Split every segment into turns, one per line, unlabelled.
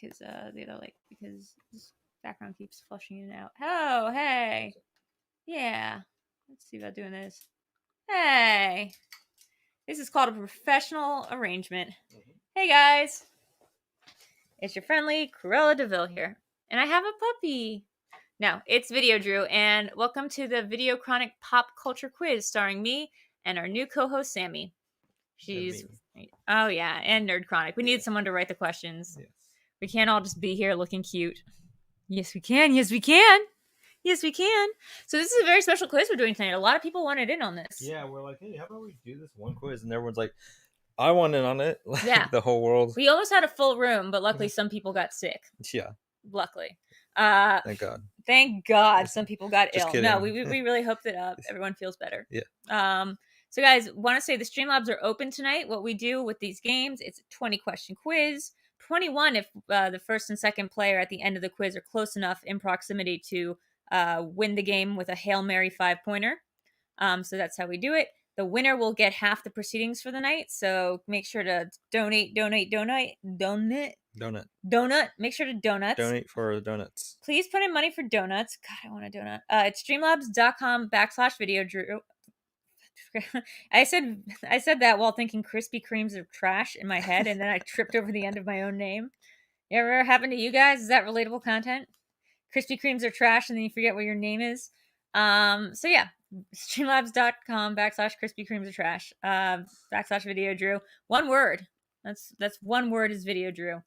because the other light, because this background keeps flushing in and out. Oh, hey. Yeah. Let's see about doing this. Hey. This is called a professional arrangement. Hey, guys. It's your friendly Cruella DeVille here. And I have a puppy. No, it's VideoDrew, and welcome to the VideoChronic Pop Culture Quiz starring me and our new co-host, Sammy. She's... Oh, yeah, and NerdChronic. We need someone to write the questions. Yes. We can't all just be here looking cute. Yes, we can. Yes, we can. Yes, we can. So this is a very special quiz we're doing tonight. A lot of people wanted in on this.
Yeah, we're like, hey, how about we do this one quiz? And everyone's like, I want in on it.
Yeah.
The whole world.
We almost had a full room, but luckily some people got sick.
Yeah.
Luckily.
Thank God.
Thank God some people got ill.
Kidding.
No, we really hope that everyone feels better.
Yeah.
So guys, want to say the Streamlabs are open tonight. What we do with these games, it's a 20-question quiz. 21 if the first and second player at the end of the quiz are close enough in proximity to win the game with a Hail Mary 5-pointer. So that's how we do it. The winner will get half the proceedings for the night. So make sure to donate. Make sure to donuts.
Donate for donuts.
Please put in money for donuts. God, I want a donut. It's streamlabs.com/VideoDrew. I said that while thinking Krispy Kremes are trash in my head, and then I tripped over the end of my own name. It ever happened to you guys? Is that relatable content? Krispy Kremes are trash, and then you forget what your name is. So yeah, streamlabs.com/Krispy Kremes are trash. /VideoDrew. One word. That's one word is VideoDrew.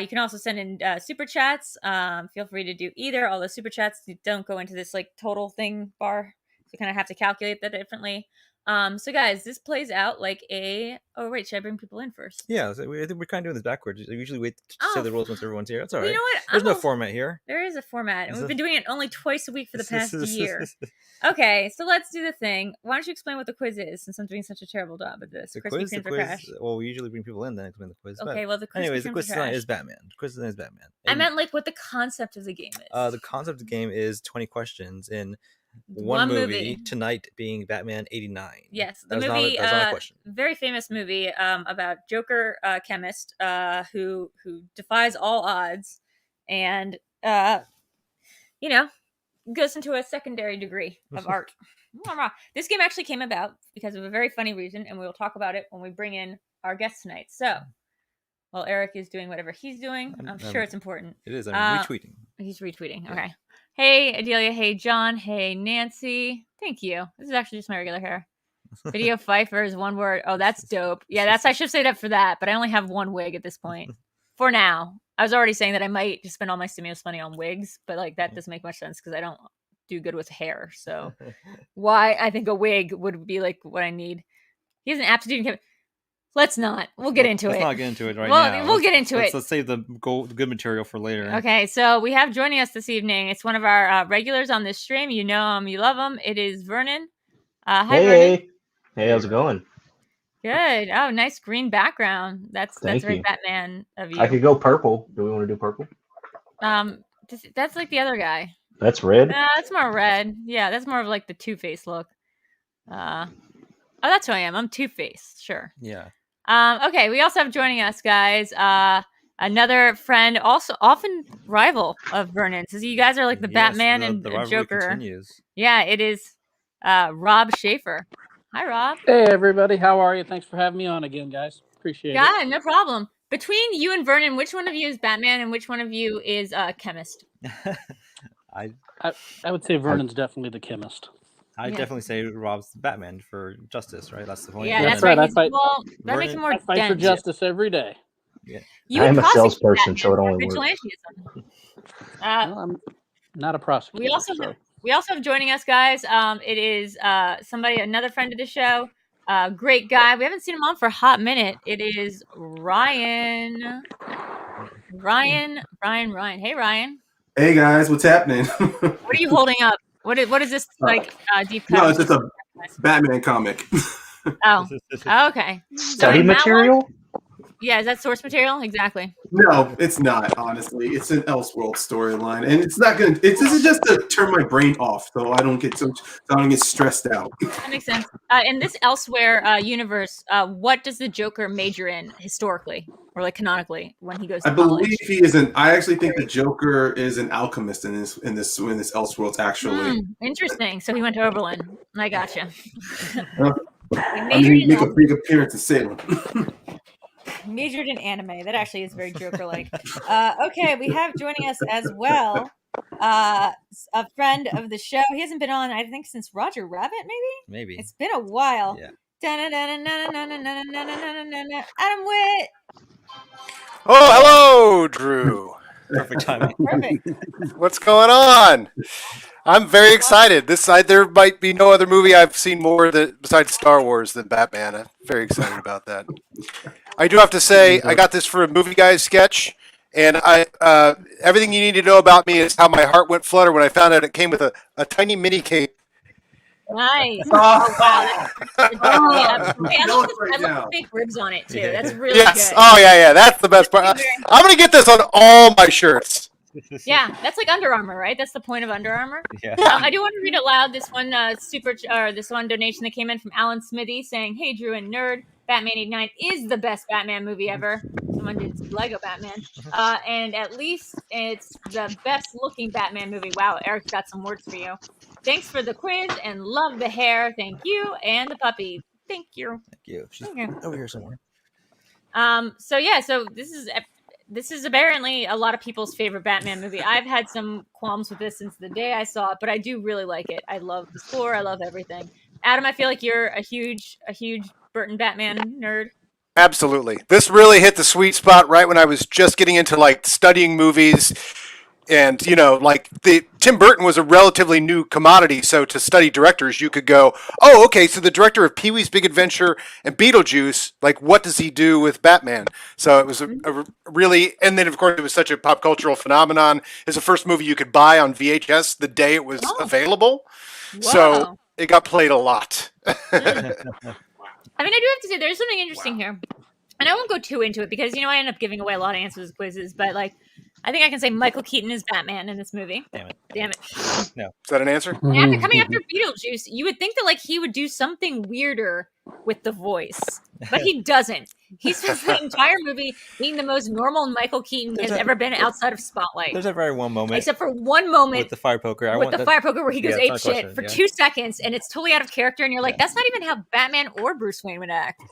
You can also send in super chats. Feel free to do either. Although super chats don't go into this like total thing bar, so you kind of have to calculate that differently. So guys, this plays out like a... Oh, wait, should I bring people in first?
Yeah, so I think we're kind of doing this backwards. We usually wait to say the rules once everyone's here. That's all right.
You know what?
There's no format here.
There is a format, and we've been doing it only twice a week for the past year. Okay, so let's do the thing. Why don't you explain what the quiz is, since I'm doing such a terrible job at this?
The quiz? Well, we usually bring people in, then explain the quiz.
Okay, well, the quiz
anyways, the quiz tonight is Batman. The quiz tonight is Batman.
And I meant like what the concept of the game is.
The concept of the game is 20 questions in one movie, tonight being Batman 89.
Yes, the movie,
that's not a question.
Very famous movie about Joker chemist who defies all odds and goes into a secondary degree of art. This game actually came about because of a very funny reason, and we will talk about it when we bring in our guest tonight. So while Eric is doing whatever he's doing, I'm sure it's important.
It is. I'm retweeting.
He's retweeting.
Yeah.
Okay. Hey, Adelia. Hey, John. Hey, Nancy. Thank you. This is actually just my regular hair. Video Pfeiffer is one word. Oh, that's dope. Yeah, I should have saved up for that, but I only have one wig at this point. For now. I was already saying that I might just spend all my stimulus money on wigs, but like that doesn't make much sense because I don't do good with hair. So why I think a wig would be like what I need. He has an aptitude in... Let's not. We'll get into it.
Let's not get into it now.
We'll get into it.
Let's save the good material for later.
Okay, so we have joining us this evening. It's one of our regulars on this stream. You know him, you love him. It is Vernon. Hi, Vernon.
Hey, how's it going?
Good. Oh, nice green background. That's very
you.
Batman of you.
I could go purple. Do we want to do purple?
That's like the other guy.
That's red?
That's more red. Yeah, that's more of like the Two-Face look. Oh, that's who I am. I'm Two-Face. Sure.
Yeah.
Okay, we also have joining us, guys, another friend, also often rival of Vernon's. So you guys are like the Batman and
the
Joker.
Continues.
Yeah, it is Rob Schaefer. Hi, Rob.
Hey, everybody. How are you? Thanks for having me on again, guys. Appreciate it.
Yeah, no problem. Between you and Vernon, which one of you is Batman and which one of you is chemist?
I would say Vernon's definitely the chemist.
I definitely say Rob's Batman for justice, right? That's the point.
Yeah, that's right. That makes him more
I fight for justice every day.
Yeah.
I am a salesperson, so it only works.
I'm not a prosecutor.
We also have joining us, guys. It is another friend of the show. Great guy. We haven't seen him on for a hot minute. It is Ryan. Ryan. Hey, Ryan.
Hey, guys. What's happening?
What are you holding up? What is this like deep cut?
No, it's just a Batman comic.
Oh, okay.
Study material?
Yeah, is that source material? Exactly.
No, it's not. Honestly, it's an Elseworld storyline, and it's not gonna. This is just to turn my brain off, so I don't get stressed out.
That makes sense. In this elsewhere universe, what does the Joker major in historically or like canonically when he goes to
I
college?
believe he is an. I actually think the Joker is an alchemist in this Elseworlds. Actually,
Interesting. So he went to Oberlin. I gotcha.
I mean, he make a big appearance in Salem.
Majored in anime. That actually is very Joker-like. Okay, we have joining us as well a friend of the show. He hasn't been on, I think, since Roger Rabbit,
Maybe.
It's been a while.
Yeah.
Adam Witt.
Oh, hello, Drew.
Perfect timing.
Perfect.
What's going on? I'm very excited. There might be no other movie I've seen more besides Star Wars than Batman. I'm very excited about that. I do have to say, I got this for a Movie Guys sketch, and everything you need to know about me is how my heart went flutter when I found out it came with a tiny mini cape.
Nice. Oh, wow. I love the fake ribs on it, too. That's really good.
Oh, yeah. That's the best part. I'm going to get this on all my shirts.
Yeah, that's like Under Armour, right? That's the point of Under Armour.
Yeah.
I do want to read aloud this one this one donation that came in from Alan Smithy saying, "Hey Drew and Nerd, Batman '89 is the best Batman movie ever." Someone did Lego Batman, and at least it's the best looking Batman movie. Wow, Eric's got some words for you. Thanks for the quiz and love the hair. Thank you and the puppy. Thank you.
Thank you. She's
Okay.
over here somewhere.
So this is apparently a lot of people's favorite Batman movie. I've had some qualms with this since the day I saw it, but I do really like it. I love the score. I love everything. Adam, I feel like you're a huge Burton Batman nerd.
Absolutely. This really hit the sweet spot right when I was just getting into like studying movies. And, Tim Burton was a relatively new commodity. So to study directors, you could go, oh, okay, so the director of Pee-wee's Big Adventure and Beetlejuice, like, what does he do with Batman? So it was a really, and then, of course, it was such a pop cultural phenomenon. It's the first movie you could buy on VHS the day it was available.
Whoa.
So it got played a lot.
I mean, I do have to say, there's something interesting here. And I won't go too into it because, I end up giving away a lot of answers to quizzes, but, I think I can say Michael Keaton is Batman in this movie.
Damn it.
No. Is that an answer?
Coming after Beetlejuice, you would think that he would do something weirder with the voice, but he doesn't. He spends the entire movie being the most normal Michael Keaton has ever been outside of Spotlight.
There's a very one moment.
Except for one moment
with the fire poker.
Fire poker where he goes ape shit for 2 seconds, and it's totally out of character, and you're like, that's not even how Batman or Bruce Wayne would act.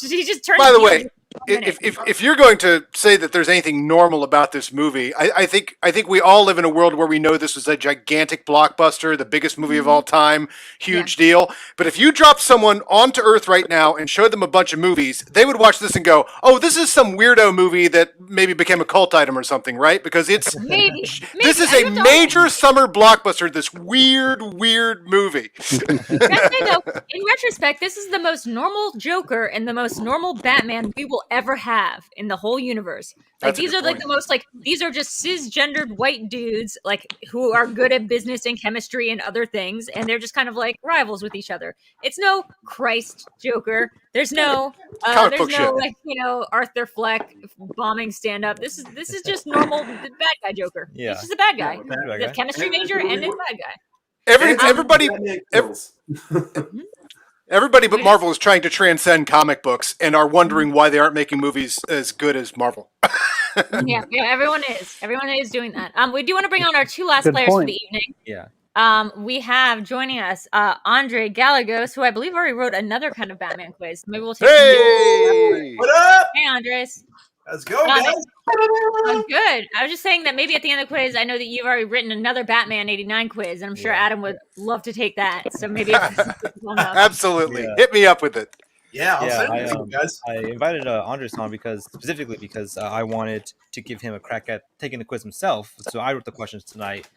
He just turns.
By the way, if you're going to say that there's anything normal about this movie, I think we all live in a world where we know this was a gigantic blockbuster, the biggest movie of all time, huge deal. But if you drop someone onto Earth right now and showed them a bunch of movies, they would watch this and go, "Oh, this is some weirdo movie that maybe became a cult item or something," right? Because it's
maybe.
This is a major summer blockbuster. This weird movie.
In retrospect, this is the most normal Joker and the most normal Batman we will ever have in the whole universe. These are the most these are just cisgendered white dudes who are good at business and chemistry and other things, and they're just kind of rivals with each other. It's no Christ Joker. There's no Arthur Fleck bombing stand up. This is just normal bad guy Joker.
Yeah.
He's just a bad guy. He's a chemistry major and he's a bad guy.
Everybody but Marvel is trying to transcend comic books and are wondering why they aren't making movies as good as Marvel.
yeah, everyone is. Everyone is doing that. We do want to bring on our two last players for the evening.
Yeah.
We have joining us Andre Galagos, who I believe already wrote another kind of Batman quiz. Maybe we'll take
Hey!
What up?
Hey, Andres.
Let's go, guys.
I'm good. I was just saying that maybe at the end of the quiz, I know that you've already written another Batman '89 quiz, and I'm sure Adam would love to take that. So maybe
absolutely hit me up with it.
Yeah, I'll send it to you guys.
I invited Andres on specifically because I wanted to give him a crack at taking the quiz himself. So I wrote the questions tonight.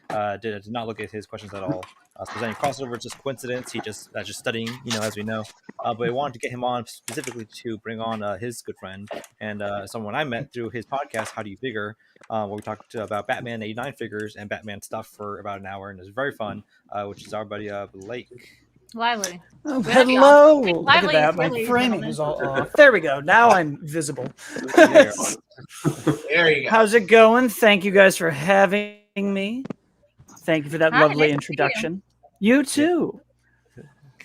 Did not look at his questions at all. So if there's any crossover, just coincidence. He just studying, as we know. But I wanted to get him on specifically to bring on his good friend and someone I met through his podcast, How Do You Figure, where we talked about Batman '89 figures and Batman stuff for about an hour, and it was very fun. Which is our buddy Blake.
Lively.
Oh,
We love you
hello.
all.
Look at
Lively
that.
is
My
really
framing
gentlemen.
was all off. There we go. Now I'm visible.
There you go.
How's it going? Thank you guys for having me. Thank you for that
Hi,
lovely
nice to see you.
introduction. You too.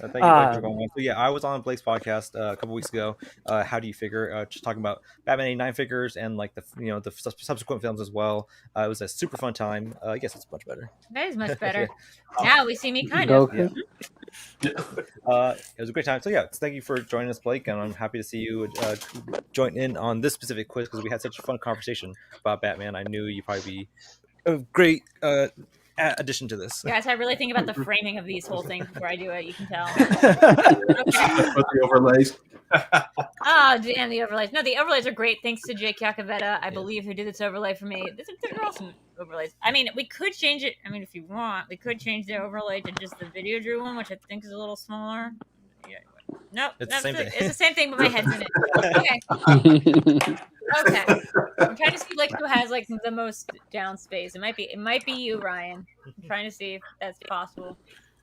Thank you Blake, for going on. So yeah, I was on Blake's podcast a couple weeks ago. How do you figure? Just talking about Batman '89 figures and like the the subsequent films as well. It was a super fun time. I guess it's much better.
That is much better.
Yeah.
Now we see me kind of.
Okay.
It was a great time. So yeah, thank you for joining us, Blake, and I'm happy to see you join in on this specific quiz because we had such a fun conversation about Batman. I knew you'd probably be a great addition to this.
Guys, I really think about the framing of these whole things before I do it. You can tell.
Put the overlays.
Oh, damn, the overlays. No, the overlays are great. Thanks to Jake Yakavetta, I believe, who did this overlay for me. They're awesome overlays. I mean, we could change it. I mean, if you want, we could change the overlay to just the VideoDrew one, which I think is a little smaller. Yeah. Nope.
It's the same thing.
It's the same thing, but my head's in it. Okay. Okay. I'm trying to see like who has like the most down space. It might be you, Ryan. I'm trying to see if that's possible.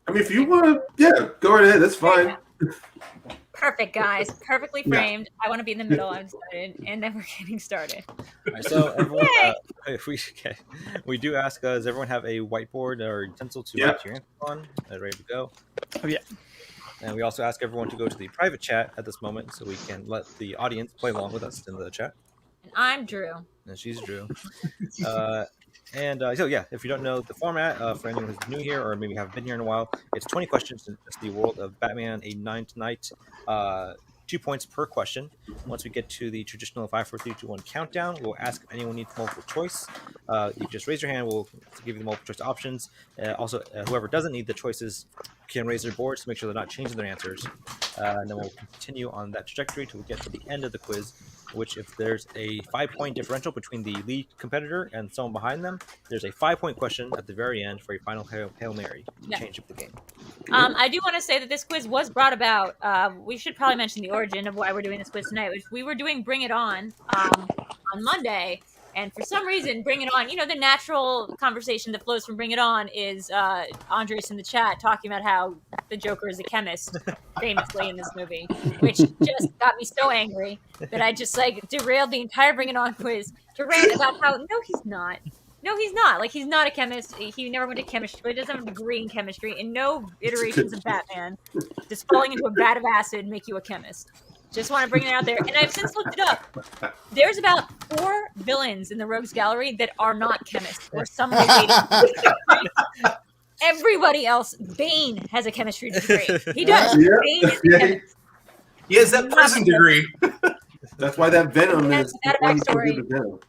I mean, if you want to, yeah, go right ahead. That's fine.
Perfect, guys. Perfectly framed. I want to be in the middle. I'm excited, and then we're getting started.
All right, so everyone, if we do ask, does everyone have a whiteboard or utensil to write your answer on? Ready to go?
Oh yeah.
And we also ask everyone to go to the private chat at this moment so we can let the audience play along with us in the chat.
And I'm Drew.
And she's Drew. So yeah, if you don't know the format, for anyone who's new here or maybe haven't been here in a while, it's 20 questions in the world of Batman, a 9 tonight. 2 points per question. Once we get to the traditional 5, 4, 3, 2, 1 countdown, we'll ask if anyone needs multiple choice. You just raise your hand. We'll give you the multiple choice options. Also, whoever doesn't need the choices can raise their boards to make sure they're not changing their answers. And then we'll continue on that trajectory until we get to the end of the quiz, which if there's a 5-point differential between the lead competitor and someone behind them, there's a 5-point question at the very end for a final Hail Mary to change up the game.
I do want to say that this quiz was brought about. We should probably mention the origin of why we're doing this quiz tonight, which we were doing Bring It On Monday. And for some reason, Bring It On, the natural conversation that flows from Bring It On is Andres in the chat talking about how the Joker is a chemist, famously in this movie, which just got me so angry that I just derailed the entire Bring It On quiz to rant about how, no, he's not. No, he's not. Like, he's not a chemist. He never went to chemistry. He doesn't have a degree in chemistry. In no iterations of Batman does falling into a vat of acid make you a chemist. Just want to bring it out there. And I've since looked it up. There's about 4 villains in the Rogues Gallery that are not chemists or some related. Everybody else, Bane has a chemistry degree. He does.
Yeah.
Bane is a chemist.
He has that prison degree.
That's why that Venom
That's
is.
that backstory.
Venom.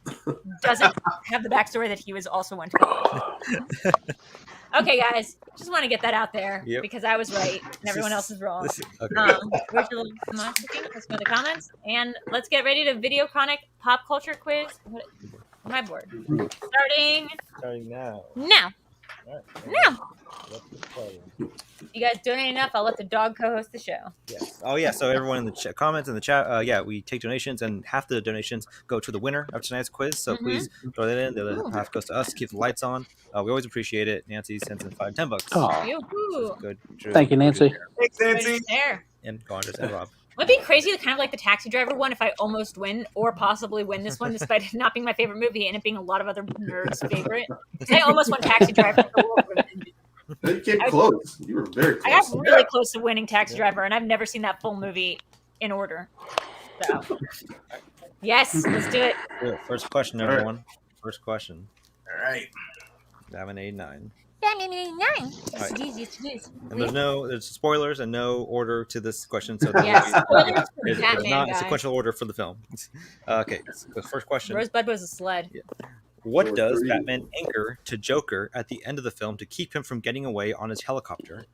Doesn't have the backstory that he was also went to college. Okay, guys, just want to get that out there because I was right and everyone else is wrong. Let's go to the comments and let's get ready to VideoChronic pop culture quiz. My board. Starting
now.
Now.
All right.
Now. You guys donate enough, I'll let the dog co-host the show.
Yes. Oh yeah. So everyone in the comments in the chat, we take donations, and half the donations go to the winner of tonight's quiz. So please throw that in. The other half goes to us. Keep the lights on. We always appreciate it. Nancy sends in $5, $10.
Oh,
good. Drew,
thank you, Nancy.
Thanks, Nancy.
And Gonders and Rob.
Would it be crazy to kind of like the Taxi Driver one if I almost win or possibly win this one despite it not being my favorite movie and it being a lot of other nerds' favorite? Because I almost won Taxi Driver.
You came close. You were very close.
I got really close to winning Taxi Driver, and I've never seen that full movie in order. So, yes, let's do it.
First question, everyone. First question.
All right.
Batman 89.
Batman 89.
Right.
It's easy to use.
And there's spoilers and no order to this question, so
it's
not a sequential order for the film. Okay, so the first question.
Rosebud was a sled.
Yeah. What does Batman anchor to Joker at the end of the film to keep him from getting away on his helicopter?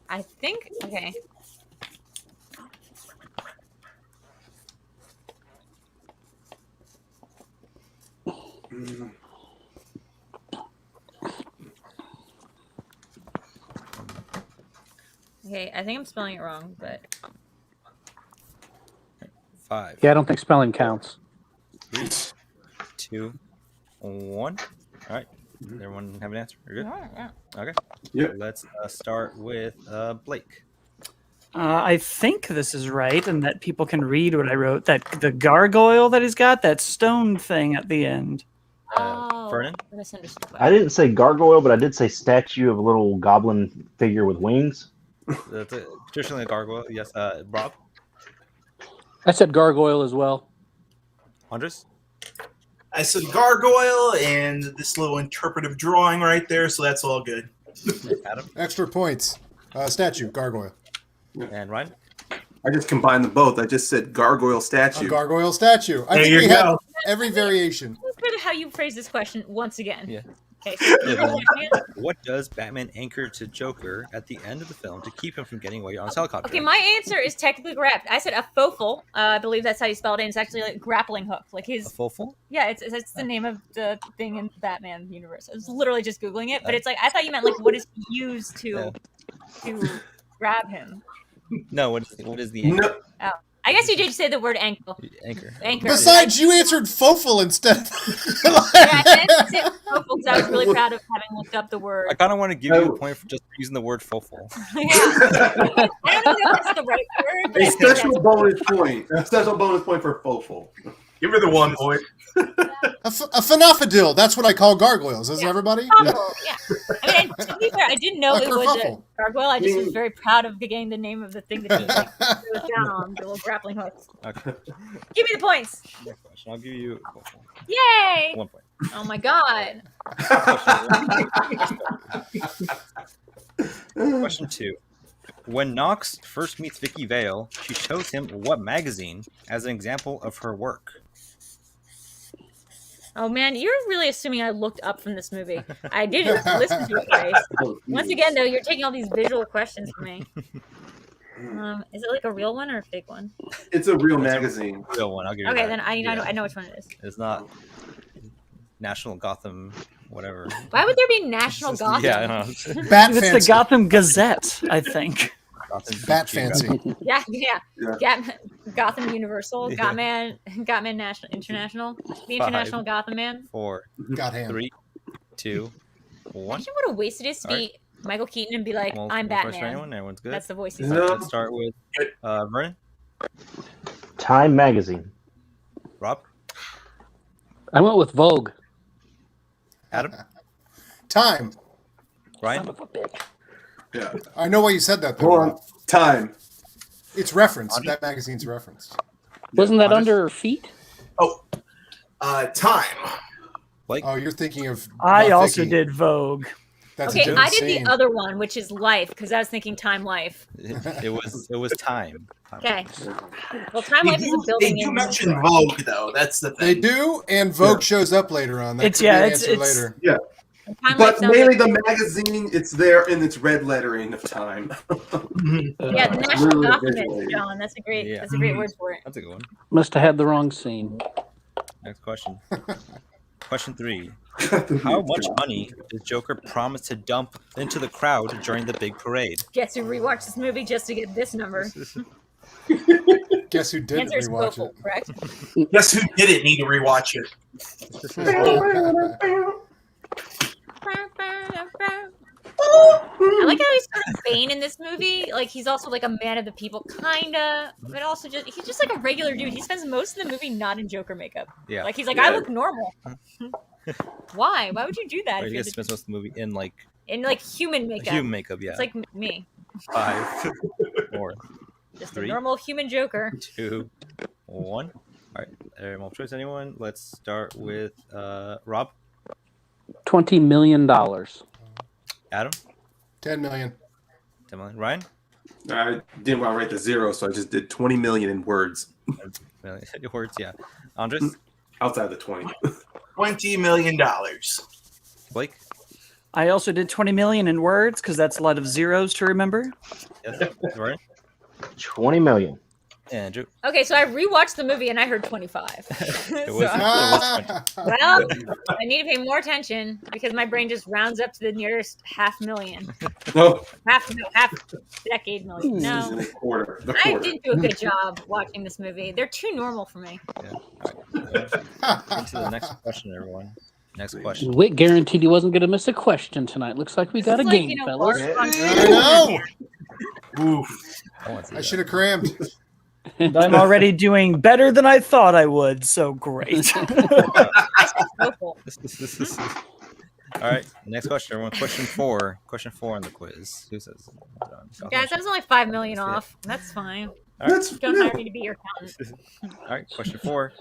I think, okay. Okay, I think I'm spelling it wrong, but
5.
Yeah, I don't think spelling counts.
3, 2, 1. All right. Everyone have an answer? You're good?
Yeah.
Okay.
Yeah.
Let's start with Blake.
I think this is right, and that people can read what I wrote. That the gargoyle that he's got, that stone thing at the end.
Vernon?
I misunderstood.
I didn't say gargoyle, but I did say statue of a little goblin figure with wings.
That's traditionally a gargoyle. Yes. Rob?
I said gargoyle as well.
Andres?
I said gargoyle and this little interpretive drawing right there, so that's all good.
Adam?
Extra points. Statue, gargoyle.
And Ryan?
I just combined them both. I just said gargoyle
A
statue.
gargoyle statue. I
There
think
you
we have
go.
every variation.
Let's go to how you phrase this question once again.
Yeah.
Okay. So
Yeah, then, what does Batman anchor to Joker at the end of the film to keep him from getting away on his helicopter?
okay, my answer is technically correct. I said a fofel. I believe that's how you spell it. And it's actually like grappling hook. Like
A
his.
full?
Yeah, it's the name of the thing in Batman universe. I was literally just googling it, but it's like I thought you meant like what is he used to grab him.
No, what is the anchor?
No,
Oh, I guess you did say the word ankle.
Anchor.
Anchor.
Besides, you answered fofel instead.
Yeah, I said fofel because I was really proud of having looked up the word.
I kind of want to give you a point for just using the word full.
Yeah. I don't know if that's the right word. But
a
I think
special
that's-
bonus point. A special bonus point for Fofo.
Give her the 1 point.
A phenophodil. That's what I call gargoyles, isn't everybody?
Fofel, yeah. I mean, to be fair, I didn't know
A
it was a
kerfuffle.
gargoyle. I just was very proud of getting the name of the thing that he threw down, the little grappling hooks.
Okay.
Give me the points.
Next question. I'll give you full.
Yay!
1 point.
Oh my god.
Question 2. When Knox first meets Vicky Vale, she shows him what magazine as an example of her work?
Oh man, you're really assuming I looked up from this movie. I did listen to it twice. Once again, though, you're taking all these visual questions from me. Is it like a real one or a fake one?
It's a real magazine.
Real one. I'll give you
Okay,
that.
then I
Yeah.
know which one it is.
It's not National Gotham, whatever.
Why would there be National Gotham?
Yeah, I know.
Bat
It's the
fancy.
Gotham Gazette, I think.
Gotham
Bat
Geographic.
fancy.
Yeah. Gotham Universal,
Yeah.
Gotham National International, the International Gotham Man.
4,
Got ham.
3, 2, 1.
Imagine what a waste it is to be Michael Keaton and be like,
Well,
I'm
no question for
Batman.
anyone? Everyone's good.
That's the voice he's
No.
Let's start with Vernon.
Time magazine.
Rob.
I went with Vogue.
Adam.
Time.
Ryan.
Yeah.
I know why you said that, though.
Hold on. Time.
It's referenced. That magazine's referenced.
Wasn't that
Andres?
under her feet?
Time.
Blake.
Oh, you're thinking of.
I
not
also
Vicky.
did Vogue.
That's
Okay, I did
insane.
the other one, which is Life, because I was thinking Time Life.
It was time.
Okay. Well, Time
They
Life is a
do,
building
they do
in
mention Vogue, though. That's the
They
thing.
do, and Vogue shows up later on. That
It's-
could
yeah,
be an
it's-
answer
it's-
later.
Yeah.
Time Life
But
sounds
mainly
like-
the magazine, it's there in its red lettering of time.
Yeah, the National
Really
Gotham
visually.
is, John. That's a great
Yeah.
word for it.
That's a good one.
Must have had the wrong scene.
Next question. Question 3. How much money does Joker promise to dump into the crowd during the big parade?
Guess who rewatched this movie just to get this number?
Guess who didn't
Answer is
rewatch
Fofel, correct?
Guess who didn't need to rewatch it?
I like how he's sort of Bane in this movie. Like he's also like a man of the people, kinda, but also he's just like a regular dude. He spends most of the movie not in Joker makeup.
Yeah.
Like he's like,
Yeah.
I look normal. Why? Why would you do that?
Or
If
you
you're
guys spend most of the movie in like
in like human makeup.
human makeup. Yeah.
It's like me,
5, 4,
just
3.
a normal human Joker.
2, 1. All right. Multiple choice. Anyone? Let's start with Rob.
$20 million.
Adam.
10 million.
10 million. Ryan.
I didn't want to write the 0, so I just did 20 million in words
Words. Yeah. Andres.
outside the 20.
$20 million.
Blake.
I also did 20 million in words because that's a lot of zeros to remember.
Yes. Vernon.
20 million.
Andrew.
Okay, so I rewatched the movie and I heard 25.
It
So-
was.
well, I need to pay more attention because my brain just rounds up to the nearest $500,000.
No,
Half decade million.
this
No.
is a quarter. The
I
quarter.
didn't do a good job watching this movie. They're too normal for me.
Yeah. All right. To the next question, everyone. Next question.
Wick guaranteed he wasn't going to miss a question tonight. Looks like we got a
It's
game,
like,
fellas.
I know.
Oof.
I should have crammed.
And I'm already doing better than I thought I would, so great.
All right, next question, everyone. Question 4. Question 4 on the quiz. Who says?
Guys, I was only 5 million off. That's fine.
All right.
Don't hire me to be your accountant.
All right, question 4.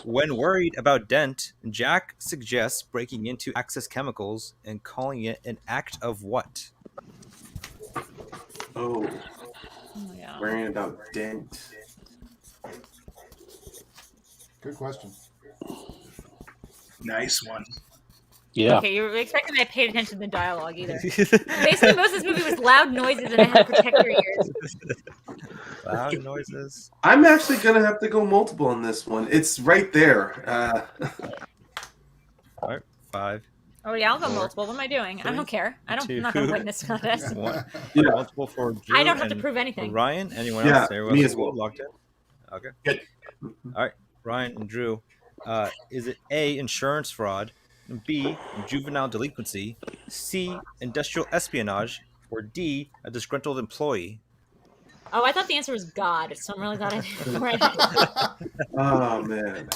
When worried about Dent, Jack suggests breaking into Access Chemicals and calling it an act of what?
Oh,
Oh, yeah.
worrying about Dent.
Good question.
Nice one.
Yeah.
Okay, you were expecting I paid attention to the dialogue either. Basically, most of this movie was loud noises and I had to protect your ears.
Loud noises.
I'm actually gonna have to go multiple on this one. It's right there.
All right, 5.
Oh yeah, I'll go
4,
multiple. What am I doing? I don't care. I'm not
2,
going to win this contest.
1.
Yeah.
Multiple for Drew.
I don't have to
and
prove anything.
Ryan, anyone
Yeah,
else? Everyone
me
else
as well.
locked in? Okay.
Good.
All right, Ryan and Drew. Is it A, insurance fraud, B, juvenile delinquency, C, industrial espionage, or D, a disgruntled employee?
Oh, I thought the answer was God, so I'm really glad I did it right.
Oh man.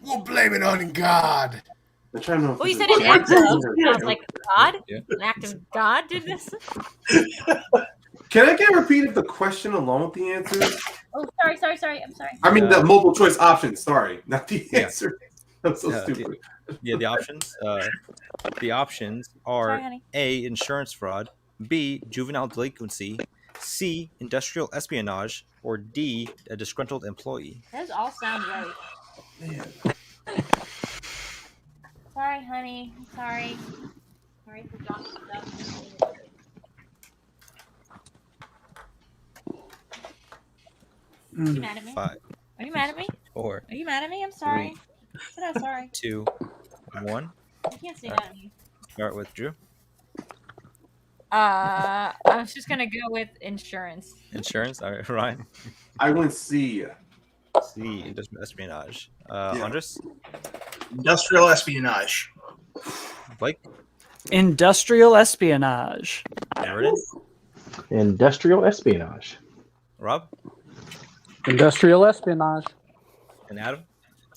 We'll blame it on God.
I'm trying to know if
Well, you
this
said
is
an act of.
Jack.
I was like, God?
Yeah.
An act of God did this?
Can I get a repeat of the question along with the answers?
Oh, sorry. I'm sorry.
I mean the multiple choice options. Sorry, not the
Yeah.
answer. I'm so
Yeah,
stupid.
The options. The options are
Sorry, honey.
A, insurance fraud, B, juvenile delinquency, C, industrial espionage, or D, a disgruntled employee.
Those all sound right.
Man.
Sorry, honey. I'm sorry. Sorry for dropping stuff. Are you mad at me?
5,
Are you mad at me?
4,
Are you mad at me? I'm sorry. I said I'm sorry.
2, 1.
You can't say that at me.
Start with Drew.
I was just gonna go with insurance.
Insurance. All right, Ryan.
I went C.
C, industrial espionage. Andres.
Industrial espionage.
Blake.
Industrial espionage.
Vernon.
Industrial espionage.
Rob.
Industrial espionage.
And Adam.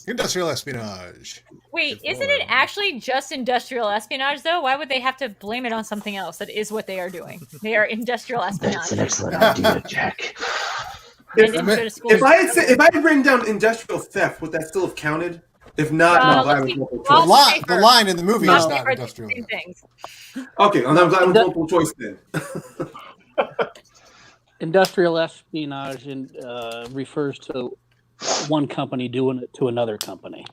Industrial espionage.
Wait,
Good
isn't
lord.
it actually just industrial espionage though? Why would they have to blame it on something else? That is what they are doing. They are industrial espionage.
That's an excellent idea, Jack.
I didn't go to school.
If I had written down industrial theft, would that still have counted? If not, no, I'm glad it was multiple
well,
choice.
The line in the movie
Rob
is not
paper,
industrial.
same things.
Okay, I'm glad it was multiple choice then.
Industrial espionage refers to one company doing it to another company.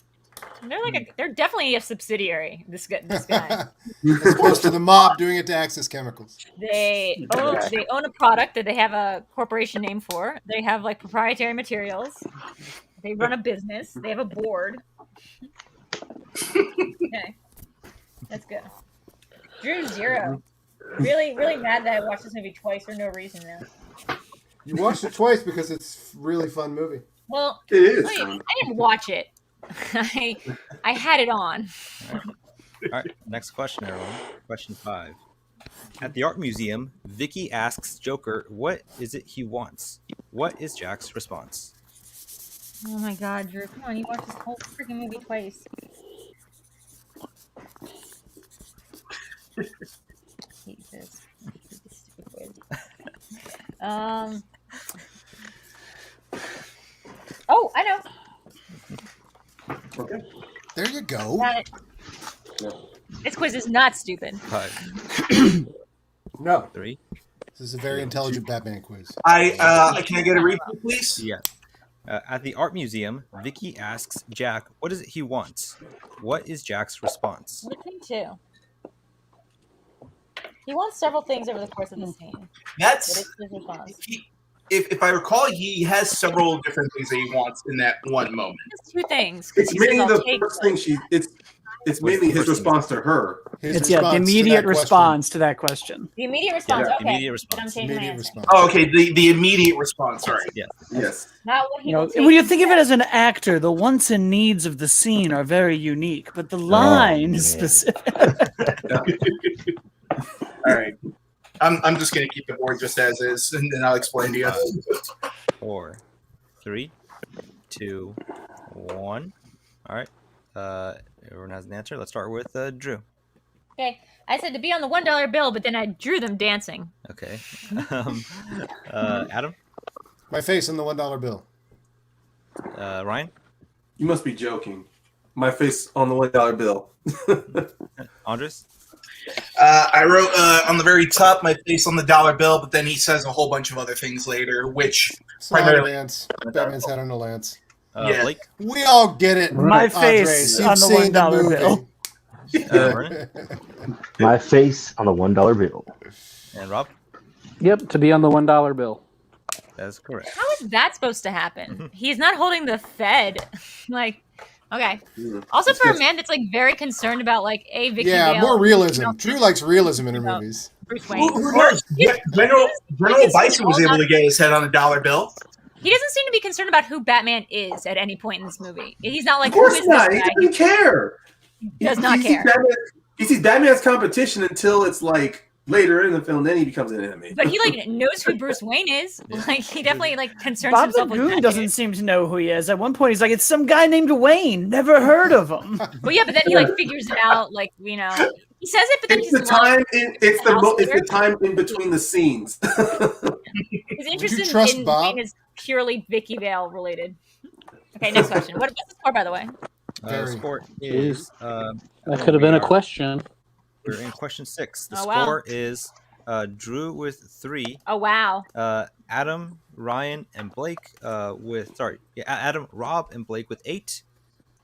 They're definitely a subsidiary. This guy.
As opposed to the mob doing it to Access Chemicals.
They own a product that they have a corporation name for. They have like proprietary materials. They run a business. They have a board. Okay, that's good. Drew 0. Really, really mad that I watched this movie twice for no reason now.
You watched it twice because it's a really fun movie.
Well,
It is.
I didn't watch it. I had it on.
All right. Next question, everyone. Question 5. At the art museum, Vicky asks Joker, "What is it he wants?" What is Jack's response?
Oh my God, Drew! Come on, you watched this whole freaking movie twice. I hate this. I hate this stupid quiz. Oh, I know.
Okay.
There you go.
Got it. This quiz is not stupid.
5,
No.
3.
This is a very intelligent Batman quiz.
Can I get a repeat, please?
Yeah. At the art museum, Vicky asks Jack, "What is it he wants?" What is Jack's response?
I think too. He wants several things over the course of the scene. What
That's
is his response?
if I recall, he has several different things that he wants in that one moment.
He has 2 things. 'cause
It's
he says,
mainly
"I'll
the
take
first
them."
thing it's mainly his response to her.
It's the immediate response to that question.
The immediate response.
Yeah,
okay.
immediate response.
Then I'm changing my answer.
Oh, okay. The immediate response. Right.
Yes.
Not what he
You know,
will take
when you think of it as an actor, the wants and needs of the scene are very unique, but the line is specific.
All right. I'm just gonna keep the board just as is, and then I'll explain to you.
4, 3, 2, 1. All right. Everyone has an answer. Let's start with Drew.
Okay. I said to be on the $1 bill, but then I drew them dancing.
Okay. Adam.
My face on the $1 bill.
Ryan.
You must be joking. My face on the $1 bill.
Andres.
I wrote on the very top my face on the dollar bill, but then he says a whole bunch of other things later, which primarily
Lance. Batman's head on a lance.
Yeah.
Blake.
We all get it.
My
Andres.
face
You've
on the
seen
$1
movie.
bill.
Vernon.
My face on the $1 bill.
And Rob.
Yep, to be on the $1 bill.
That's correct.
How is that supposed to happen? He's not holding the Fed. Like, okay. Also, for a man that's like very concerned about like Vicky
Yeah,
Vale,
more realism. Drew likes realism in her movies.
Bruce Wayne.
Who knows? General Bison was able to get his head on a dollar bill.
He doesn't seem to be concerned about who Batman is at any point in this movie. He's not like,
Of course
who is
not.
this
He
guy?
doesn't care.
He does not care.
He sees Batman's competition until it's like later in the film. Then he becomes an enemy.
But he like knows who Bruce Wayne is. Like he definitely like concerns
Bob the
himself with
Goon
that.
doesn't seem to know who he is. At one point, he's like, "It's some guy named Wayne. Never heard of him."
Well, yeah, but then he like figures it out. Like he says it, but then
It's
he's
the time. It's the time in between the scenes.
His interest in
Bob?
Wayne is purely Vicky Vale related. Okay, next question. What's the score, by the way?
Score is.
That could have been a question.
We're in question 6. The
Oh, wow.
score is Drew with 3.
Oh wow.
Adam, Ryan, and Blake Adam, Rob, and Blake with 8.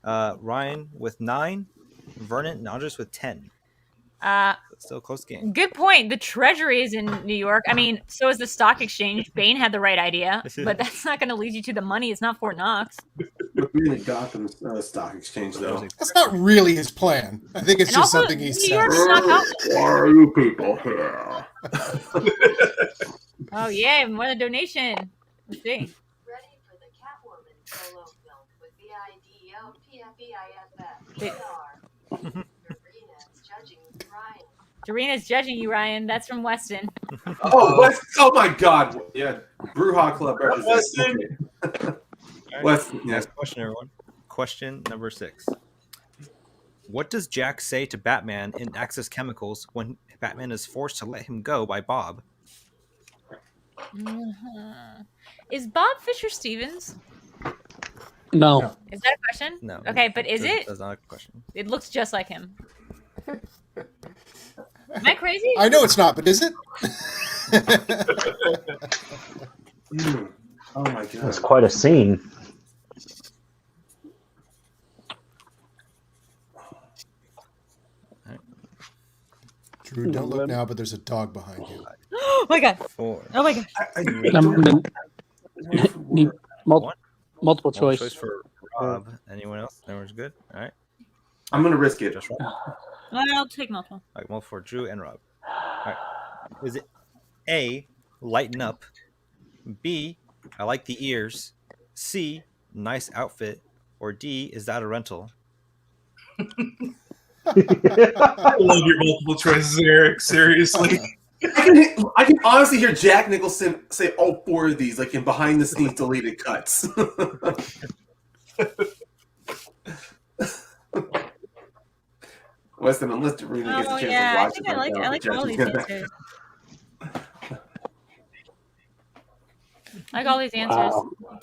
Ryan with 9. Vernon and Andres with 10. Still a close game.
Good point. The Treasury is in New York. I mean, so is the stock exchange. Bane had the right idea, but that's not going to lead you to the money. It's not Fort Knox.
Really Gotham stock exchange though.
That's not really his plan. I think it's
And
just
also,
something he
New
said.
York's not Gotham.
Why are you people here?
Oh yeah, more than a donation. Let's see.
Ready for the Catwoman solo film with VIDEOPFEIFF.
Darina's judging you, Ryan. That's from Weston.
Oh, West! Oh my God! Yeah, Brewha Club
Weston.
Weston. Yeah.
Next question, everyone. Question number 6. What does Jack say to Batman in Axis Chemicals when Batman is forced to let him go by Bob?
Is Bob Fisher Stevens?
No.
Is that a question?
No.
Okay, but is it?
That's not a question.
It looks just like him. Am I crazy?
I know it's not, but is it?
Oh my God!
That's quite a scene.
Drew, don't look now, but there's a dog behind you.
Oh my God!
4.
Oh my God!
Need multiple choice.
For Rob. Anyone else? Everyone's good? All right.
I'm gonna risk it.
Just Rob.
I'll take multiple.
All right, multiple for Drew and Rob. All right. Is it A, lighten up, B, I like the ears, C, nice outfit, or D, is that a rental?
I love your multiple choices, Eric. Seriously.
I can honestly hear Jack Nicholson say all 4 of these, like in behind the scenes deleted cuts. Weston, unless Darina gets a chance to watch
I think I like all these answers. I like all these answers.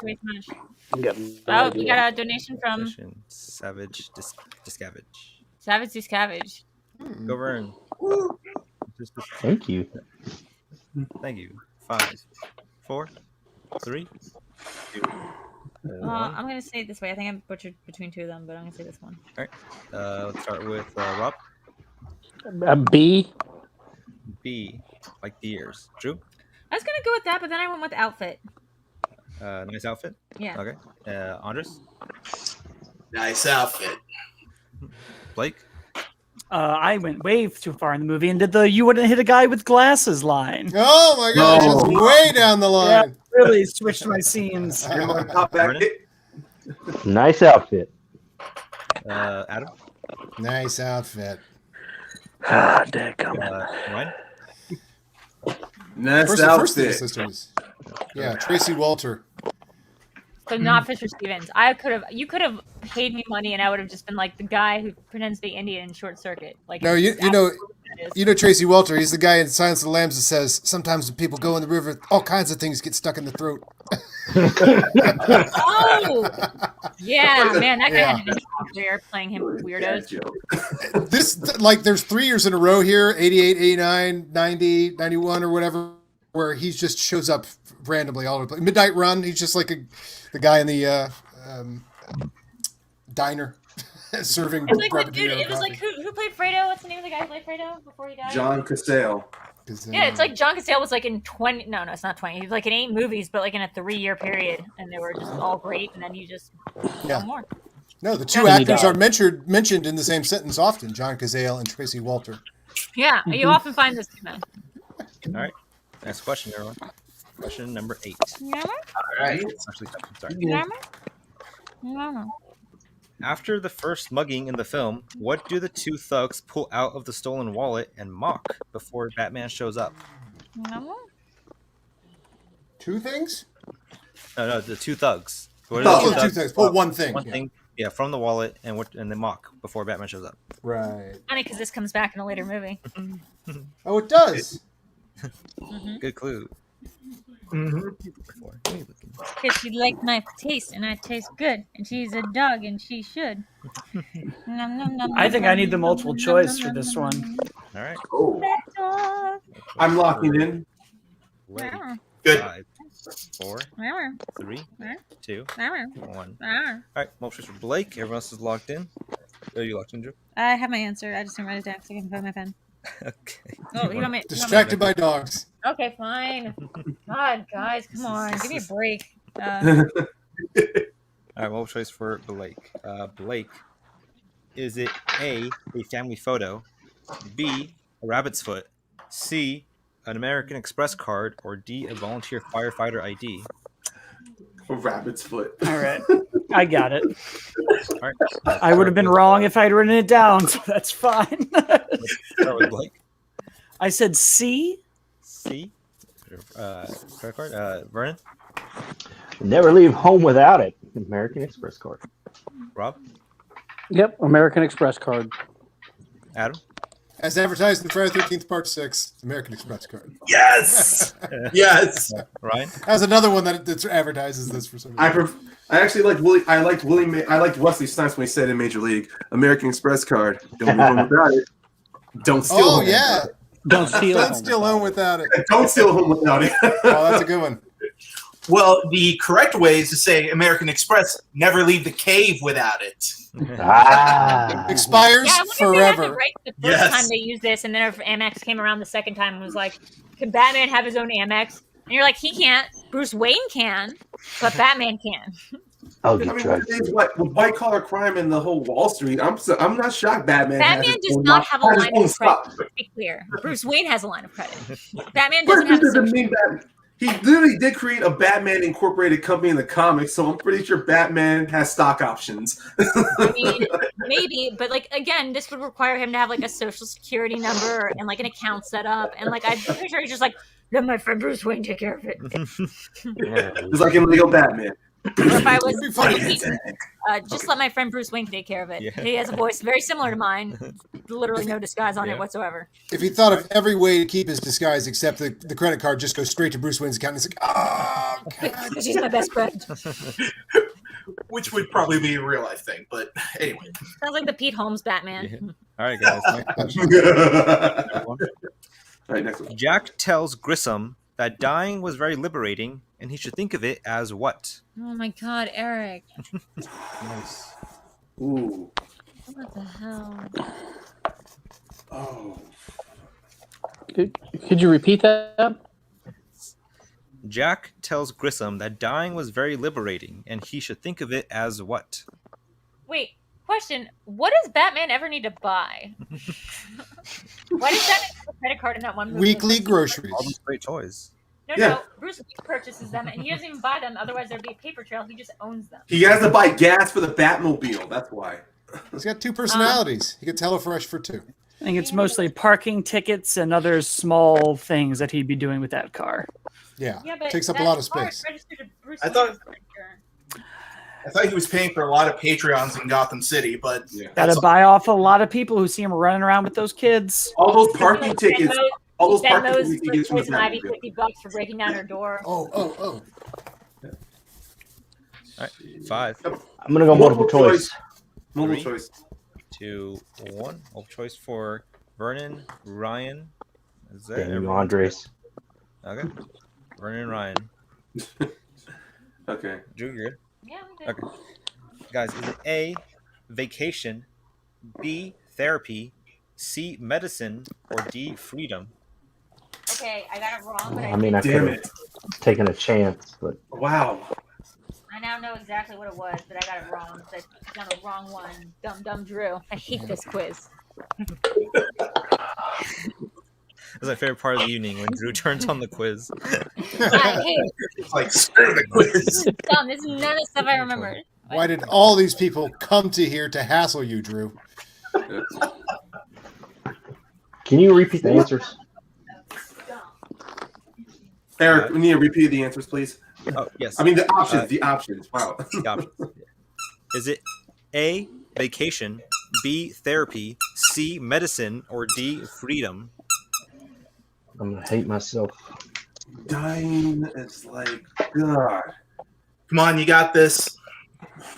Way too much. Oh, we got a donation from
Savage Discavage.
Savage Discavage.
Go Vern.
Thank you.
Thank you. 5, 4, 3, 2, 1.
I'm gonna say it this way. I think I butchered between 2 of them, but I'm gonna say this one.
All right. Let's start with Rob.
B.
B, like the ears. Drew.
I was gonna go with that, but then I went with outfit.
Nice outfit.
Yeah.
Okay. Andres.
Nice outfit.
Blake.
I went way too far in the movie and did the "you wouldn't hit a guy with glasses" line.
Oh my gosh, that's way down the
Yeah,
line.
really switched my scenes.
Nice outfit.
Adam?
Nice outfit.
Ah, dadgummit.
Ryan?
Nice
First
outfit.
assistants. Yeah, Tracy Walter.
So not Fisher Stevens. You could have paid me money, and I would have just been like the guy who pretends to be Indian in Short Circuit. Like,
No, you know Tracy Walter. He's the guy in Silence of the Lambs that says sometimes when people go in the river, all kinds of things get stuck in the throat.
Oh, yeah, man, that guy
Yeah.
had an interesting career playing him weirdos.
There's 3 years in a row here, 88, 89, 90, 91 or whatever, where he just shows up randomly all over the place. Midnight Run, he's just like the guy in the diner serving.
It's like the dude. It was like who played Fredo? What's the name of the guy who played Fredo before he died?
John Cassell.
Yeah, it's like John Cassell was like in 20. No, it's not 20. He was like in 8 movies, but like in a 3-year period, and they were just all great. And then you just no more.
No, the two actors are mentioned in the same sentence often: John Cazale and Tracy Walter.
Yeah, you often find this. Man.
All right. Next question, everyone. Question number 8.
Yeah.
All right.
Actually, I'm sorry.
Yeah.
After the first mugging in the film, what do the two thugs pull out of the stolen wallet and mock before Batman shows up?
Two things?
No, the two thugs. What
Oh,
are
the two things. Pull one thing.
One thing, yeah, from the wallet and they mock before Batman shows up.
Right.
Funny because this comes back in a later movie.
Oh, it does.
Good clue.
Because she liked my taste, and I taste good, and she's a dog, and she should.
I think I need the multiple choice for this one.
All right.
Oh. I'm locking in.
Wait.
Good.
5, 4, 3, 2, 1. All right. Multiple choice for Blake. Everyone else is locked in. Are you locked in, Drew?
I have my answer. I just didn't write it down because I can find my pen.
Okay.
Oh, you want me?
Distracted by dogs.
Okay, fine. God, guys, come on, give me a break.
All right, multiple choice for Blake. Blake, is it A, a family photo, B, a rabbit's foot, C, an American Express card, or D, a volunteer firefighter ID?
A rabbit's foot.
All right, I got it.
All right.
I would have been wrong if I'd written it down, so that's fine.
Start with Blake.
I said C.
C. Credit card. Vernon.
Never leave home without it. American Express card.
Rob.
Yep, American Express card.
Adam.
As advertised in Friday the 13th Part 6, American Express card.
Yes. Yes.
Ryan.
That's another one that advertises this for some reason.
I actually liked Willie. I liked Wesley Snipes when he said in Major League, "American Express card. Don't live home without it. Don't steal."
Oh
home
yeah.
without it.
Don't steal.
Don't steal home without it.
Don't steal home without it.
Oh, that's a good one.
Well, the correct way is to say American Express, never leave the cave without it.
Ah.
Expires
Yeah, I wonder if they had
forever.
to write the first time they used this, and then if Amex came around the second time and was like, "Can Batman have his own Amex?" And you're like, "He can't. Bruce Wayne can, but Batman can."
Oh,
I mean, with white collar crime and the whole Wall Street, I'm not shocked. Batman
Does not have a line of credit. To be clear, Bruce Wayne has a line of credit. Batman doesn't have a social.
He literally did create a Batman Incorporated company in the comics, so I'm pretty sure Batman has stock options.
I mean, maybe, but like again, this would require him to have like a social security number and like an account set up, and like I'm pretty sure he's just like, let my friend Bruce Wayne take care of it.
It's like in Lego Batman.
Or if I was just let my friend Bruce Wayne take care of it.
Yeah.
He has a voice very similar to mine. Literally no disguise on it whatsoever.
If he thought of every way to keep his disguise except the credit card just goes straight to Bruce Wayne's account, and he's like, oh, God.
Because he's my best friend.
Which would probably be a real life thing, but anyway.
Sounds like the Pete Holmes Batman.
Yeah. All right, guys.
All right, next one.
Jack tells Grissom that dying was very liberating, and he should think of it as what?
Oh my God, Eric.
Nice.
Ooh.
What the hell?
Oh.
Could you repeat that?
Jack tells Grissom that dying was very liberating, and he should think of it as what?
Wait, Question: what does Batman ever need to buy? Why does Batman have a credit card in that one movie?
Weekly
All
groceries.
these great toys.
No, Bruce Wayne purchases them, and he doesn't even buy them. Otherwise, there'd be a paper trail. He just owns them.
He has to buy gas for the Batmobile. That's why.
He's got 2 personalities. He gets HelloFresh for 2.
I think it's mostly parking tickets and other small things that he'd be doing with that car.
Yeah,
but
takes up a
that
lot of
car is
space.
registered to Bruce
I thought-
Wayne's printer.
I thought he was paying for a lot of Patreons in Gotham City, but
Gotta buy off a lot of people who see him running around with those kids.
All those parking tickets. All those parking
Venmo's
tickets he gets from the
Poison Ivy
Batmobile.
$50 for breaking down her door.
Oh.
All right, 5,
I'm gonna go multiple choice.
Multiple
3,
choice.
2, 1. Multiple choice for Vernon, Ryan. Is that
Damn you,
everyone?
Andres.
Okay. Vernon and Ryan.
Okay.
Drew, you're good?
Yeah, I'm good.
Okay. Guys, is it A, vacation, B, therapy, C, medicine, or D, freedom?
Okay, I got it wrong, but
I mean, I could
Damn
have
it.
taken a chance, but
Wow.
I now know exactly what it was, but I got it wrong. So I done the wrong one. Dumb Drew. I hate this quiz.
That's my favorite part of the evening when Drew turns on the quiz.
I hate it.
it's like, screw the quiz.
It's dumb. This is none of the stuff I remember.
Why did all these people come to here to hassle you, Drew?
can you repeat the answers?
Eric, we need to repeat the answers, please.
Oh, yes.
I mean the options. The options. Wow.
The options. Is it A, vacation, B, therapy, C, medicine, or D, freedom?
I'm gonna hate myself.
Dying is like God.
Come on, you got this.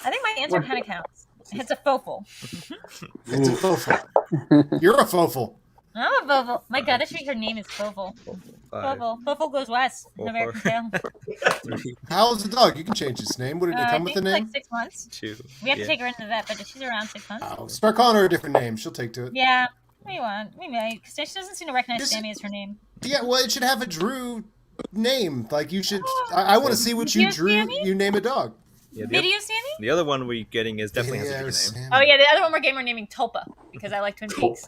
I think my answer kind of counts. It's a foful.
It's a foful. You're a foful.
I'm a foful. My God, I think her name is Foful.
5,
Foful. Foful goes west.
Four,
American Tail.
3,
How old's the dog? You can change its name. Would it
I
come with
think
a
it's
name?
like 6 months.
2.
We have
yeah.
to take her into the vet, but she's around 6 months.
Oh, start calling her a different name. She'll take to it.
Yeah. What do you want? We may. Because she doesn't seem to recognize
This-
Sammy as her name.
Yeah, well, it should have a Drew name. Like you should. I want to see what you
Video
drew.
Sammy?
You name a dog.
Yeah,
Video Sammy?
the other one we're getting is definitely has a
Video
different name.
Sammy.
Oh, yeah. The other one we're naming Tulpa. Because I like Twin Peaks.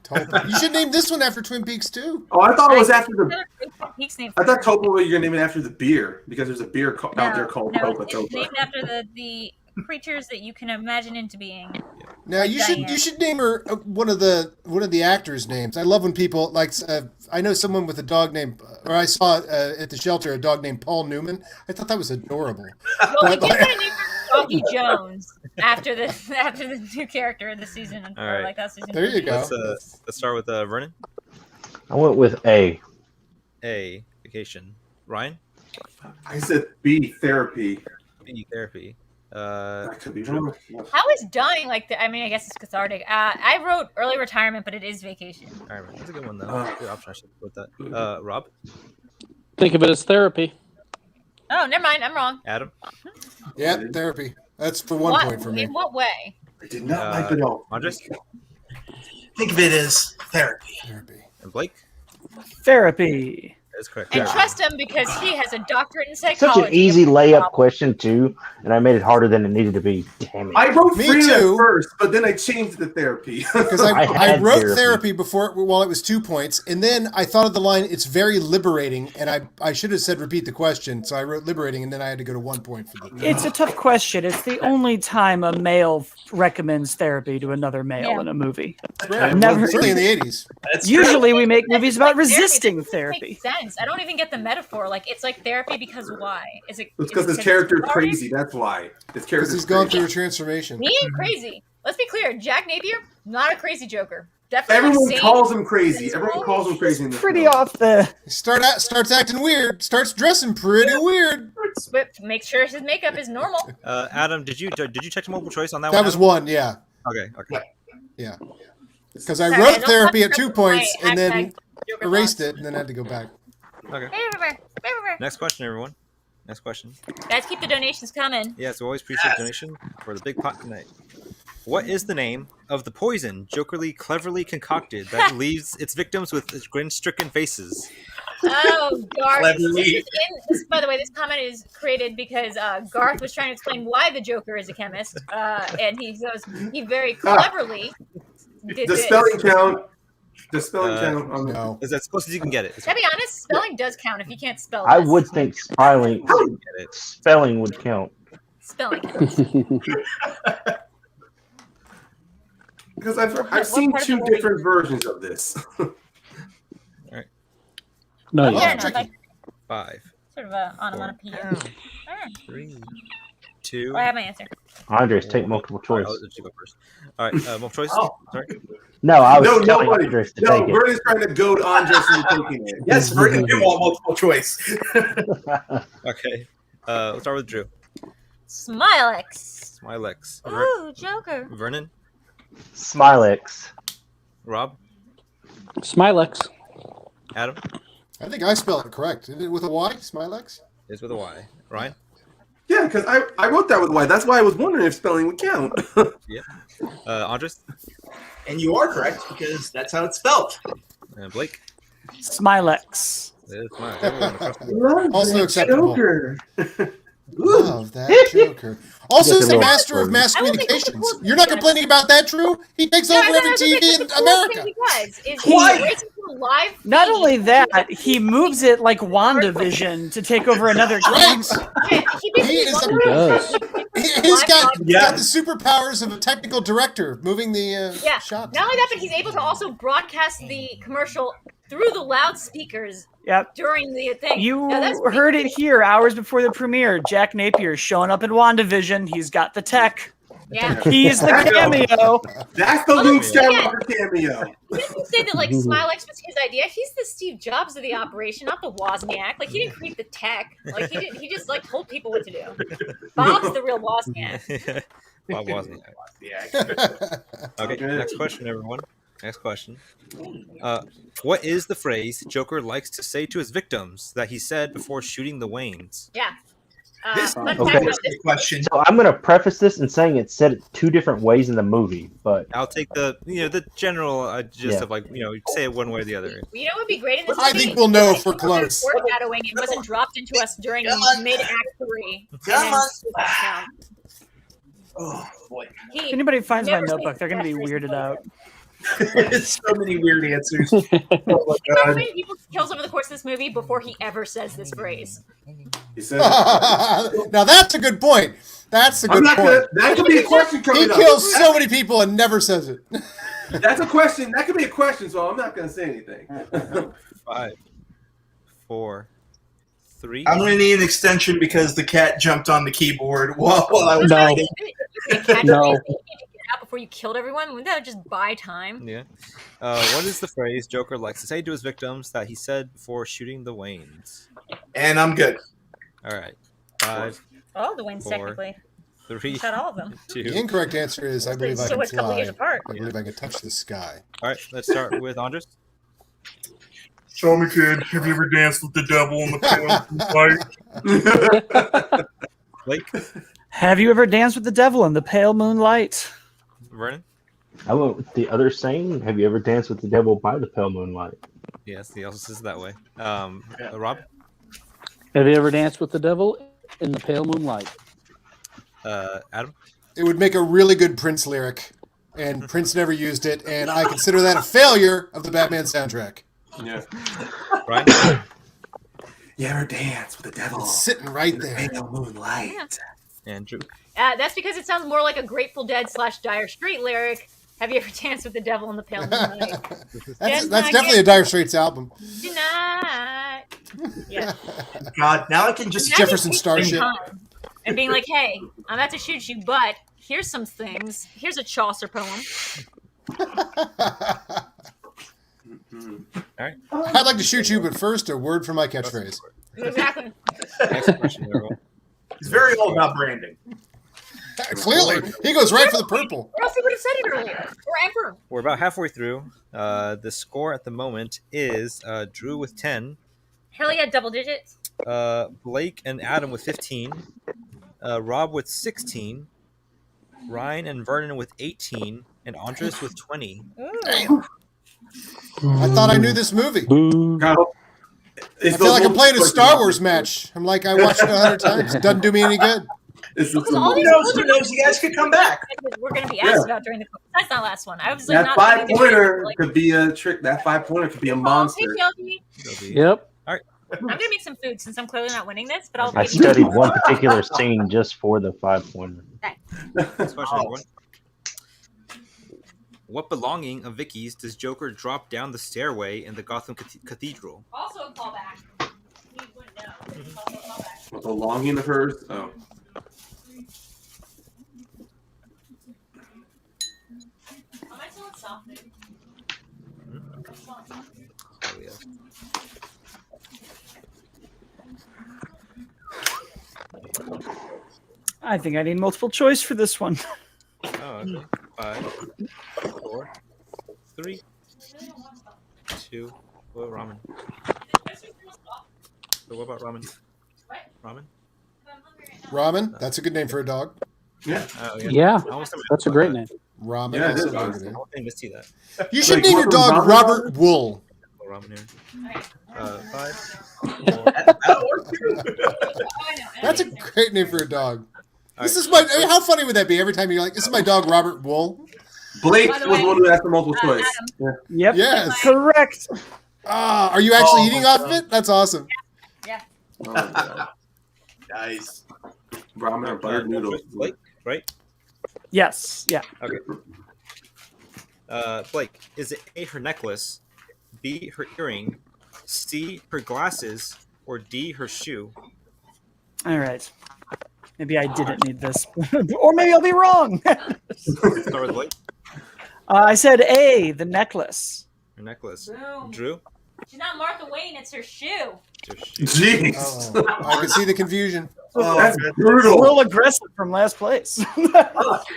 Tulpa. You should name this one after Twin Peaks too.
Oh, I thought it was after the.
Another Twin Peaks name.
I thought Topa was you're gonna name it after the beer because there's a beer out there called Topa
it's
Topa.
named after the creatures that you can imagine into being.
Now you should name her one of the actors' names. I love when people like. I know someone with a dog named, or I saw at the shelter a dog named Paul Newman. I thought that was adorable.
Well, we
But,
did
like-
name her Doggy Jones after the new character in the season.
All right.
Like that season.
There you go.
Let's start with Vernon.
I went with A.
A, vacation. Ryan?
I said B, therapy.
B, therapy.
That could be wrong.
How is dying like that? I mean, I guess it's cathartic. I wrote early retirement, but it is vacation.
All right, that's a good one though. Good option. I should put that. Rob?
Think of it as therapy.
Oh, never mind. I'm wrong.
Adam?
Yeah, therapy. That's for one
What?
point for me.
In what way?
I did not like it all.
Andres?
Think of it as therapy.
Therapy.
And Blake?
Therapy.
That's correct.
And
Therapy.
trust him because he has a doctorate in
Such
psychology.
an easy layup question too, and I made it harder than it needed to be. Damn it!
I wrote
Me
freedom
too.
at first, but then I changed it to therapy.
Because
I
I
had
wrote
therapy.
therapy before while it was 2 points, and then I thought of the line, "It's very liberating," and I should have said repeat the question, so I wrote liberating, and then I had to go to 1 point for the.
It's a tough question. It's the only time a male recommends therapy to another male
Yeah.
in a movie.
Rare.
Never-
Certainly in the 80s.
That's true.
Usually we make movies about
Like therapy,
resisting
it doesn't
therapy.
Make sense. I don't even get the metaphor. Like it's like therapy because why? Is it?
It's because
is it
his character
cathartic?
crazy. That's why. His
Because
character's
he's gone
crazy.
through a transformation.
He ain't crazy. Let's be clear. Jack Napier, not a crazy Joker. Definitely.
Everyone
sane.
calls him crazy. Everyone calls him crazy in this
Pretty
film.
off the.
He starts acting weird, starts dressing pretty weird.
But make sure his makeup is normal.
Adam, did you check the multiple choice on that one?
That was
Adam?
one, yeah.
Okay.
Yeah. Because I
Sorry,
wrote
don't
therapy
touch
at 2
my
points and then
hashtag Joker
erased
thoughts.
it and then had to go back.
Okay.
Everywhere.
Next question, everyone. Next question.
Guys, keep the donations coming.
Yes, we always appreciate donation for the big pot tonight. What is the name of the poison Jokerly cleverly concocted that leaves its victims with grin-stricken faces?
Oh, Garth.
Cleverly.
By the way, this comment is created because Garth was trying to explain why the Joker is a chemist, and he very cleverly did
The
this.
spelling count. The spelling count on the.
No.
Is as close as you can get it.
To be honest, spelling does count if you can't spell.
I
this.
would think spelling would count.
Spelling counts.
Because I've
What
seen
part of
two
the movie?
different versions of this.
No,
Oh,
you
yeah,
haven't.
no, like
5,
sort of a onomatopoeia.
3, 2.
Oh, I have my answer.
Andres, take multiple choice.
I'll let you go first. All right, multiple choice.
Oh.
Sorry.
No, I was
No,
telling
nobody.
Andres to
No,
take it.
Vernon's trying to goad Andres into taking it.
Yes, Vernon, you want multiple choice.
Okay. Let's start with Drew.
Smilex.
Smilex.
Ooh, Joker.
Vernon.
Smilex.
Rob.
Smilex.
Adam.
I think I spelled it correct. Isn't it with a Y? Smilex?
Is with a Y. Ryan.
Yeah, because I wrote that with Y. That's why I was wondering if spelling would count.
Yeah. Andres.
And you are correct because that's how it's spelled.
And Blake.
Smilex.
There's mine. Everyone across the board.
Also acceptable.
Joker.
Love that Joker. Also,
Get
he's
the
a
little-
master of mass
I will think
communications.
that's the
You're not
coolest
complaining about that, Drew? He takes
No,
over
I
every
was
TV
like,
in
that's the coolest
America.
thing he does is he
Why?
breaks into a live
Not
feed.
only that, he moves it like WandaVision to take over another
Right.
game.
He basically
He is
wants
a-
to-
He does.
He's got
Yeah.
the superpowers of a technical director moving the
Yeah.
shot.
Not only that, but he's able to also broadcast the commercial through the loudspeakers
Yep.
during the thing.
You
Now, that's pretty
heard it
cool.
here hours before the premiere. Jack Napier showing up in WandaVision. He's got the tech.
Yeah.
He's the cameo.
That's the Luke Skywalker cameo.
He didn't say that like Smilex was his idea. He's the Steve Jobs of the operation, not the Wozniak. Like he didn't create the tech. Like he didn't. He just like told people what to do. Bob's the real Wozniak.
Bob Wozniak. Okay,
Okay.
next question, everyone. Next question. What is the phrase Joker likes to say to his victims that he said before shooting the Waynes?
Yeah.
This
Fun
Okay.
fact about
is
this
a question.
So I'm going to preface this in saying it's said it two different ways in the movie, but
I'll take the the general gist
Yeah.
of like say it one way or the other.
You know what would be great in this
I
movie?
think we'll know if we're
If
close.
Foreshadowing it wasn't dropped into us during
Come on.
mid-act 3.
Come on. Oh boy,
He
If anybody finds my
never
notebook,
says
they're going to be
best
weirded
reason.
out.
so many weird answers. Oh my
You know how
god.
many people he kills over the course of this movie before he ever says this phrase?
He said,
Now that's a good point. That's a
I'm
good
not
point.
gonna. That could be a question
He
coming up.
kills so many people and never says it.
That's a question. That could be a question. So I'm not gonna say anything.
5, 4, 3.
I'm gonna need an extension because the cat jumped on the keyboard while I was
No.
writing.
You could catch
No.
it, you can't get out before you killed everyone. Wouldn't that just buy time?
Yeah. What is the phrase Joker likes to say to his victims that he said before shooting the Waynes?
And I'm good.
All right. 5,
All the wins,
4,
technically.
3,
Not all of them.
2.
The incorrect answer is I believe I
So
can
it's a couple years
fly.
apart.
I believe I can touch the sky.
All right. Let's start with Andres.
Show me, kid. Have you ever danced with the devil in the
Blake.
Have you ever danced with the devil in the pale moonlight?
Vernon.
I went with the other saying. Have you ever danced with the devil by the pale moonlight?
Yes, the else is that way. Rob.
Have you ever danced with the devil in the pale moonlight?
Adam.
It would make a really good Prince lyric, and Prince never used it, and I consider that a failure of the Batman soundtrack.
Yeah.
Ryan.
You ever dance with the devil?
It's sitting right there.
Pale moonlight.
Andrew.
That's because it sounds more like a Grateful Dead / Dire Straits lyric. Have you ever danced with the devil in the pale moonlight?
That's definitely a Dire Straits album.
Tonight. Yeah.
God, now I can just
Imagine
Jefferson
taking
Starship.
time and being like, "Hey, I'm about to shoot you, but here's some things. Here's a Chaucer poem."
All right.
I'd like to shoot you, but first, a word for my catchphrase.
Exactly.
Next question, everyone.
He's very all about branding.
Clearly, he goes right for the purple.
Or else he would have said it earlier. Or ever.
We're about halfway through. The score at the moment is Drew with 10,
Hell yeah, double digits.
Blake and Adam with 15, Rob with 16, Ryan and Vernon with 18, and Andres with 20.
Ooh.
I thought I knew this movie.
Boo.
Now,
I feel like I'm playing a Star Wars match. I'm like, I watched it 100 times. It doesn't do me any good.
Because all these
Who knows? You guys could come back.
we're going to be asked about during the quiz. That's not last one. I was like,
That
not
5-pointer could be a trick. That 5-pointer could be a monster.
Yep.
All right.
I'm going to make some food since I'm clearly not winning this, but I'll
I
give you
studied one particular scene just for the 5-pointer.
Next question, everyone. What belonging of Vicky's does Joker drop down the stairway in the Gotham Cathedral?
Also a callback. You wouldn't know. It's also a callback.
A belonging of hers? Oh.
Am I still in soft food?
Oh, yeah.
I think I need multiple choice for this one.
Oh, okay. 5, 4, 3, 2. What about ramen? So what about ramen? Ramen?
Ramen? That's a good name for a dog.
Yeah.
Oh,
Yeah,
I almost never
that's a
thought
great
that.
name.
Ramen.
Yeah, it
also
is,
a good
honestly.
name.
I want to see that.
You should
Like,
name your
what was
dog
ramen?
Robert Wool.
Oh, ramen here. 5, 4.
That's a great name for a dog. This is my. I mean, how funny would that be? Every time you're like, "This is my dog, Robert Wool."
Blake
By the
was
way,
the one who asked the multiple choice.
Adam.
Yep.
Yes.
Correct.
Ah, are you actually
Oh,
eating
my
off
God.
of it? That's awesome.
Oh, my God.
Nice.
Ramen or buttered noodles.
Blake, right?
Yes. Yeah.
Okay. Blake, is it A, her necklace, B, her earring, C, her glasses, or D, her shoe?
All right. Maybe I didn't need this, or maybe I'll be wrong.
Start with Blake.
I said A, the necklace.
Her necklace.
Boom.
Drew?
She's not Martha Wayne, it's her shoe.
It's her shoe.
Jeez.
Oh, I can see the confusion.
Oh, that's
A
brutal.
little aggressive from last place.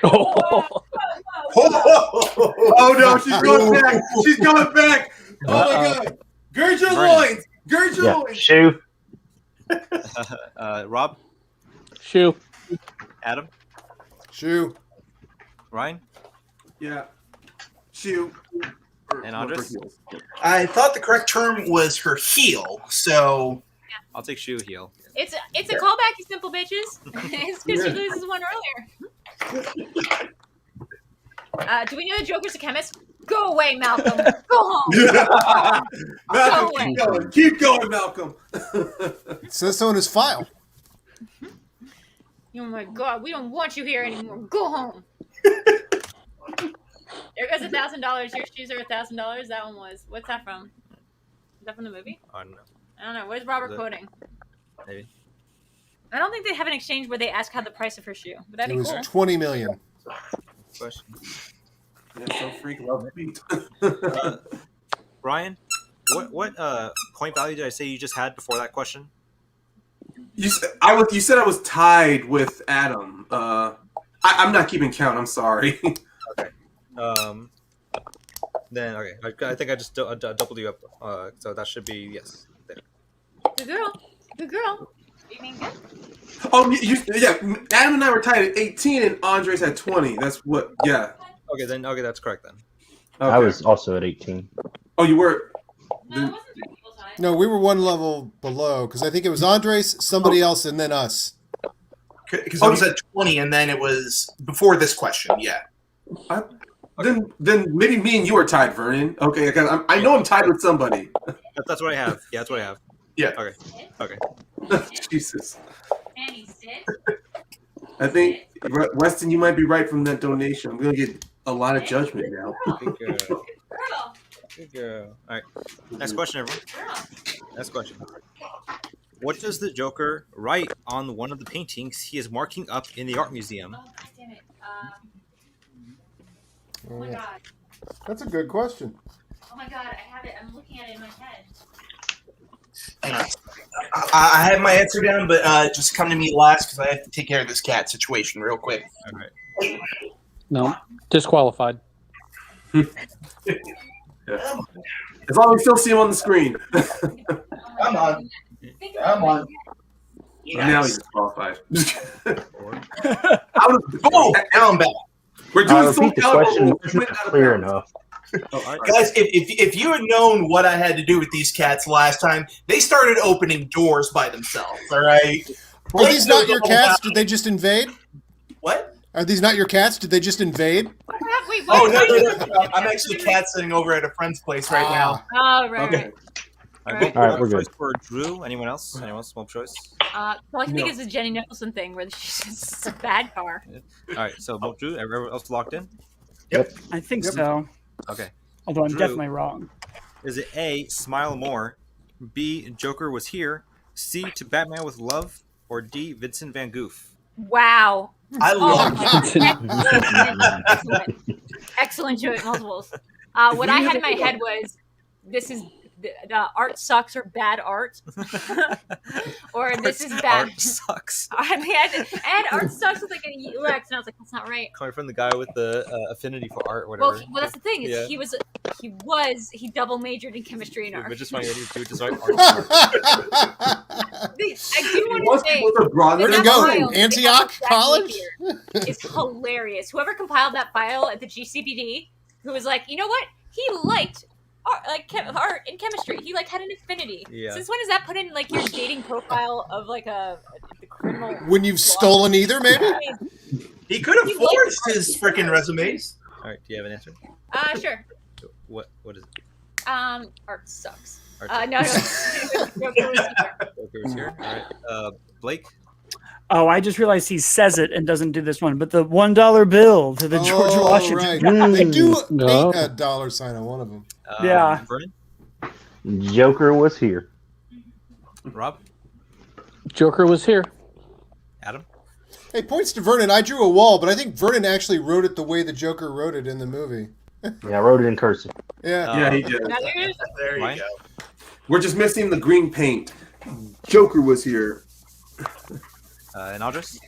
Oh, no, she's going back. She's going back. Oh, my God. Gird your loins. Gird your
Yeah,
loins.
shoe.
Rob?
Shoe.
Adam?
Shoe.
Ryan?
Yeah. Shoe.
And Andres?
I thought the correct term was her heel, so
I'll take shoe heel.
It's a callback, you simple bitches. It's because she loses one earlier. Do we know the Joker's a chemist? Go away, Malcolm. Go home.
Malcolm,
Go
keep going. Keep going, Malcolm.
It says so in his file.
Oh my God, we don't want you here anymore. Go home. There goes $1,000. Your shoes are $1,000. That one was. What's that from? Is that from the movie?
I don't know.
I don't know. Where's Robert quoting?
Maybe.
I don't think they have an exchange where they ask how the price of her shoe. But that'd
It
be
was
cool.
20 million.
Question.
Yeah, so freak love beat.
Ryan, what point value did I say you just had before that question?
You said I was tied with Adam. I'm not keeping count. I'm sorry.
Then okay, I think I just doubled you up. So that should be yes. There.
Good girl. Good girl. You mean good?
Oh, yeah. Adam and I were tied at 18, and Andres had 20. That's what. Yeah.
Okay, that's correct then.
Okay.
I was also at 18.
Oh, you were.
No, it wasn't three people time.
No, we were one level below because I think it was Andres, somebody else, and then us.
because I was at 20, and then it was before this question. Yeah.
Then maybe me and you are tied, Vernon. Okay, because I know I'm tied with somebody.
That's what I have. Yeah, that's what I have.
Yeah.
Okay.
Jesus.
Annie, sit.
I think Weston, you might be right from that donation. I'm gonna get a lot of judgment now.
Good girl.
Girl.
Good girl. All right. Next question, everyone.
Girl.
Next question. What does the Joker write on one of the paintings he is marking up in the art museum?
Oh, God damn it. Oh my God.
That's a good question.
Oh my God, I have it. I'm looking at it in my head.
I have my answer down, but just come to me last because I have to take care of this cat situation real quick.
All right.
No, disqualified.
Yeah. As long as we still see him on the screen.
Come on. Come on.
Now he's disqualified.
Four.
Boom! Now I'm back.
We're doing so
Repeat the question.
well.
Wasn't clear enough.
Oh, all right.
Guys, if you had known what I had to do with these cats last time, they started opening doors by themselves. All right.
Are these not your
Blake knows all
cats?
about
Did they just invade?
What?
Are these not your cats? Did they just invade?
Wait,
Oh
what?
no! I'm actually cat sitting over at a friend's place right now.
Oh, right.
Okay.
All
Right.
right,
All right, we're
choice
good.
for Drew. Anyone else? Anyone else? Multiple choice.
All I can think
No.
is a Jenny Nicholson thing where she's just a bad car.
All right, so multiple Drew. Everyone else locked in?
I think
Yep.
so.
Okay.
Although I'm
Drew.
definitely wrong.
Is it A, Smile More, B, Joker Was Here, C, To Batman With Love, or D, Vincent Van Gogh?
Wow.
I love
Excellent choice, multiples. What I had in my head was this is the art sucks or bad art, or this is bad.
Art sucks.
I mean, and art sucks with like an UX, and I was like, that's not right.
Coming from the guy with the affinity for art, whatever.
Well, that's the thing is
Yeah.
he double majored in chemistry and art.
But just funny that he do it just right. Art.
I do want to say
Where'd
that
he go?
file,
Antioch
that
College?
It's hilarious. Whoever compiled that file at the GCPD, who was like, you know what? He liked art, art and chemistry. He like had an affinity.
Yeah.
Since when does that put in like your dating profile of like a criminal?
When you've stolen either, maybe?
I mean,
He could have forged his freaking resumes.
All right, do you have an answer?
sure.
What is it?
Art sucks.
Art
No. Joker was here.
Joker Was Here. All right, Blake.
Oh, I just realized he says it and doesn't do this one, but the $1 bill to the George
Oh,
Washington.
right. They do
No.
a dollar sign on one of them.
Yeah.
Vernon.
Joker Was Here.
Rob.
Joker Was Here.
Adam.
Hey, points to Vernon. I drew a wall, but I think Vernon actually wrote it the way the Joker wrote it in the movie.
Yeah, I wrote it in cursive.
Yeah.
Yeah, he did.
Now there's-
There you
Ryan?
go.
We're just missing the green paint. Joker Was Here.
And Andres.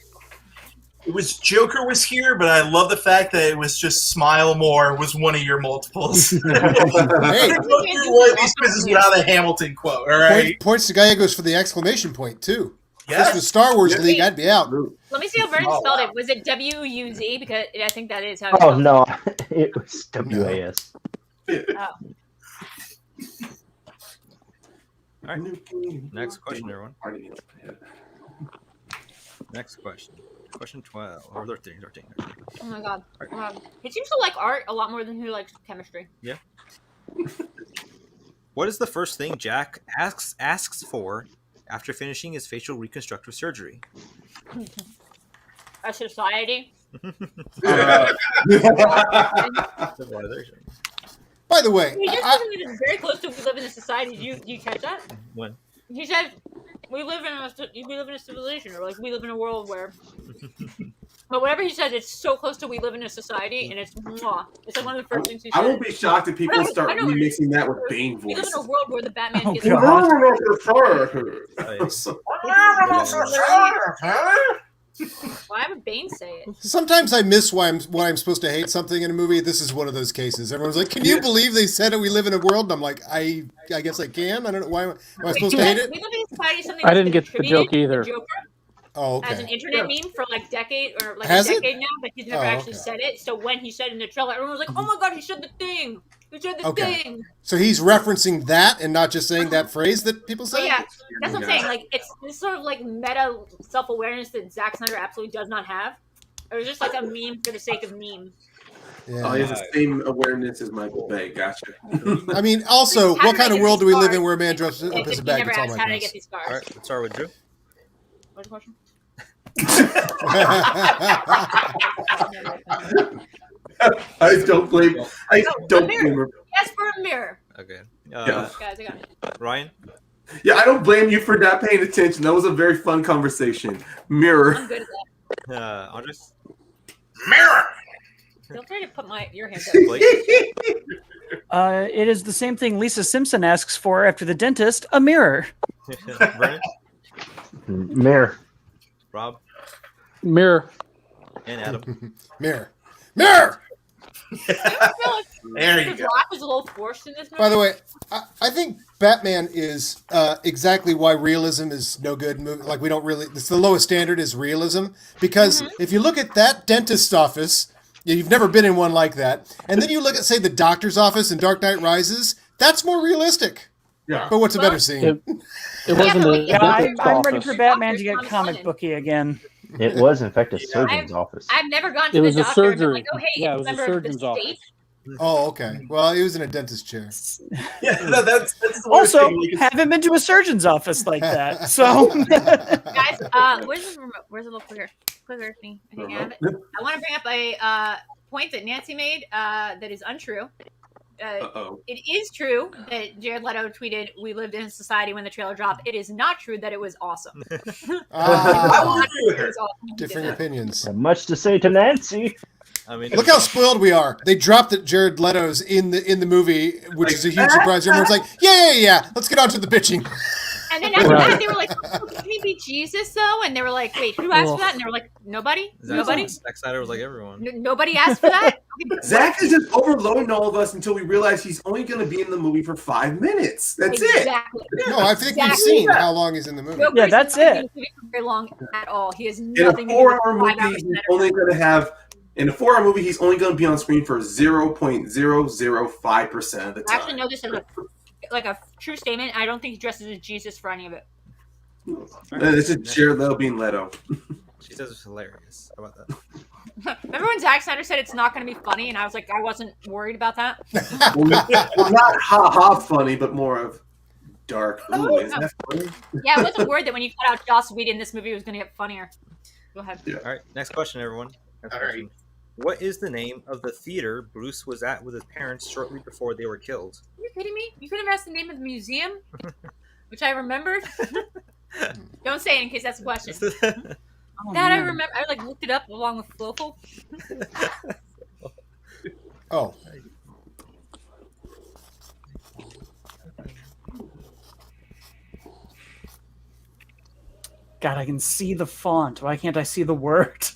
It was Joker Was Here, but I love the fact that it was just Smile More was one of your multiples.
Hey,
Go through one of these quizzes without a Hamilton quote, all right?
points to Gallegos for the exclamation point, too. If
Yes.
this was Star Wars
Yeah.
League, I'd be out.
Let me see how Vernon
Oh,
spelled
wow.
it. Was it WUZ? Because I think that is how.
Oh,
it's
no. It was WAS.
All right. Next question, everyone. Next question. Question 12 or 13.
Oh my god. He seems to like art a lot more than he likes chemistry.
Yeah. What is the first thing Jack asks for after finishing his facial reconstructive surgery?
A society.
Civilization.
By the way,
He just
I,
said it's very close to we live in a society. Do you catch that?
When?
He says we live in a civilization, or like we live in a world where. But whatever he says, it's so close to we live in a society, and it's mwah. It's like one of the first things he says.
I won't be shocked if people start
I know.
remixing that with Bane
We live
voice.
in a world where the Batman
Oh,
gets.
God. Why
would Bane say it?
sometimes I miss why I'm supposed to hate something in a movie. This is one of those cases. Everyone's like, "Can you believe they said it? We live in a world." And I'm like, I guess I can. I don't know why. Am I supposed to hate it?
We live in a society. Something
I
that's
didn't
been
get the joke
attributed to
either.
Joker
Oh,
as an
okay.
internet meme for like decade or like
Has
a
it?
decade now, but he's never
Oh,
actually
okay.
said it. So when he said it in the trailer, everyone was like, "Oh my god, he said the thing! He said the
Okay.
thing!"
So he's referencing that and not just saying that phrase that people
But
say.
yeah, that's what I'm saying. Like it's this sort of like meta self-awareness that Zack Snyder absolutely does not have. It was just like a meme for the sake of meme.
Oh, he has the same awareness as Michael Bay. Gotcha.
I mean, also,
How
what
did
kind
I
of
get
world do
these
we live in
scars?
where a man dresses up as a
He
bag?
never
That's all
asked
my
how did I
point.
get these scars.
All right, let's start with Drew.
What's the question?
I don't blame her.
Yes, for a mirror.
Okay.
Yeah.
Guys, I got it.
Ryan.
Yeah, I don't blame you for not paying attention. That was a very fun conversation. Mirror.
I'm good at that.
Andres.
Mirror.
Feel free to put your hands up.
Blake.
It is the same thing Lisa Simpson asks for after the dentist, a mirror.
Vernon.
Mirror.
Rob.
Mirror.
And Adam.
Mirror. Mirror.
There you
The
go.
Rock was a little forced in this movie.
By the way, I think Batman is exactly why realism is no good. Like we don't really. It's the lowest standard is realism because if you look at that dentist's office, Yeah, you've never been in one like that. And then you look at, say, the Doctor's Office in Dark Knight Rises. That's more realistic.
Yeah.
But what's a better scene?
It wasn't
but
a
wait,
Yeah,
dentist's
I'm ready
office.
for Batman to get
Doctor's
comic
Office.
booky again.
It was, in fact, a
Yeah.
surgeon's office.
I've never gone to
It
the
was a
doctor and been
surgery.
like, oh, hey,
Yeah, it was a
remember
surgeon's
the
office.
state?
Oh, okay. Well, he was in a dentist chair.
Yeah, that's the worst
Also,
thing. You can-
haven't been to a surgeon's office like that. So
Guys, where's the remote? Where's the little clicker thing? I think I have it. I want to bring up a point that Nancy made that is untrue.
Uh-oh.
It is true that Jared Leto tweeted, "We lived in a society when the trailer dropped." It is not true that it was awesome.
Ah,
I will agree with
It
her.
was awesome. He did
differing
that.
opinions.
Much to say to Nancy.
I mean,
Look how spoiled we are. They dropped that Jared Leto's in the movie, which is a huge surprise. Everyone's like, yeah. Let's get on to the bitching.
And then after
Right.
that, they were like, oh, "Can he be Jesus though?" And they were like, "Wait, who asked for that?" And they were like, "Nobody, nobody,
Zack Snyder was like everyone.
nobody asked for that." Okay,
Zach is just overloading all of us until we realize he's only going to be in the movie for 5 minutes. That's it.
exactly.
No, I think we've
Exactly.
seen how long he's in the movie.
Nobody's
that's
not gonna
it.
be for very long at all. He has
In
nothing
a
to do with
4-hour
5
movie,
hours
he's
and
only going to have. In a 4-hour movie, he's only going to be on screen for 0.005% of the
I actually
time.
know this as a true statement. I don't think he dresses as Jesus for any of it.
This is Jared Leto being Leto.
She says it's hilarious. How about that?
Remember when Zack Snyder said it's not going to be funny, and I was like, I wasn't worried about that.
Well, not ha-ha funny, but more of dark. Ooh, isn't that funny?
Yeah, I wasn't worried that when you cut out Joss Whedon, this movie was going to get funnier. Go ahead.
Yeah.
All right, next question, everyone. Next
All right.
question. What is the name of the theater Bruce was at with his parents shortly before they were killed?
Are you kidding me? You could have asked the name of the museum, which I remembered. Don't say it in case that's a question.
Oh,
That I
man.
remember. I looked it up along with Flofel.
Oh,
God, I can see the font. Why can't I see the word?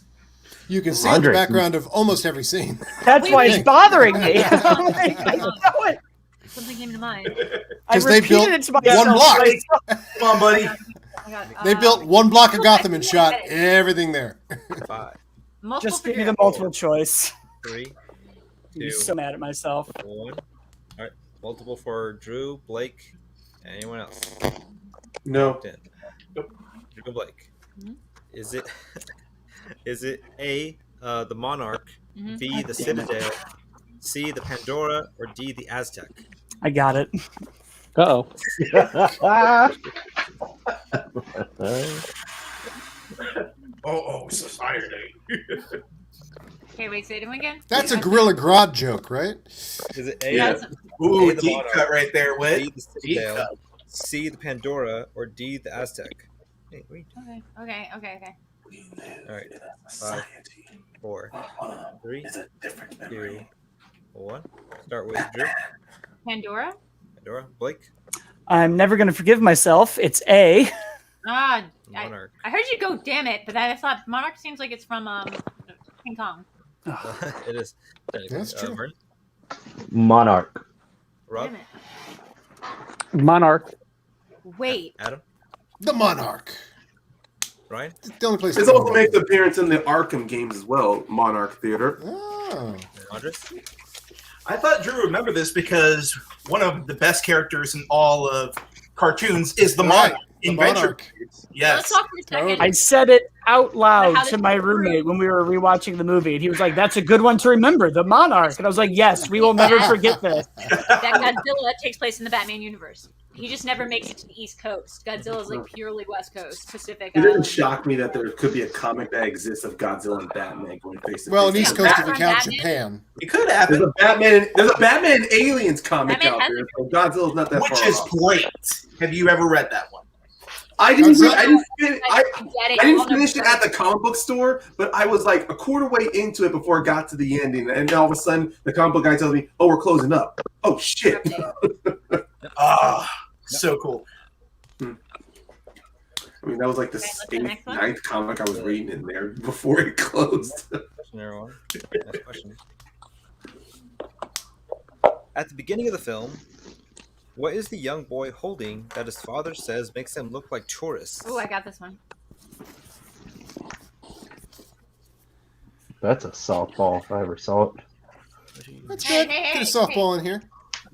you can see in the
Andre.
background of almost every scene.
That's
Wait,
why
wait.
it's bothering me.
Something
I'm like, I know it.
Something came to mind.
I
'Cause they
repeated
built
it to myself.
one block.
Come on, buddy.
Oh my God.
They built one block of Gotham and shot everything there.
5,
multiple
Just give me
figure-
the multiple choice.
3,
I'm
2,
so mad at myself.
1. All right, multiple for Drew, Blake, and anyone else.
No.
10. Drew and Blake.
Mhm.
Is it A, the Monarch,
Mhm.
B, the Citadel, C, the Pandora, or D, the Aztec?
I got it.
Uh-oh.
Society.
Okay, wait, say it again.
That's a Gorilla Grodd joke, right?
Is it A,
Yeah.
Ooh,
Hey, the
deep
Monarch.
cut right there. What?
B, the
Deep
Citadel,
cut.
C, the Pandora, or D, the Aztec? Hey, wait.
Okay.
All right. 5, 4, 3, 2, 1. Start with Drew,
Pandora?
Pandora, Blake,
I'm never going to forgive myself. It's A.
Ah,
Monarch.
I heard you go, damn it, but I thought Monarch seems like it's from King Kong.
It is.
That's true.
Vern,
Monarch.
Rob,
Damn it.
Monarch.
Wait.
Adam,
The Monarch.
Ryan,
It's the only place.
This
to
also
go.
makes an appearance in the Arkham games as well, Monarch Theater.
Oh.
and Andres.
I thought Drew would remember this because one of the best characters in all of cartoons is the
Right,
Monarch
the
in Venture.
Monarch.
Let's
Yes.
talk for a second.
Totally.
I said it out loud
How
to
did
my
you prove-
roommate when we were rewatching the movie, and he was like, "That's a good one to remember, the Monarch." And I was like, "Yes, we will never forget this."
That Godzilla takes place in the Batman universe. He just never makes it to the East Coast. Godzilla's like purely West Coast, Pacific.
It doesn't
Island.
shock me that there could be a comic that exists of Godzilla and Batman going face to
Well, in
face.
East Coast, if you
Batman.
count Japan.
It could
There's
happen,
a Batman. There's a Batman and Aliens comic
Batman
out there. So Godzilla's not that
which
far
is
off.
great. Have you ever read that one?
I didn't.
Godzilla?
I didn't. Fin-
I get it.
I didn't
I'll never
finish it
forget
at the comic book store, but I was like a quarter way into it before it got to the ending, and all of a sudden the comic book guy tells me, "Oh, we're closing up." Oh shit!
Update.
Ah, so cool.
I mean, that was like the
Okay, let's do the next one.
9th comic I was reading in there before it closed.
Question, everyone. Next question. At the beginning of the film, what is the young boy holding that his father says makes them look like tourists?
Oh, I got this one.
That's a softball if I ever saw it.
That's good. Get a softball in here.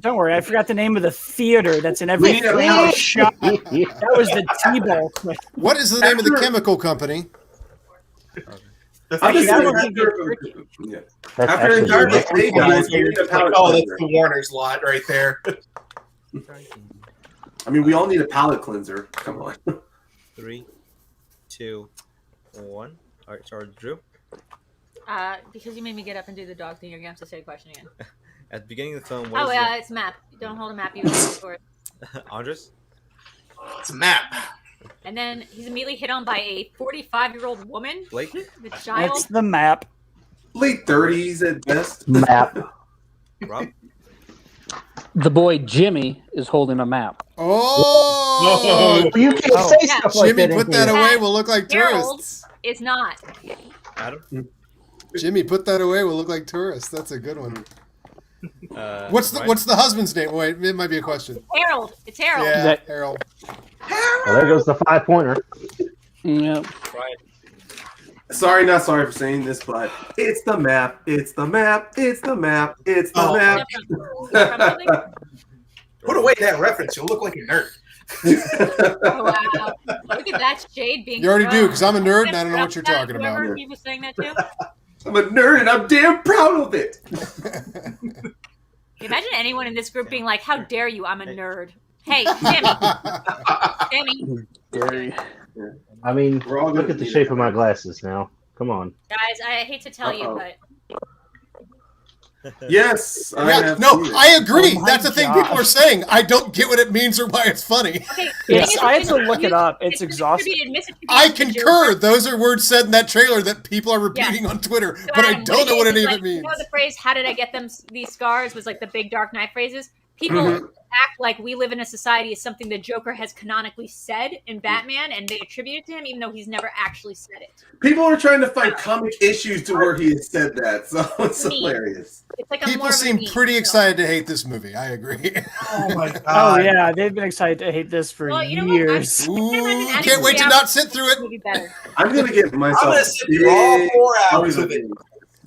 Don't worry, I forgot the name of the theater that's in every
Yeah.
frame shot. That was the T-ball clip.
What is the name of the chemical company?
The
I
thing
think
is,
that
after-
one can get tricky.
Yeah.
That's
After
actually
Indictment
really
Day, guys, we need a palate
oh, that's
cleanser.
the Warner's lot right there.
I mean, we all need a palate cleanser. Come on.
3, 2, 1. All right, sorry, Drew.
Because you made me get up and do the dog thing, you're gonna have to say a question again.
At the beginning of the film, what
Oh
is
yeah, it's map. Don't hold a map. You don't for it.
Andres?
It's a map.
And then he's immediately hit on by a 45-year-old woman.
Blake?
The child.
That's the map.
Late 30s at best.
map.
Rob?
The boy Jimmy is holding a map.
Oh,
You can't
Oh.
say
Yeah.
stuff like
Jimmy,
that.
put
in
that
here.
away. We'll look like
Harold
tourists.
is not.
Adam?
Jimmy, put that away. We'll look like tourists. That's a good one. What's
Ryan?
the husband's name? Wait, it might be a question.
Harold. It's Harold.
Yeah,
That-
Harold.
Well, there goes the 5-pointer.
Yeah.
Ryan?
Sorry, not sorry for saying this, but it's the map. It's the map. It's the map. It's the
Oh.
map.
Put away that reference. You'll look like a nerd.
Oh, wow. Look at that shade being.
You already do,
thrown.
because I'm a nerd and I don't know what you're talking about.
Whoever he was saying that to.
I'm a nerd and I'm damn proud of it.
Imagine anyone in this group being like, "How dare you? I'm a nerd." Hey, Sammy. Sammy.
Very.
I mean,
We're all
look
gonna
at the
need
shape
it.
of my glasses now. Come on.
Guys, I hate to tell you,
Uh-oh.
but
Yes. I
Yeah,
have
no,
seen it.
I agree.
Oh my
That's the thing
gosh.
people are saying. I don't get what it means or why it's funny.
okay.
Yes,
thing is,
I had
it's
to look it up. It's
been
exhausting.
misattributed
I
to
concur.
Joker.
Those are words said in that trailer that people are repeating on Twitter,
So,
but I
Adam,
don't know what any
is,
of
like,
it means.
You know the phrase "How did I get them these scars?" was like the big Dark Knight phrases. People
Mhm.
act like we live in a society is something the Joker has canonically said in Batman, and they attribute it to him, even though he's never actually said it.
People are trying to find comic issues to where he has said that, so it's
Me.
hilarious.
It's like a
People
more of a
seem
meme,
pretty
so.
excited to hate this movie. I agree.
Oh my god.
Oh yeah, they've been excited to hate this for
Well, you know what?
years.
Ooh,
imagine adding
can't wait to
3
not
hours
sit through it.
Would be better.
I'm gonna get myself.
I'm gonna sit through all
big
4 hours of
movie.
it.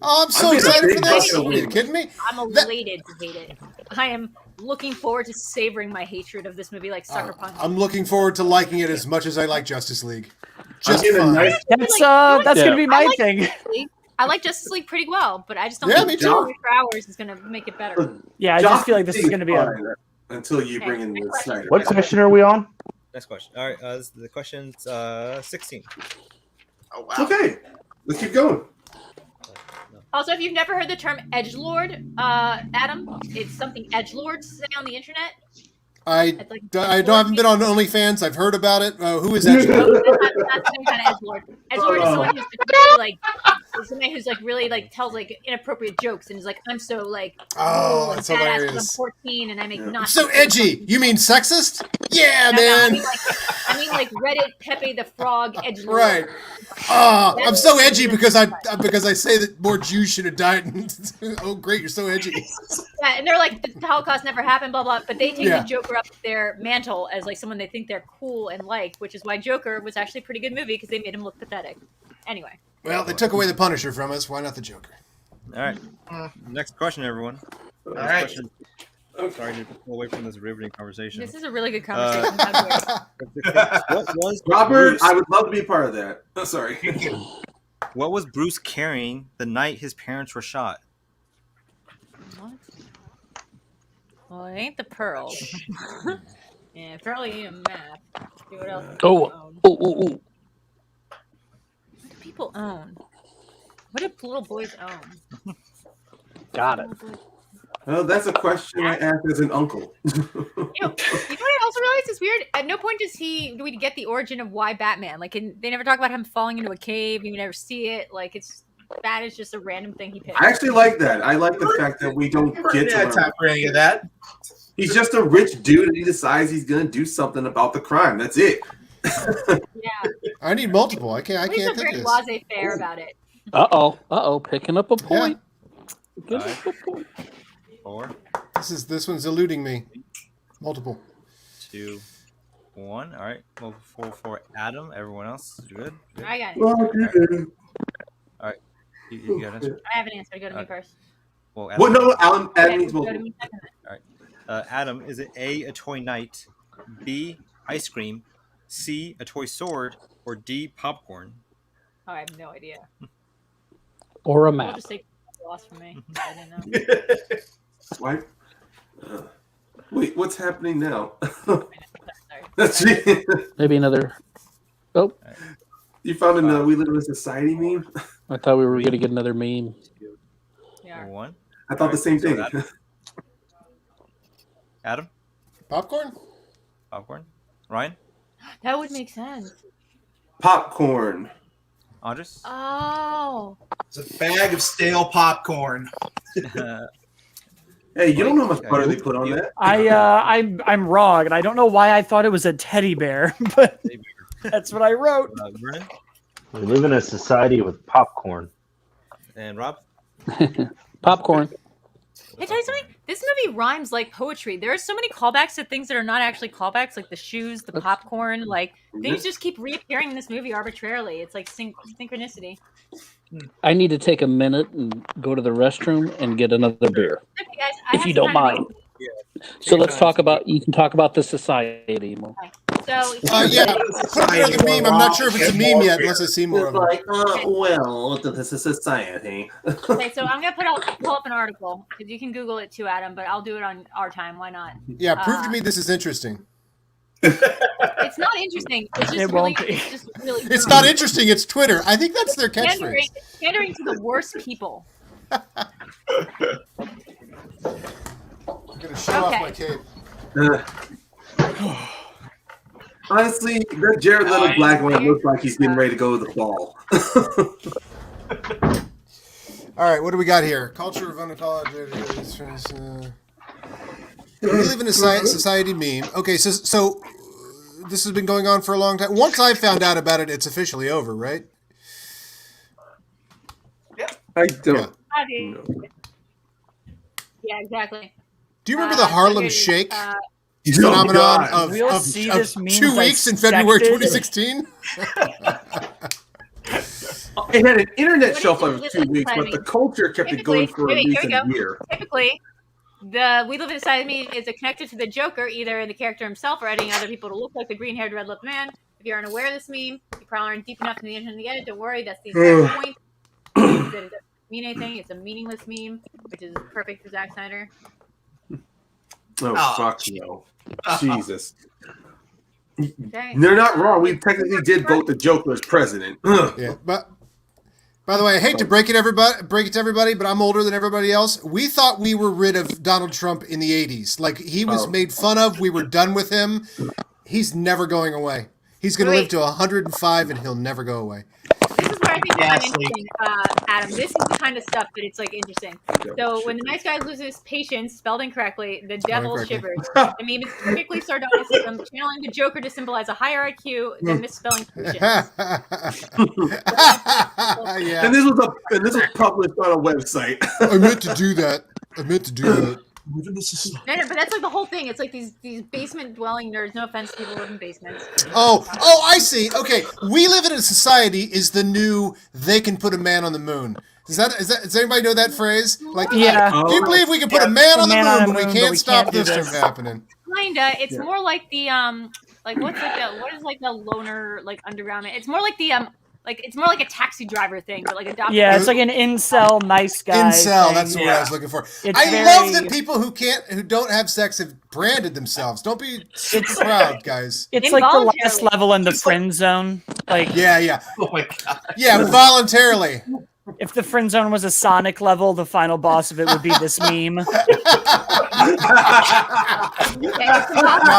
Oh, I'm so
I'm being a
excited
big
for this.
bucket
Are you kidding me?
I'm
That-
elated to hate it. I am looking forward to savoring my hatred of this movie like Sucker Punch.
I'm looking forward to liking it as much as I like Justice League.
I'm
Just
getting a
fun.
nice.
That's
Like,
that's
Yeah.
gonna be my
I like
thing.
Justice League. I like Justice League pretty well, but I just don't
Yeah,
think
me too.
24 hours is going to make it better.
Yeah, I just feel like this is gonna be a.
fine until you bring in the Snyder.
What question are we on?
Next question. All right, the question's 16.
Oh wow.
Okay, let's keep going.
Also, if you've never heard the term edgelord, Adam, it's something edgelords say on the internet.
I
It's like
haven't been on OnlyFans. I've heard about it. Who is that?
That's the same kind of edgelord. Edgelord is someone who's really, like, somebody who's like really like tells like inappropriate jokes and is like, I'm so like,
Oh,
cool and
that's
badass 'cause
hilarious.
I'm 14 and I make
Yeah.
not
So edgy. You mean sexist? Yeah,
No,
man.
I mean like Reddit Pepe the Frog edgelord.
Right. Oh, I'm so edgy because I say that more Jews should have died. Oh, great, you're so edgy.
Yeah, and they're like the Holocaust never happened, blah blah. But they take
Yeah.
the Joker up their mantle as like someone they think they're cool and like, which is why Joker was actually a pretty good movie because they made him look pathetic. Anyway,
Well, they took away the Punisher from us. Why not the Joker?
All right. Next question, everyone.
All
Next
right.
question. Sorry to pull away from this riveting conversation.
this is a really good conversation. How dare you.
What was
Robert,
Bruce,
I would love to be part of that. Oh, sorry.
what was Bruce carrying the night his parents were shot?
What? Well, it ain't the pearls. Yeah, apparently ain't a map. See what else?
Oh,
own.
oh, oh, oh.
What do people own? What do little boys own?
Got it.
Well, that's a question I asked as an uncle.
You know what I also realized is weird? At no point do we get the origin of why Batman. Like, they never talk about him falling into a cave. You never see it. Like, that is just a random thing he picked.
I actually like that. I like the fact that we don't get to
Yeah,
learn.
time for any of that.
He's just a rich dude and he decides he's going to do something about the crime. That's it.
Yeah,
I need multiple. I can't
he's
think
very
this.
laissez-faire about it.
Picking up a point. Picking
Five.
up a point.
4,
This one's eluding me. Multiple.
2, 1. All right. Well, for Adam, everyone else, you good?
I got it.
Well,
You got an answer?
I have an answer. Go to me first.
Well,
Well, no, Alan.
Okay,
Adam needs
go to
multiple.
me second.
Adam, is it A, a toy knight, B, ice cream, C, a toy sword, or D, popcorn?
Oh, I have no idea.
Or a
I'll
map.
just say lost for me. I didn't know.
Swipe. Wait, what's happening now?
Sorry.
That's
Maybe another. Oh,
You found a We Live in a Society meme?
I thought we were going to get another meme.
Yeah.
One.
I thought the same
So
thing.
Adam,
Popcorn?
popcorn. Ryan,
That would make sense.
Popcorn.
Andres.
Oh.
It's a bag of stale popcorn.
Hey, you don't know how much butter they put on that.
I'm wrong, and I don't know why I thought it was a teddy bear, but that's what I wrote.
Vernon
We live in a society with popcorn.
and Rob.
Popcorn.
Hey, tell you something. This movie rhymes like poetry. There are so many callbacks to things that are not actually callbacks, like the shoes, the popcorn. Like things just keep reappearing in this movie arbitrarily. It's like synchronicity.
I need to take a minute and go to the restroom and get another beer,
Okay, guys, I
if
have
you
some
don't
time to
mind. So let's talk about. You can talk about the society more.
So
Yeah, put up another meme. I'm not sure if it's a meme yet, unless I see more of it.
Well, this is society.
Okay, so I'm gonna pull up an article because you can Google it too, Adam. But I'll do it on our time. Why not?
Yeah, prove to me this is interesting.
It's not interesting. It's just
It
really,
won't be.
it's just really.
It's
dumb.
not interesting. It's Twitter. I think that's their
Pandering,
catchphrase.
pandering to the worst people.
I'm gonna show off my cape.
Honestly, that Jared Leto black one looks like he's getting ready to go to the ball.
All right, what do we got here? Culture of unapologetic. We live in a society meme. Okay, so this has been going on for a long time. Once I found out about it, it's officially over, right?
I don't.
Yeah, exactly.
Do you remember the Harlem Shake
Oh,
phenomenon
God.
of
We'll see this meme
2 weeks in February
dissected.
2016?
It had an internet
What
shelf
is
life of
it?
2 weeks, but the culture kept it going for at least a year.
Typically, the We Live in a Society meme is connected to the Joker, either in the character himself or editing other people to look like the green-haired, red-lipped man. If you're unaware of this meme, you probably aren't deep enough in the internet to get it. Don't worry, that's the entire point. That it doesn't mean anything. It's a meaningless meme, which is perfect for Zack Snyder.
Oh, fuck no. Jesus.
Okay.
They're not wrong. We technically did vote the Joker as president. Ugh.
Yeah, but by the way, I hate to break it to everybody, but I'm older than everybody else. We thought we were rid of Donald Trump in the 80s. Like, he was made fun of. We were done with him. He's never going away. He's going to live to 105, and he'll never go away.
This is where I think it's interesting, Adam. This is the kind of stuff that it's like interesting. So when the nice guy loses his patience, spelled incorrectly, the devil shivers. The meme is typically sardonicism, channeling the Joker to symbolize a higher IQ than misspelling patience.
Yeah.
And this was published on a website.
I meant to do that.
No, but that's like the whole thing. It's like these basement dwelling nerds. No offense, people who live in basements.
Oh, I see. Okay, We Live in a Society is the new "they can put a man on the moon." Does anybody know that phrase? Like,
Yeah.
do you believe we can put a man on the moon, but we can't stop this from happening?
Kinda. It's more like the like what is like the loner like underground man? It's more like the like it's more like a taxi driver thing, but like adopted.
Yeah, it's like an incel nice guy.
Incel,
thing.
that's the word I was looking for.
It's
I love that people who don't have sex have branded themselves. Don't be super proud, guys.
It's like the last level in the friend zone. Like
Yeah.
Oh my God.
Yeah, voluntarily.
if the friend zone was a Sonic level, the final boss of it would be this meme.
Now